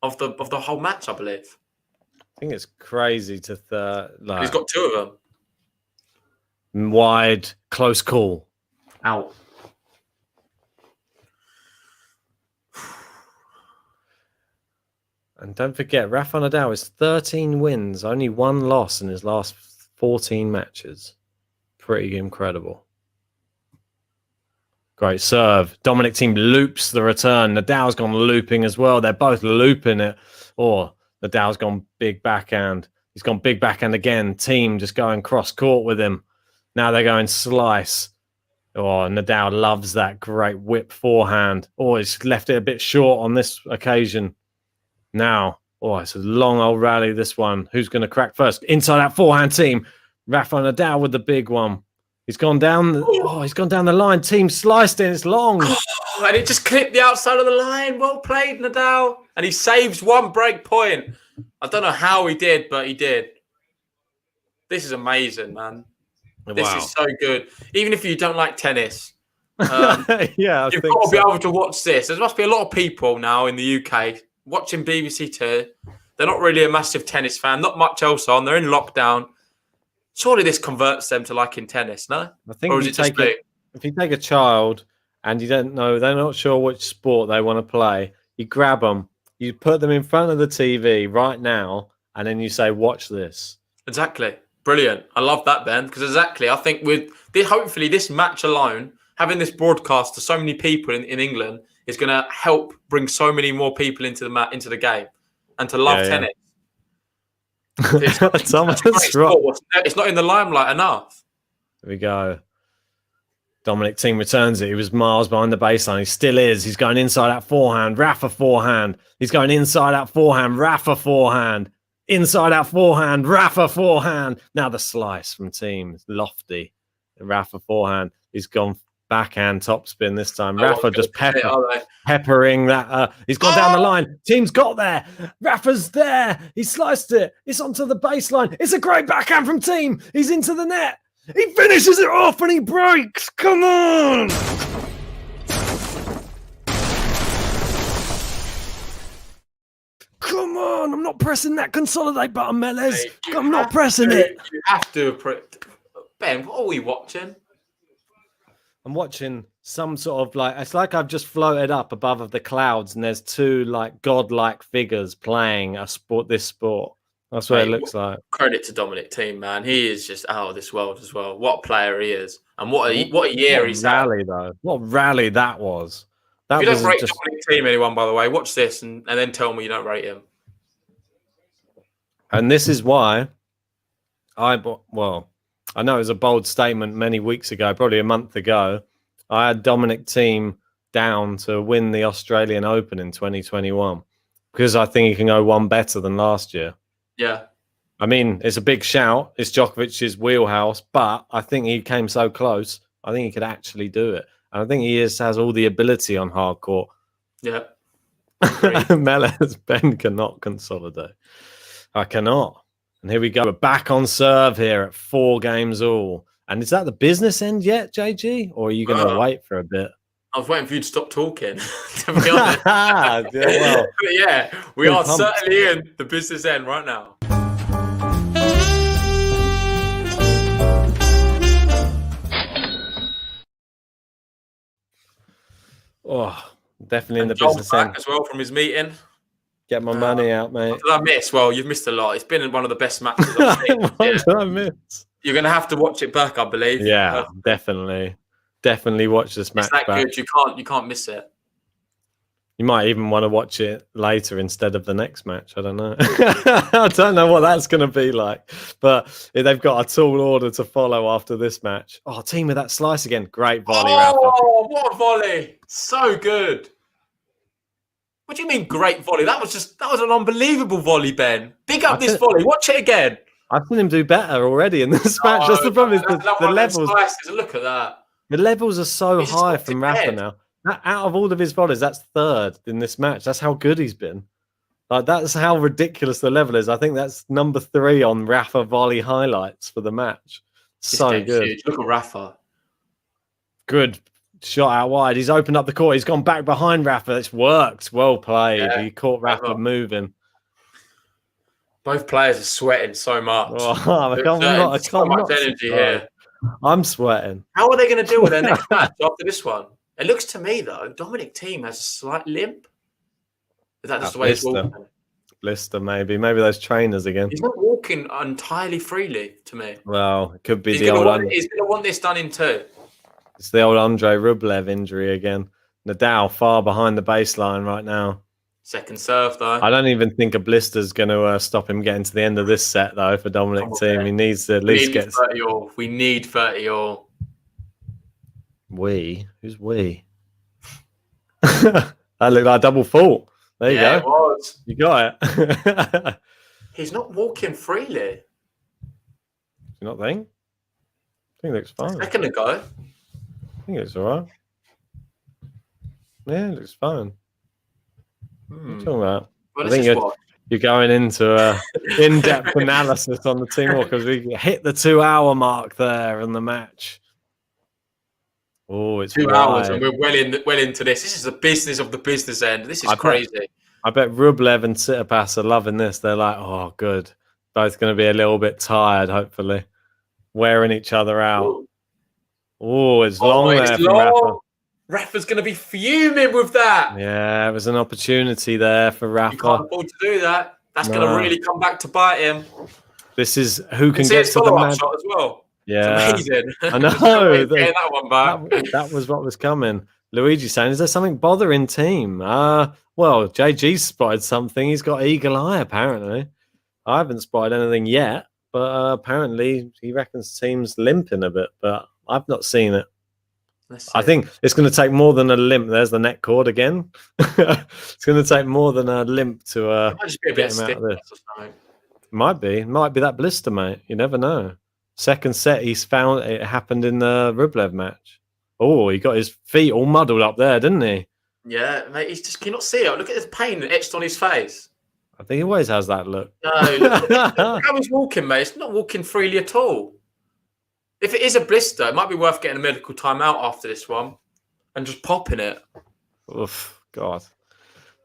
of the whole match, I believe. I think it's crazy to he's got 2 of them. Wide, close call. Out. And don't forget, Rafael Nadal is 13 wins, only 1 loss in his last 14 matches. Pretty incredible. Great serve. Dominic Thiem loops the return. Nadal's gone looping as well. They're both looping it. Or Nadal's gone big backhand. He's gone big backhand again. Thiem just going cross court with him. Now they're going slice. Oh, Nadal loves that great whip forehand. Oh, he's left it a bit short on this occasion. Now, oh, it's a long old rally, this one. Who's going to crack first? Inside out forehand Thiem. Rafael Nadal with the big one. He's gone down. He's gone down the line. Thiem sliced it. It's long. Oh, and it just clipped the outside of the line. Well played, Nadal. And he saves one break point. I don't know how he did, but he did. This is amazing, man. This is so good. Even if you don't like tennis, you've got to be able to watch this. There must be a lot of people now in the UK watching BBC Two. They're not really a massive tennis fan. Not much else on. They're in lockdown. Surely this converts them to liking tennis, no? I think if you take a child and you don't know, they're not sure which sport they want to play, you grab them, you put them in front of the TV right now, and then you say, watch this. Exactly. Brilliant. I love that, Ben, because I think with hopefully this match alone, having this broadcast to so many people in England is going to help bring so many more people into the game and to love tennis. It's not in the limelight enough. There we go. Dominic Thiem returns it. He was miles behind the baseline. He still is. He's going inside out forehand. Rafa forehand. He's going inside out forehand. Rafa forehand. Inside out forehand. Rafa forehand. Now the slice from Thiem. Lofty. Rafa forehand. He's gone backhand topspin this time. Rafa just peppering that. He's gone down the line. Thiem's got there. Rafa's there. He sliced it. It's onto the baseline. It's a great backhand from Thiem. He's into the net. He finishes it off and he breaks. Come on. Come on. I'm not pressing that consolidate button, Melez. I'm not pressing it. You have to. Ben, what are we watching? I'm watching some sort of it's like I've just floated up above the clouds and there's two godlike figures playing this sport. That's what it looks like. Credit to Dominic Thiem, man. He is just out of this world as well. What a player he is. And what a year he's had. Though. What rally that was. If you don't rate Dominic Thiem, anyone, by the way, watch this and then tell me you don't rate him. And this is why I know it was a bold statement many weeks ago, probably a month ago. I had Dominic Thiem down to win the Australian Open in 2021 because I think he can go one better than last year. Yeah. I mean, it's a big shout. It's Djokovic's wheelhouse, but I think he came so close. I think he could actually do it. And I think he has all the ability on hard court. Yeah. Melez, Ben cannot consolidate. I cannot. And here we go. We're back on serve here at 4 games all. And is that the business end yet, JG? Or are you going to wait for a bit? I was waiting for you to stop talking, to be honest. We are certainly in the business end right now. Oh, definitely in the business end. As well from his meeting. Get my money out, mate. What did I miss? Well, you've missed a lot. It's been one of the best matches I've seen. What did I miss? You're going to have to watch it back, I believe. Yeah, definitely. Definitely watch this match back. It's that good. You can't miss it. You might even want to watch it later instead of the next match. I don't know. I don't know what that's going to be like. But they've got a tall order to follow after this match. Oh, Thiem with that slice again. Great volley, Rafa. Oh, what a volley. So good. What do you mean great volley? That was an unbelievable volley, Ben. Big up this volley. Watch it again. I've seen him do better already in this match. That's the problem. The levels. Look at that. The levels are so high from Rafa now. Out of all of his volleys, that's 3rd in this match. That's how good he's been. That's how ridiculous the level is. I think that's number 3 on Rafa volley highlights for the match. So good. Huge. Look at Rafa. Good shot out wide. He's opened up the court. He's gone back behind Rafa. It's worked. Well played. Yeah, he caught Rafa moving. Both players are sweating so much. I can't so much energy here. I'm sweating. How are they going to deal with their next match after this one? It looks to me, though, Dominic Thiem has a slight limp. Is that just the way he's walking? Blister, maybe. Maybe those trainers again. He's not walking entirely freely to me. Well, it could be the old one. He's going to want this done in 2. It's the old Andrei Rublev injury again. Nadal far behind the baseline right now. Second serve, though. I don't even think a blister's going to stop him getting to the end of this set, though, for Dominic Thiem. He needs to at least get 30 all. We need 30 all. Who's we? That looked like a double fault. There you go. It was. You got it. He's not walking freely. You not think? I think it looks fine. A second ago. I think it's all right. Yeah, it looks fine. What are you talking about? Well, I think you're going into in-depth analysis on the team because we hit the 2-hour mark there in the match. Oh, it's 2 hours, and we're well into this. This is the business of the business end. This is crazy. I bet Rublev and Tsitsipas are loving this. They're like, oh, good. Both going to be a little bit tired, hopefully, wearing each other out. Oh, it's long there from Rafa. Rafa's going to be fuming with that. Yeah, it was an opportunity there for Rafa. You can't afford to do that. That's going to really come back to bite him. This is who can get to the match shot as well. Yeah, it's amazing. I know. That one back. That was what was coming. Luigi saying, "Is there something bothering Thiem?" Well, JG spotted something. He's got eagle eye apparently. I haven't spotted anything yet, but apparently he reckons Thiem's limping a bit. But I've not seen it. I think it's going to take more than a limp. There's the neck cord again. It's going to take more than a limp to get him out of this. Might be that blister, mate. You never know. Second set, he's found it happened in the Rublev match. Oh, he got his feet all muddled up there, didn't he? Yeah, mate. He's just cannot see it. Look at his pain etched on his face. I think he always has that look. No, look how he's walking, mate. It's not walking freely at all. If it is a blister, it might be worth getting a medical timeout after this one and just popping it. Oof, God.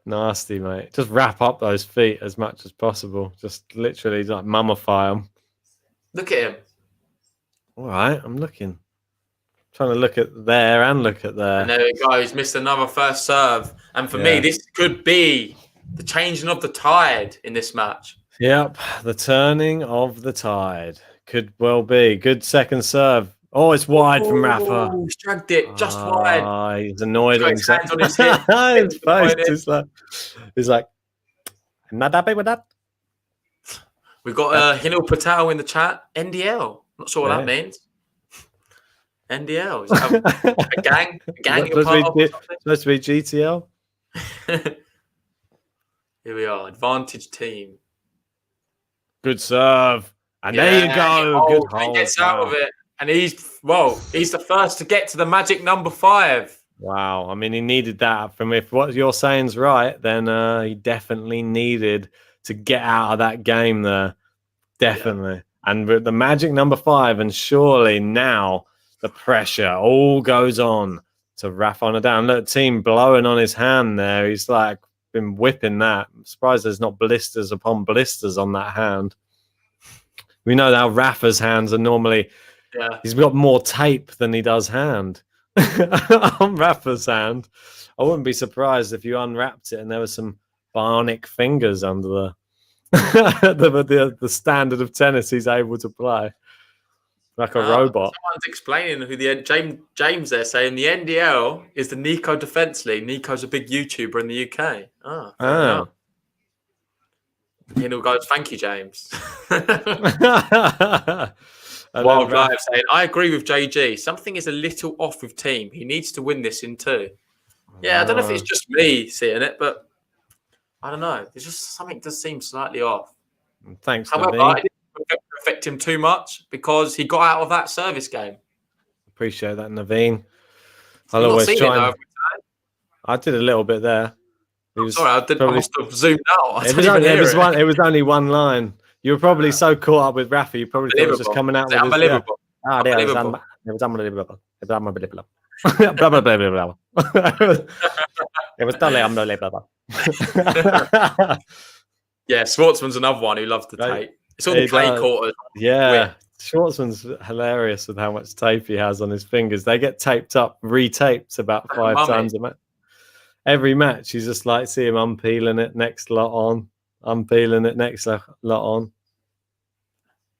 Nasty, mate. Just wrap up those feet as much as possible. Just literally like mummify them. Look at him. All right, I'm looking. Trying to look at there and look at there. And there we go. He's missed another first serve. And for me, this could be the changing of the tide in this match. Yep, the turning of the tide. Could well be. Good second serve. Oh, it's wide from Rafa. He's dragged it just wide. He's annoyed at himself. Hands on his hip. His face he's like, I'm not happy with that. We've got Hinil Patel in the chat. NDL. Not sure what that means. NDL. Is that a gang? A gang you're part of? Supposed to be GTL. Here we are. Advantage team. Good serve. And there you go. Good hold. He gets out of it. And he's the first to get to the magic number 5. Wow. I mean, he needed that. From if what you're saying is right, then he definitely needed to get out of that game there. Definitely. Yeah. And with the magic number 5, and surely now the pressure all goes on to Rafa Nadal. Look, Thiem blowing on his hand there. He's like been whipping that. I'm surprised there's not blisters upon blisters on that hand. We know how Rafa's hands are normally. Yeah. He's got more tape than he does hand on Rafa's hand. I wouldn't be surprised if you unwrapped it and there were some bionic fingers under the standard of tennis he's able to play, like a robot. Someone's explaining who the James there saying the NDL is the Nico Defence League. Nico's a big YouTuber in the UK. Hinel goes, thank you, James. Wild Live saying, I agree with JG. Something is a little off with Thiem. He needs to win this in 2. Yeah, I don't know if it's just me seeing it, but I don't know. There's just something does seem slightly off. Thanks. However, I didn't affect him too much because he got out of that service game. Appreciate that, Naveen. I'll always try. I did a little bit there. Sorry, I must have zoomed out. It was only one line. You were probably so caught up with Rafa, you probably thought it was just coming out with unbelievable. It was unbelievable. It was unbelievable. Blah, blah, blah, blah, blah. It was totally unbelievable. Yeah, Schwartzman's another one who loves the tape. It's all the play quarters. Yeah, Schwartzman's hilarious with how much tape he has on his fingers. They get taped up, retaped about 5 times a match. Every match, you just like see him unpeeling it, next lot on, unpeeling it, next lot on.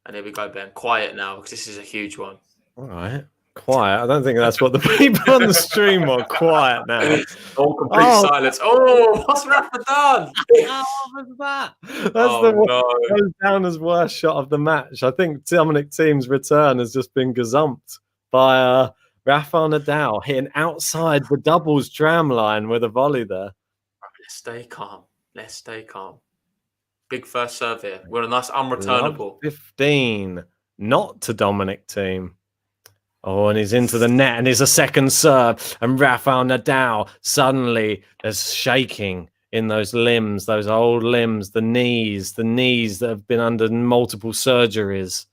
And here we go, Ben. Quiet now, because this is a huge one. All right. Quiet. I don't think that's what the people on the stream want. Quiet now. All complete silence. Oh, what's Rafa done? What was that? That's the one that goes down as worst shot of the match. I think Dominic Thiem's return has just been gazumped by Rafael Nadal hitting outside the doubles tram line with a volley there. Let's stay calm. Let's stay calm. Big first serve here. We're a nice unreturnable. 15. Not to Dominic Thiem. Oh, and he's into the net, and it's a second serve. And Rafael Nadal suddenly is shaking in those limbs, those old limbs, the knees that have been under multiple surgeries.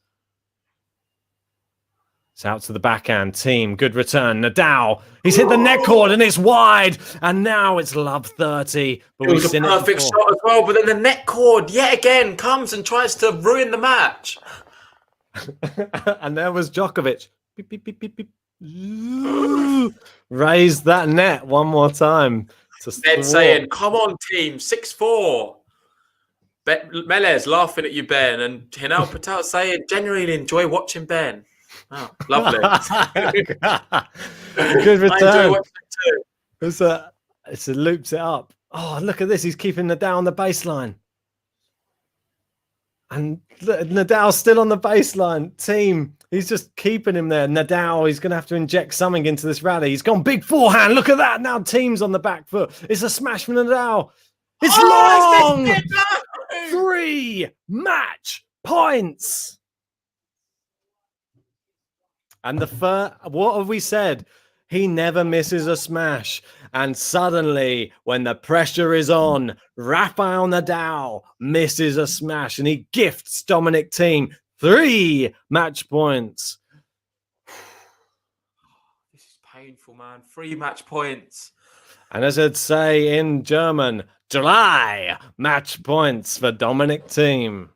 It's out to the backhand. Thiem, good return. Nadal, he's hit the net cord, and it's wide. And now it's love 30. But it was a perfect shot as well, but then the net cord yet again comes and tries to ruin the match. And there was Djokovic. Beep, beep, beep, beep, beep. Raise that net one more time. Ben saying, come on, team, 6-4. Melez laughing at you, Ben. And Hinal Patel saying, genuinely enjoy watching Ben. Oh, lovely. Good return. It loops it up. Oh, look at this. He's keeping Nadal on the baseline. And Nadal's still on the baseline. Thiem, he's just keeping him there. Nadal, he's going to have to inject something into this rally. He's gone big forehand. Look at that. Now Thiem's on the back foot. It's a smash from Nadal. It's long. 3 match points. And what have we said? He never misses a smash. And suddenly, when the pressure is on, Rafael Nadal misses a smash and he gifts Dominic Thiem 3 match points. This is painful, man. 3 match points. And as I'd say in German, 3 match points for Dominic Thiem.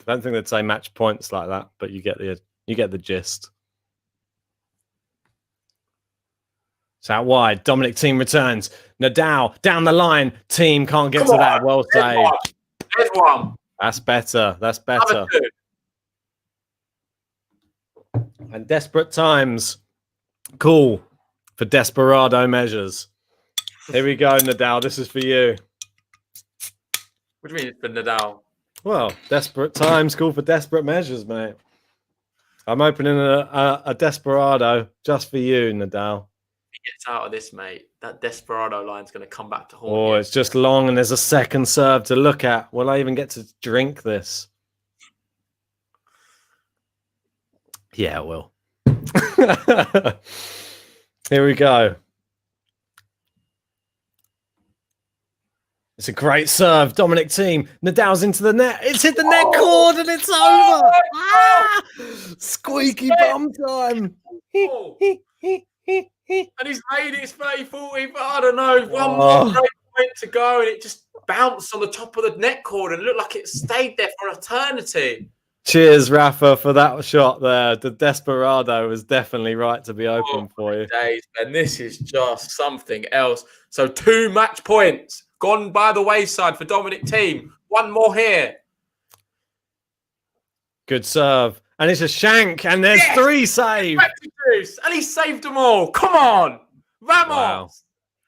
I don't think they'd say match points like that, but you get the gist. It's out wide. Dominic Thiem returns. Nadal down the line. Thiem can't get to that. Well saved. There's one. That's better. That's better. And desperate times call for desperado measures. Here we go, Nadal. This is for you. What do you mean it's for Nadal? Well, desperate times call for desperate measures, mate. I'm opening a desperado just for you, Nadal. He gets out of this, mate. That desperado line's going to come back to haunt you. It's just long, and there's a second serve to look at. Will I even get to drink this? Yeah, I will. Here we go. It's a great serve. Dominic Thiem. Nadal's into the net. It's hit the net cord, and it's over. Squeaky bum time. And he's made it 30-40, but I don't know. One more great point to go, and it just bounced on the top of the net cord and looked like it stayed there for eternity. Cheers, Rafa, for that shot there. The desperado was definitely right to be open for you. Days, and this is just something else. So 2 match points gone by the wayside for Dominic Thiem. One more here. Good serve. And it's a shank, and there's 3 saved. And he saved them all. Come on. Vamos. Wow.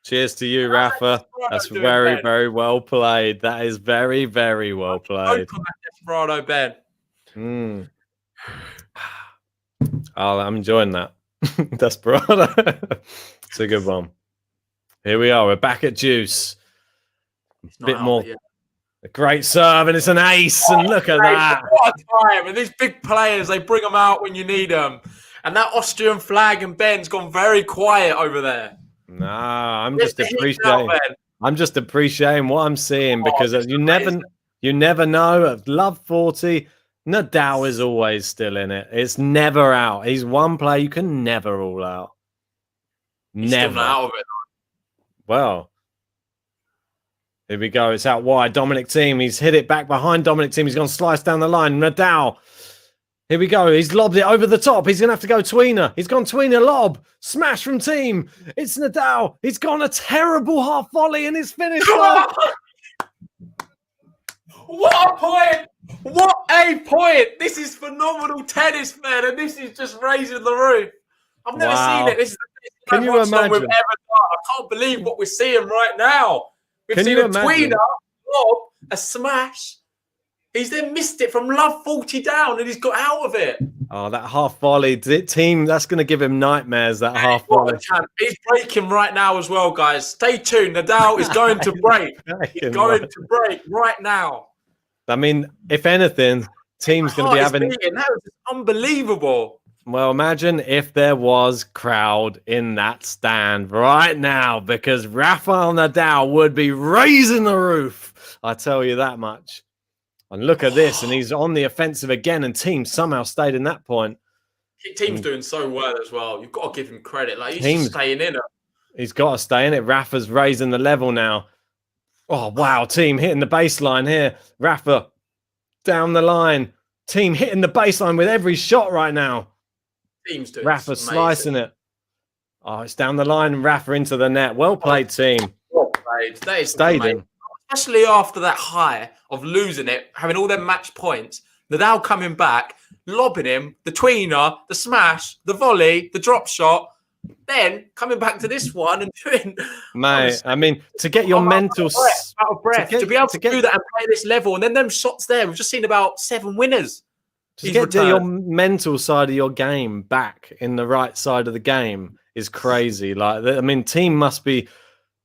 Cheers to you, Rafa. That's very, very well played. That is very, very well played. Desperado, Ben. Oh, I'm enjoying that. Desperado. It's a good one. Here we are. We're back at Juice. A bit more. A great serve, and it's an ace, and look at that. What a time. And these big players, they bring them out when you need them. And that Austrian flag and Ben's gone very quiet over there. No, I'm just appreciating what I'm seeing, because you never know. At love 40, Nadal is always still in it. It's never out. He's one player you can never rule out. Never. Still out of it. Well, here we go. It's out wide. Dominic Thiem. He's hit it back behind Dominic Thiem. He's gone slice down the line. Nadal. Here we go. He's lobbed it over the top. He's going to have to go tweener. He's gone tweener lob. Smash from Thiem. It's Nadal. He's gone a terrible half volley and it's finished off. What a point! What a point! This is phenomenal tennis, man, and this is just raising the roof. I've never seen it. This is the best Can you Watchalong we've imagine? ever done. I can't believe what we're seeing right now. We've Can seen you a imagine? tweener, lob, a smash. He's then missed it from love 40 down, and he's got out of it. Oh, that half volley. Team, that's going to give him nightmares, that half volley. He's breaking right now as well, guys. Stay tuned. Nadal is going to break. He's going to break right now. I mean, if anything, Thiem's going to be having... That was unbelievable. Well, imagine if there was crowd in that stand right now, because Rafael Nadal would be raising the roof. I tell you that much. And look at this, and he's on the offensive again, and Thiem somehow stayed in that point. Thiem's doing so well as well. You've got to give him credit. Like, he's just staying in it. He's got to stay in it. Rafa's raising the level now. Oh, wow. Thiem hitting the baseline here. Rafa down the line. Thiem hitting the baseline with every shot right now. Thiem's doing Rafa slicing it. Oh, it's down the line, and Rafa into the net. Well played, Thiem. Well played. That is stayed in. Especially after that high of losing it, having all them match points. Nadal coming back, lobbing him, the tweener, the smash, the volley, the drop shot, then coming back to this one and doing... Mate, I mean, to get your mental... Out of breath. To be able to do that and play this level, and then them shots there, we've just seen about 7 winners. To get your mental side of your game back in the right side of the game is crazy. Like, I mean, Thiem must be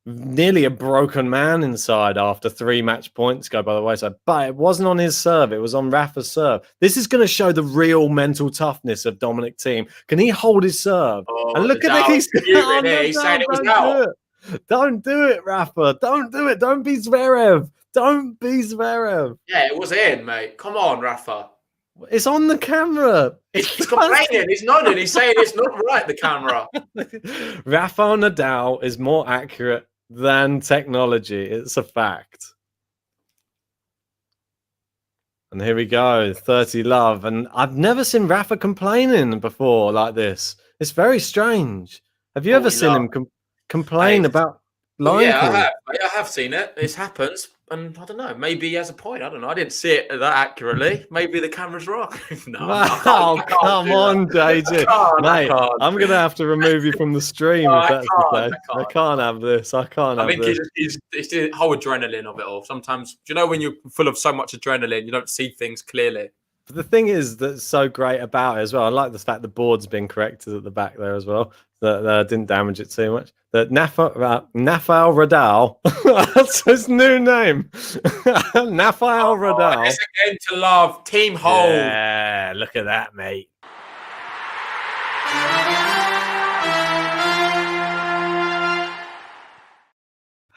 nearly a broken man inside after 3 match points go by the wayside. But it wasn't on his serve. It was on Rafa's serve. This is going to show the real mental toughness of Dominic Thiem. Can he hold his serve? Oh, and look at it. He's saying it was out. Don't do it, Rafa. Don't do it. Don't be Zverev. Don't be Zverev. Yeah, it was in, mate. Come on, Rafa. It's on the camera. He's complaining. He's nodding. He's saying it's not right, the camera. Rafael Nadal is more accurate than technology. It's a fact. And here we go, 30 love. And I've never seen Rafa complaining before like this. It's very strange. Have you ever seen him complain about line calls? I have seen it. It happens. And I don't know, maybe he has a point. I don't know. I didn't see it that accurately. Maybe the camera's wrong. Come on, JJ. Mate, I'm going to have to remove you from the stream if that's the case. I can't have this. I think it's the whole adrenaline of it all. Sometimes, do you know when you're full of so much adrenaline, you don't see things clearly? But the thing is that's so great about it as well. I like the fact the board's been corrected at the back there as well. That didn't damage it too much. That Rafael Nadal, that's his new name. Rafael Nadal. It's a game to love. Team hold. Yeah, look at that, mate.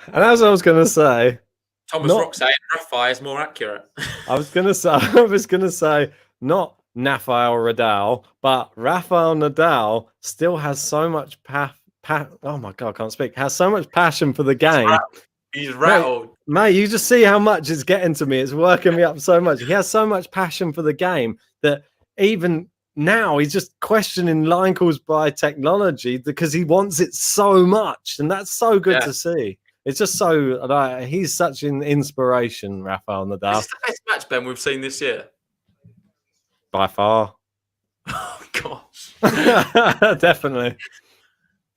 And as I was going to say, Thomas Rock saying Rafael is more accurate. I was going to say, not Rafael Nadal, but Rafael Nadal still has so much oh my God, I can't speak. Has so much passion for the game. He's rattled. Mate, you just see how much it's getting to me. It's working me up so much. He has so much passion for the game that even now he's just questioning line calls by technology because he wants it so much. And that's so good to see. It's just so, he's such an inspiration, Rafael Nadal. It's the best match, Ben, we've seen this year. By far. Oh, gosh. Definitely.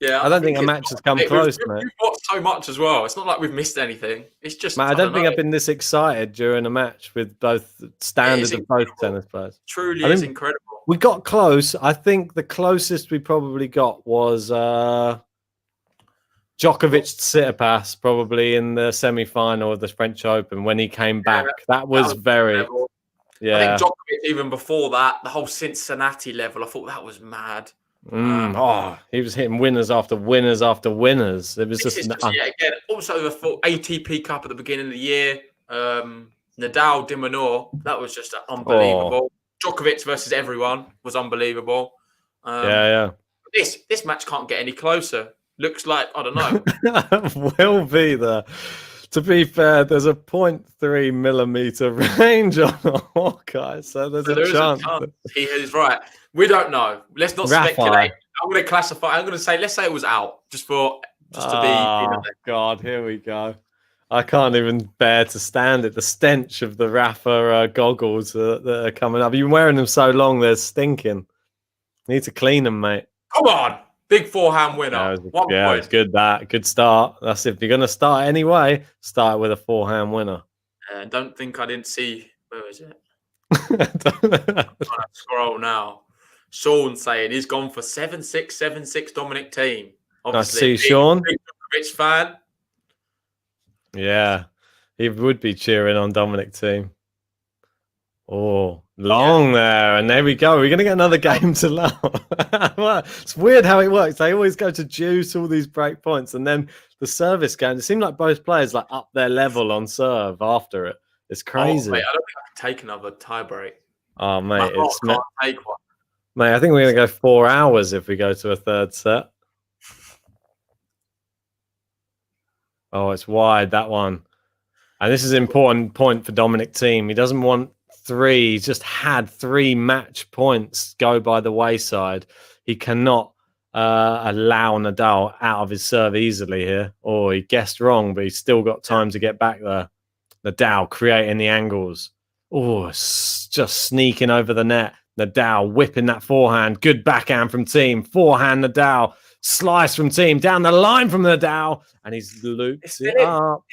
Yeah, I don't think a match has come close, mate. We've watched so much as well. It's not like we've missed anything. It's just, mate, I don't think I've been this excited during a match with both standards of both tennis players. Truly is incredible. We got close. I think the closest we probably got was Djokovic-Tsitsipas probably in the semi-final of the French Open when he came back. That was very... Level. Yeah. I think Djokovic, even before that, the whole Cincinnati level, I thought that was mad. He was hitting winners after winners after winners. It was just again. Also, the full ATP Cup at the beginning of the year, Nadal, de Minaur, that was just unbelievable. Djokovic versus everyone was unbelievable. This match can't get any closer. Looks like, I don't know. Will be there. To be fair, there's a 0.3 millimeter range on Hawkeye, so there's a chance. He is right. We don't know. Let's not speculate. I'm going to classify. I'm going to say, let's say it was out, just to be. Oh God, here we go. I can't even bear to stand it. The stench of the Rafa goggles that are coming up. You've been wearing them so long, they're stinking. Need to clean them, mate. Come on. Big forehand winner. Yeah, it's good. Good start. That's if you're going to start anyway, start with a forehand winner. Don't think I didn't see. Where is it? I'm trying to scroll now. Sean saying he's gone for 7-6, 7-6 Dominic Thiem. Obviously, Sean. Big Djokovic fan. Yeah, he would be cheering on Dominic Thiem. Oh, long there. And there we go. We're going to get another game to love. It's weird how it works. They always go to juice all these break points. And then the service game, it seemed like both players like up their level on serve after it. It's crazy. Oh, mate, I don't think I can take another tie break. Oh, mate. Can't take one. Mate, I think we're going to go 4 hours if we go to a third set. Oh, it's wide, that one. And this is an important point for Dominic Thiem. He doesn't want 3. He's just had 3 match points go by the wayside. He cannot allow Nadal out of his serve easily here. Oh, he guessed wrong, but he's still got time to get back there. Nadal creating the angles. Oh, just sneaking over the net. Nadal whipping that forehand. Good backhand from Thiem. Forehand Nadal. Slice from Thiem. Down the line from Nadal. And he's looped it up.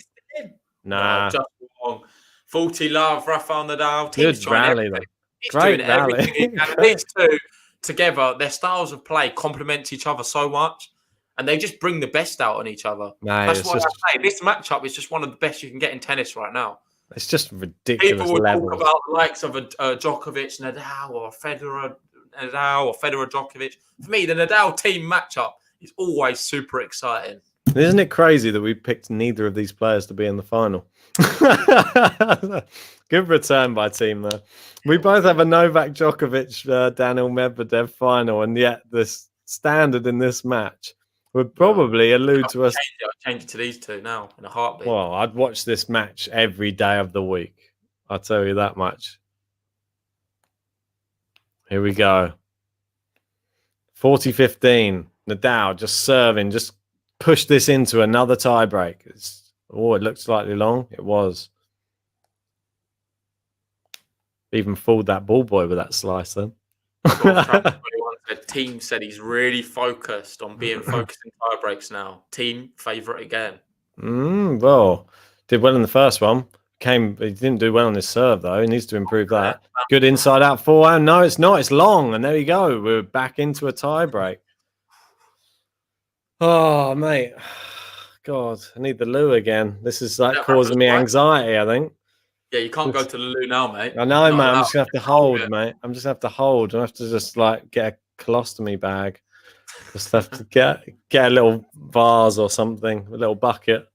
Nah. No, just wrong. 40 love, Rafael Nadal. Good rally, though. He's Great doing rally. everything he can. These two together, their styles of play complement each other so much. And they just bring the best out on each other. That's why I say this matchup is just one of the best you can get in tennis right now. It's just ridiculous. People would talk about the likes of a Djokovic, Nadal, or Federer, Djokovic. For me, the Nadal Thiem matchup is always super exciting. Isn't it crazy that we picked neither of these players to be in the final? Good return by Thiem there. We both have a Novak Djokovic, Daniel Medvedev final, and yet the standard in this match would probably allude to us. I'll change it to these two now in a heartbeat. Well, I'd watch this match every day of the week. I'll tell you that much. Here we go. 40-15. Nadal just serving, just push this into another tiebreak. Oh, it looked slightly long. It was. Even fooled that ball boy with that slice then. The team said he's really focused on being focused in tiebreaks now. Team favourite again. Well, did well in the first one. He didn't do well on his serve though. He needs to improve that. Good inside out forehand. No, it's not. It's long. And there you go. We're back into a tiebreak. Oh, mate. God, I need the loo again. This is like causing me anxiety, I think. Yeah, you can't go to the loo now, mate. I know, man. I'm just going to have to hold, mate. I'm just going to have to hold. I have to just like get a colostomy bag. Just have to get a little vase or something, a little bucket.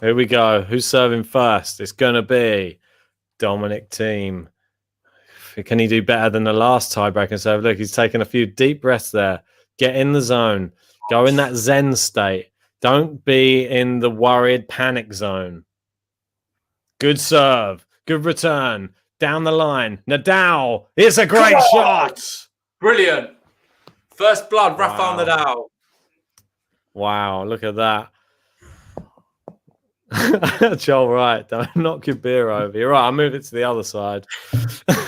Here we go. Who's serving first? It's going to be Dominic Thiem. Can he do better than the last tiebreaker serve? Look, he's taking a few deep breaths there. Get in the zone. Go in that zen state. Don't be in the worried panic zone. Good serve. Good return. Down the line. Nadal. It's a great shot. Brilliant. First blood, Rafael Nadal. Wow, look at that. Joel, right. Don't knock your beer over. You're right. I'll move it to the other side.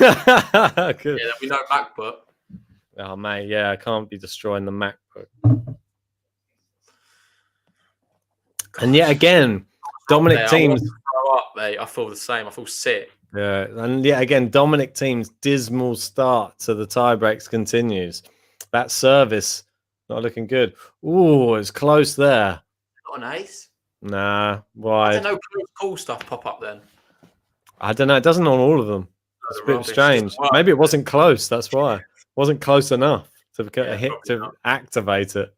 Yeah, there'll be no MacBook. Oh, mate. Yeah, I can't be destroying the MacBook. And yet again, Dominic Thiem's. Mate, I feel the same. I feel sick. Yeah, and yet again, Dominic Thiem's dismal start to the tiebreaks continues. That service not looking good. Ooh, it's close there. Not an ace. Nah, why? I don't know. Cool stuff pop up then. I don't know. It doesn't on all of them. It's a bit strange. Maybe it wasn't close. That's why. It wasn't close enough to get a hit to activate it.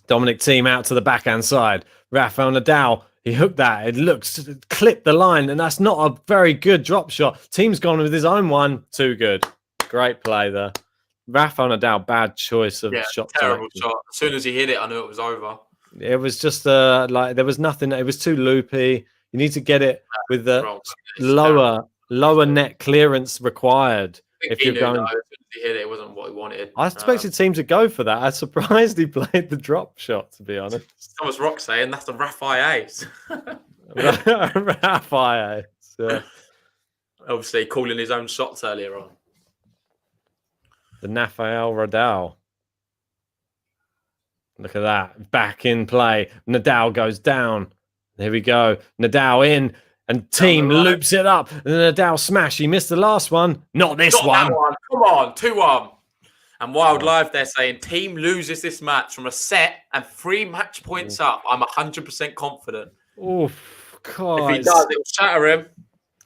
Dominic Thiem out to the backhand side. Rafael Nadal. He hooked that. It looks clipped the line, and that's not a very good drop shot. Thiem's gone with his own one. Too good. Great play there. Rafael Nadal, bad choice of shot. Terrible shot. As soon as he hit it, I knew it was over. It was just like there was nothing. It was too loopy. You need to get it with the lower net clearance required. if you're going, as soon as he hit it, it wasn't what he wanted. I expected Thiem to go for that. I was surprised he played the drop shot. To be honest, Thomas Rock saying that's the Rafael ace. Rafael. Obviously, calling his own shots earlier on. The Rafael Nadal. Look at that. Back in play. Nadal goes down. Here we go. Nadal in. And Thiem loops it up. And Nadal smash. He missed the last one. Not this one. That one. Come on. 2-1. And Wild Live, they're saying Thiem loses this match from a set and 3 match points up. I'm 100% confident. Oof. God. If he does, it'll shatter him.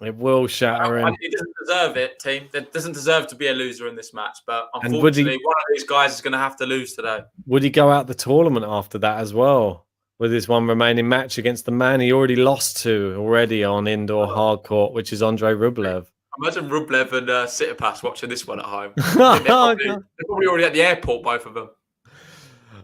It will shatter him. He doesn't deserve it, Thiem. He doesn't deserve to be a loser in this match. But unfortunately, one of these guys is going to have to lose today. Would he go out the tournament after that as well? With his one remaining match against the man he already lost to on indoor hard court, which is Andre Rublev. Imagine Rublev and Tsitsipas watching this one at home. They're probably already at the airport, both of them.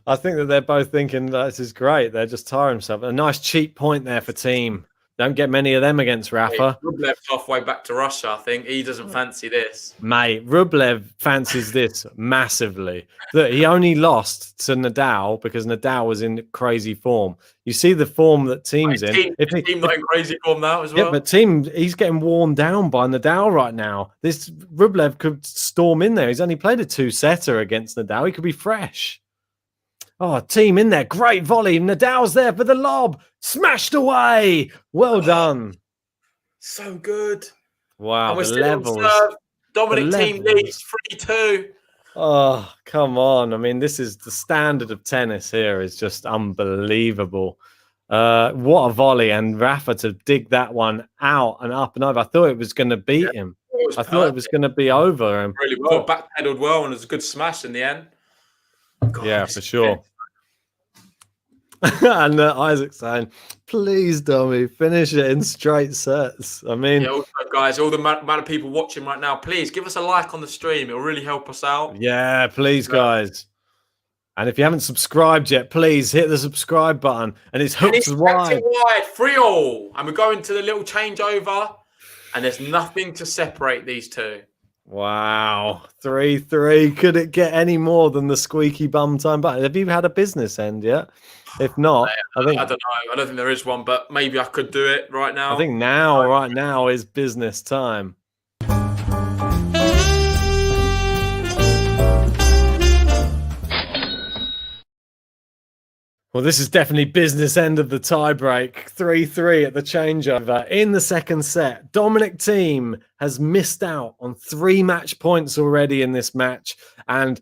I think that they're both thinking this is great. They're just tiring themselves. A nice cheap point there for Thiem. Don't get many of them against Rafa. Rublev's halfway back to Russia, I think. He doesn't fancy this. Mate, Rublev fancies this massively. Look, he only lost to Nadal because Nadal was in crazy form. You see the form that Thiem's in. Thiem not in crazy form now as well. Yeah, but Thiem, he's getting worn down by Nadal right now. This Rublev could storm in there. He's only played a 2-setter against Nadal. He could be fresh. Oh, Thiem in there. Great volley. Nadal's there for the lob. Smashed away. Well done. So good. Wow. And we're still on serve. Dominic Thiem leads 3-2. Oh, come on. I mean, this is the standard of tennis here is just unbelievable. What a volley. And Rafa to dig that one out and up and over. I thought it was going to beat him. I thought it was going to be over. And really well. Backpedaled well and it was a good smash in the end. God, yeah, for sure. And Isaac saying, please, Dommy, finish it in straight sets. I mean, also, guys, all the amount of people watching right now, please give us a like on the stream. It'll really help us out. Yeah, please, guys. And if you haven't subscribed yet, please hit the subscribe button. And it's hooked wide. 3-all. And we're going to the little changeover. And there's nothing to separate these two. Wow, 3-3. Could it get any more than the squeaky bum time button? Have you had a business end yet? If not, I don't know. I don't think there is one, but maybe I could do it right now. I think right now is business time. Well, this is definitely business end of the tiebreak. 3-3 at the changeover. In the second set, Dominic Thiem has missed out on 3 match points already in this match. And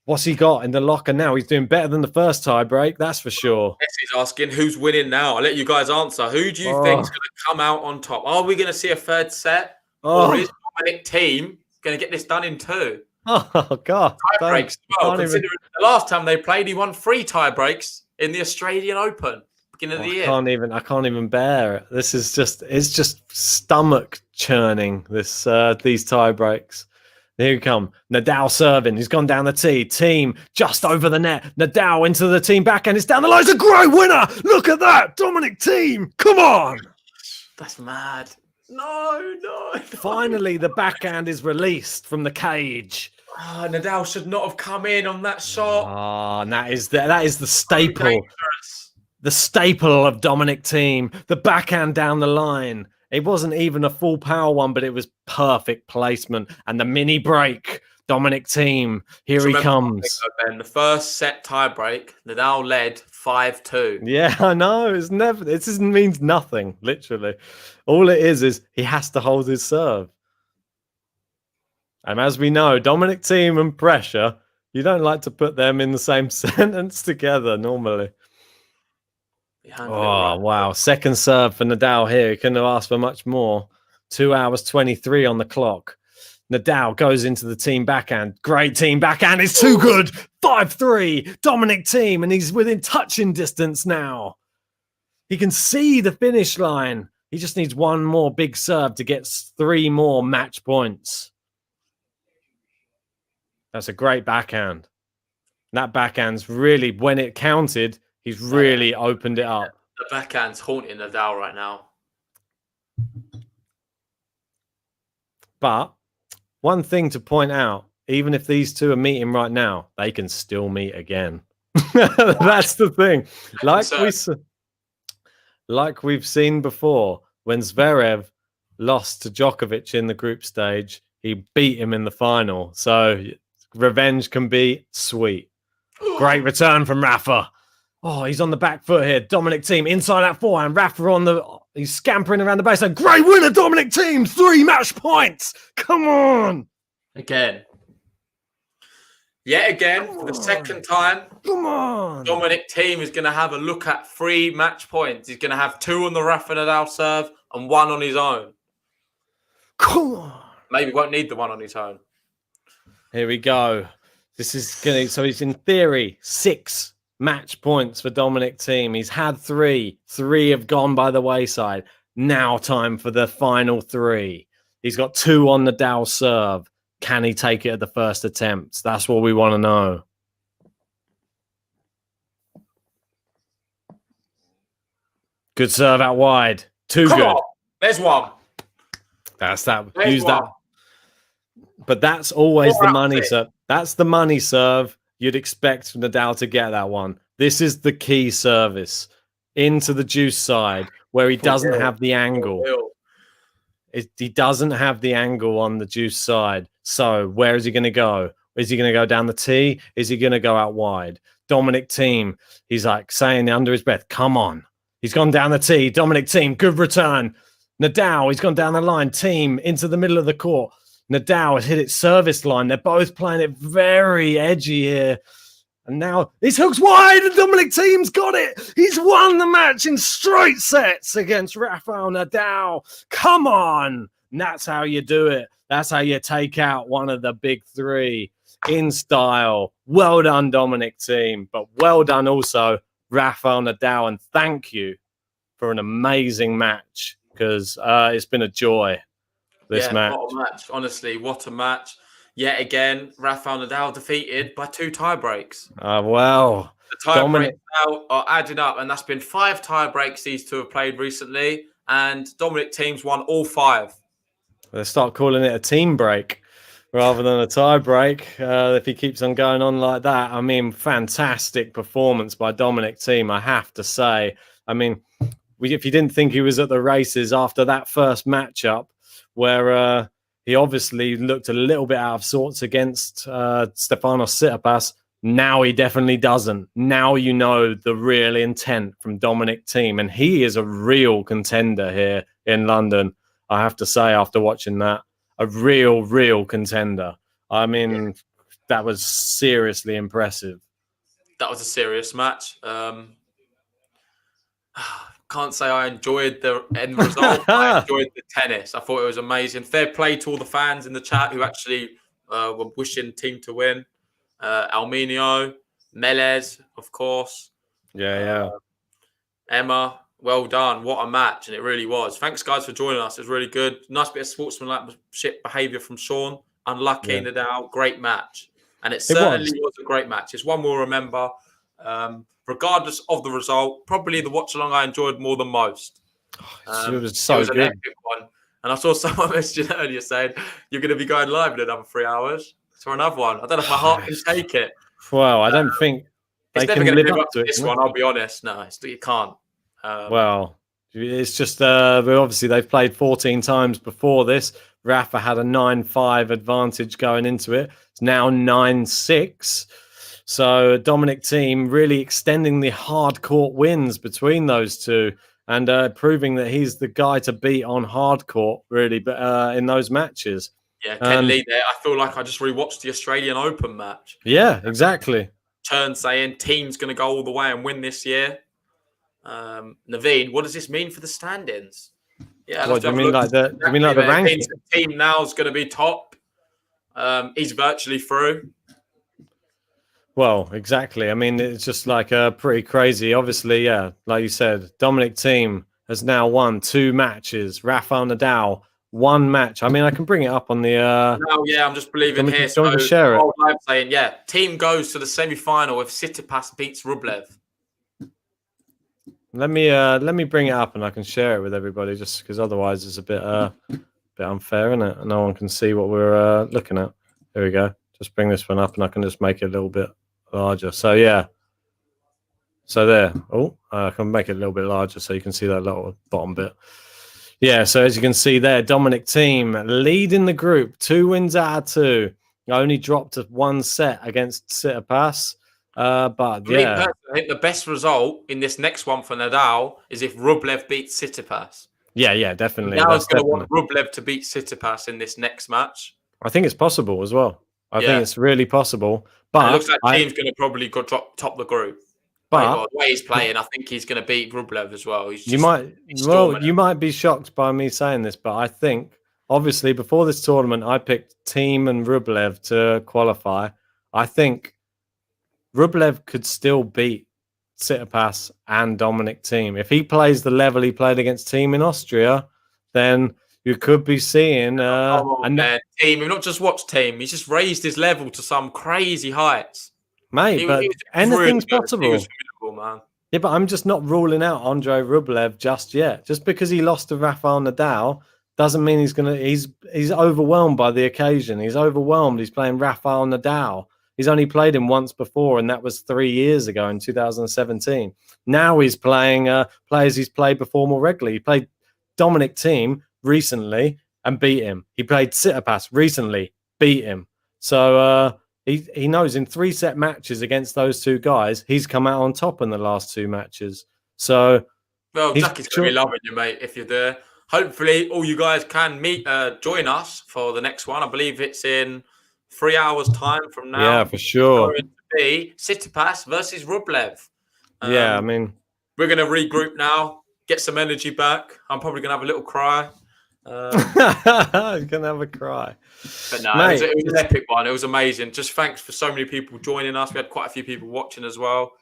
what's he got in the locker now? He's doing better than the first tiebreak, that's for sure. Yes, he's asking who's winning now. I'll let you guys answer. Who do you think is going to come out on top? Are we going to see a third set? Or is Dominic Thiem going to get this done in 2? Oh, God. Tiebreaks as well. Considering the last time they played, he won 3 tiebreaks in the Australian Open, beginning of the year. I can't even bear it. This is it's just stomach churning, these tie breaks. Here you come. Nadal serving. He's gone down the tee. Thiem just over the net. Nadal into the Thiem backhand. It's down the line. It's a great winner. Look at that. Dominic Thiem. Come on. That's mad. No. Finally, the backhand is released from the cage. Oh, Nadal should not have come in on that shot. Oh, and that is the staple. The staple of Dominic Thiem. The backhand down the line. It wasn't even a full power one, but it was perfect placement. And the mini break. Dominic Thiem. Here he comes. Ben, the first set tie break, Nadal led 5-2. Yeah, I know. It just means nothing, literally. All it is he has to hold his serve. And as we know, Dominic Thiem and pressure, you don't like to put them in the same sentence together normally. Oh, wow. Second serve for Nadal here. He couldn't have asked for much more. 2 hours 23 on the clock. Nadal goes into the Thiem backhand. Great Thiem backhand. It's too good. 5-3. Dominic Thiem, and he's within touching distance now. He can see the finish line. He just needs one more big serve to get 3 more match points. That's a great backhand. That backhand's really, when it counted, he's really opened it up. The backhand's haunting Nadal right now. But one thing to point out, even if these two are meeting right now, they can still meet again. That's the thing. Like we've seen before, when Zverev lost to Djokovic in the group stage, he beat him in the final. So revenge can be sweet. Great return from Rafa. Oh, he's on the back foot here. Dominic Thiem inside that forehand. Rafa he's scampering around the baseline. Great winner, Dominic Thiem. 3 match points. Come on. Again. Yet again, for the second time, come on. Dominic Thiem is going to have a look at 3 match points. He's going to have 2 on the Rafa Nadal serve and 1 on his own. Come on. Maybe won't need the 1 on his own. Here we go. This is going to, so he's in theory 6 match points for Dominic Thiem. He's had 3. 3 have gone by the wayside. Now time for the final 3. He's got 2 on the Nadal serve. Can he take it at the first attempt? That's what we want to know. Good serve out wide. Too Come good. On. There's 1. That's that. There's Use 1. that. But that's always the money serve. That's the money serve. You'd expect Nadal to get that one. This is the key service into the juice side where he doesn't have the angle. He doesn't have the angle on the juice side. So where is he going to go? Is he going to go down the tee? Is he going to go out wide? Dominic Thiem, he's like saying under his breath, come on. He's gone down the tee. Dominic Thiem, good return. Nadal, he's gone down the line. Thiem into the middle of the court. Nadal has hit its service line. They're both playing it very edgy here. And now this hook's wide and Dominic Thiem's got it. He's won the match in straight sets against Rafael Nadal. Come on. And that's how you do it. That's how you take out one of the big 3 in style. Well done, Dominic Thiem. But well done also, Rafael Nadal. And thank you for an amazing match because it's been a joy. This match. What a match. Honestly, what a match. Yet again, Rafael Nadal defeated by 2 tie breaks. Wow. The tie breaks now are adding up, and that's been 5 tie breaks these 2 have played recently, and Dominic Thiem's won all 5. They start calling it a team break rather than a tie break if he keeps on going on like that. I mean, fantastic performance by Dominic Thiem, I have to say. I mean, if you didn't think he was at the races after that first matchup, where he obviously looked a little bit out of sorts against Stefanos Tsitsipas. Now he definitely doesn't. Now you know the real intent from Dominic Thiem, and he is a real contender here in London, I have to say, after watching that. A real contender. I mean, that was seriously impressive. That was a serious match. Can't say I enjoyed the end result. I enjoyed the tennis. I thought it was amazing. Fair play to all the fans in the chat who actually were wishing Thiem to win. Almenio, Melez, of course. Emma, well done. What a match. And it really was. Thanks, guys, for joining us. It was really good. Nice bit of sportsmanship behaviour from Sean. Unlucky, Nadal. Great match. And it certainly was a great match. It's one we'll remember. Regardless of the result, probably the watch-along I enjoyed more than most. It was so good. An epic one. And I saw someone mention earlier saying, you're going to be going live in another 3 hours for another one. I don't know if my heart can take it. Well, I don't think they can live up to this one, I'll be honest. No, you can't. Well, it's just, obviously they've played 14 times before this. Rafa had a 9-5 advantage going into it. It's now 9-6. So Dominic Thiem really extending the hard court wins between those two and proving that he's the guy to beat on hard court, really, but in those matches. Yeah, Ken Lee there. I feel like I just rewatched the Australian Open match. Yeah, exactly. Turn saying Thiem's going to go all the way and win this year. Naveen, what does this mean for the standings? Yeah, what do you mean, like the ranking? Thiem now is going to be top. He's virtually through. Well, exactly. I mean, it's just like pretty crazy. Obviously, yeah, like you said, Dominic Thiem has now won 2 matches. Rafael Nadal, 1 match. I mean, I can bring it up on the. No, yeah, I'm just believing here. So share it. I'm saying, yeah, Thiem goes to the semi-final if Tsitsipas beats Rublev. Let me bring it up and I can share it with everybody, just because otherwise it's a bit bit unfair, isn't it? No one can see what we're looking at. Here we go. Just bring this one up, and I can just make it a little bit larger. So yeah. So there. Oh, I can make it a little bit larger so you can see that little bottom bit. Yeah. So as you can see there, Dominic Thiem leading the group, 2 wins out of 2. Only dropped 1 set against Tsitsipas. But yeah, I think the best result in this next one for Nadal is if Rublev beats Tsitsipas. Yeah, definitely. Nadal's going to want Rublev to beat Tsitsipas in this next match. I think it's possible as well. I think it's really possible. But and it looks like Thiem's going to probably go top the group. But the way he's playing, I think he's going to beat Rublev as well. You might be shocked by me saying this, but I think obviously before this tournament, I picked Thiem and Rublev to qualify. I think Rublev could still beat Tsitsipas and Dominic Thiem. If he plays the level he played against Thiem in Austria, then you could be seeing Thiem. We've not just watched Thiem. He's just raised his level to some crazy heights. Mate, but anything's possible. He was miserable, man. Yeah, but I'm just not ruling out Andrei Rublev just yet. Just because he lost to Rafael Nadal doesn't mean he's overwhelmed by the occasion. He's overwhelmed. He's playing Rafael Nadal. He's only played him once before, and that was 3 years ago in 2017. Now he's playing players he's played before more regularly. He played Dominic Thiem recently and beat him. He played Tsitsipas recently, beat him. So he knows in 3-set matches against those 2 guys, he's come out on top in the last 2 matches. So, well, Jackie's going to be loving you, mate, if you're there. Hopefully, all you guys can join us for the next one. I believe it's in 3 hours' time from now. Yeah, for sure. It's going to be Tsitsipas versus Rublev. Yeah, I mean, we're going to regroup now, get some energy back. I'm probably going to have a little cry. He's gonna have a cry. But no, it was an epic one. It was amazing. Just thanks for so many people joining us. We had quite a few people watching as well.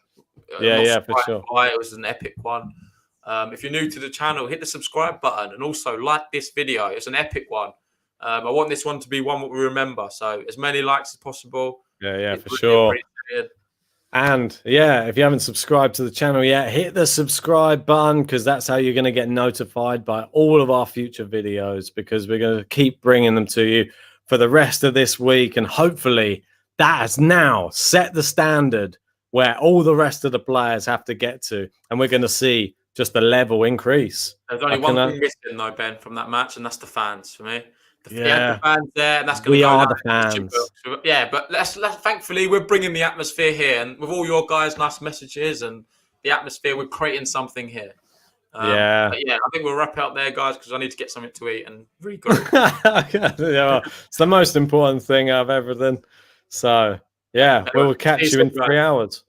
Yeah, for sure. It was an epic one. If you're new to the channel, hit the subscribe button and also like this video. It's an epic one. I want this one to be one that we remember. So as many likes as possible. Yeah, for sure. And yeah, if you haven't subscribed to the channel yet, hit the subscribe button, because that's how you're going to get notified by all of our future videos, because we're going to keep bringing them to you for the rest of this week. And hopefully that has now set the standard where all the rest of the players have to get to. And we're going to see just the level increase. There's only one thing missing though, Ben, from that match, and that's the fans for me. The fans there, and that's going to go the fans. Yeah, but let's thankfully we're bringing the atmosphere here, and with all your guys' nice messages and the atmosphere, we're creating something here. I think we'll wrap it up there, guys, because I need to get something to eat and regroup. It's the most important thing of everything. So yeah, we'll catch you in 3 hours.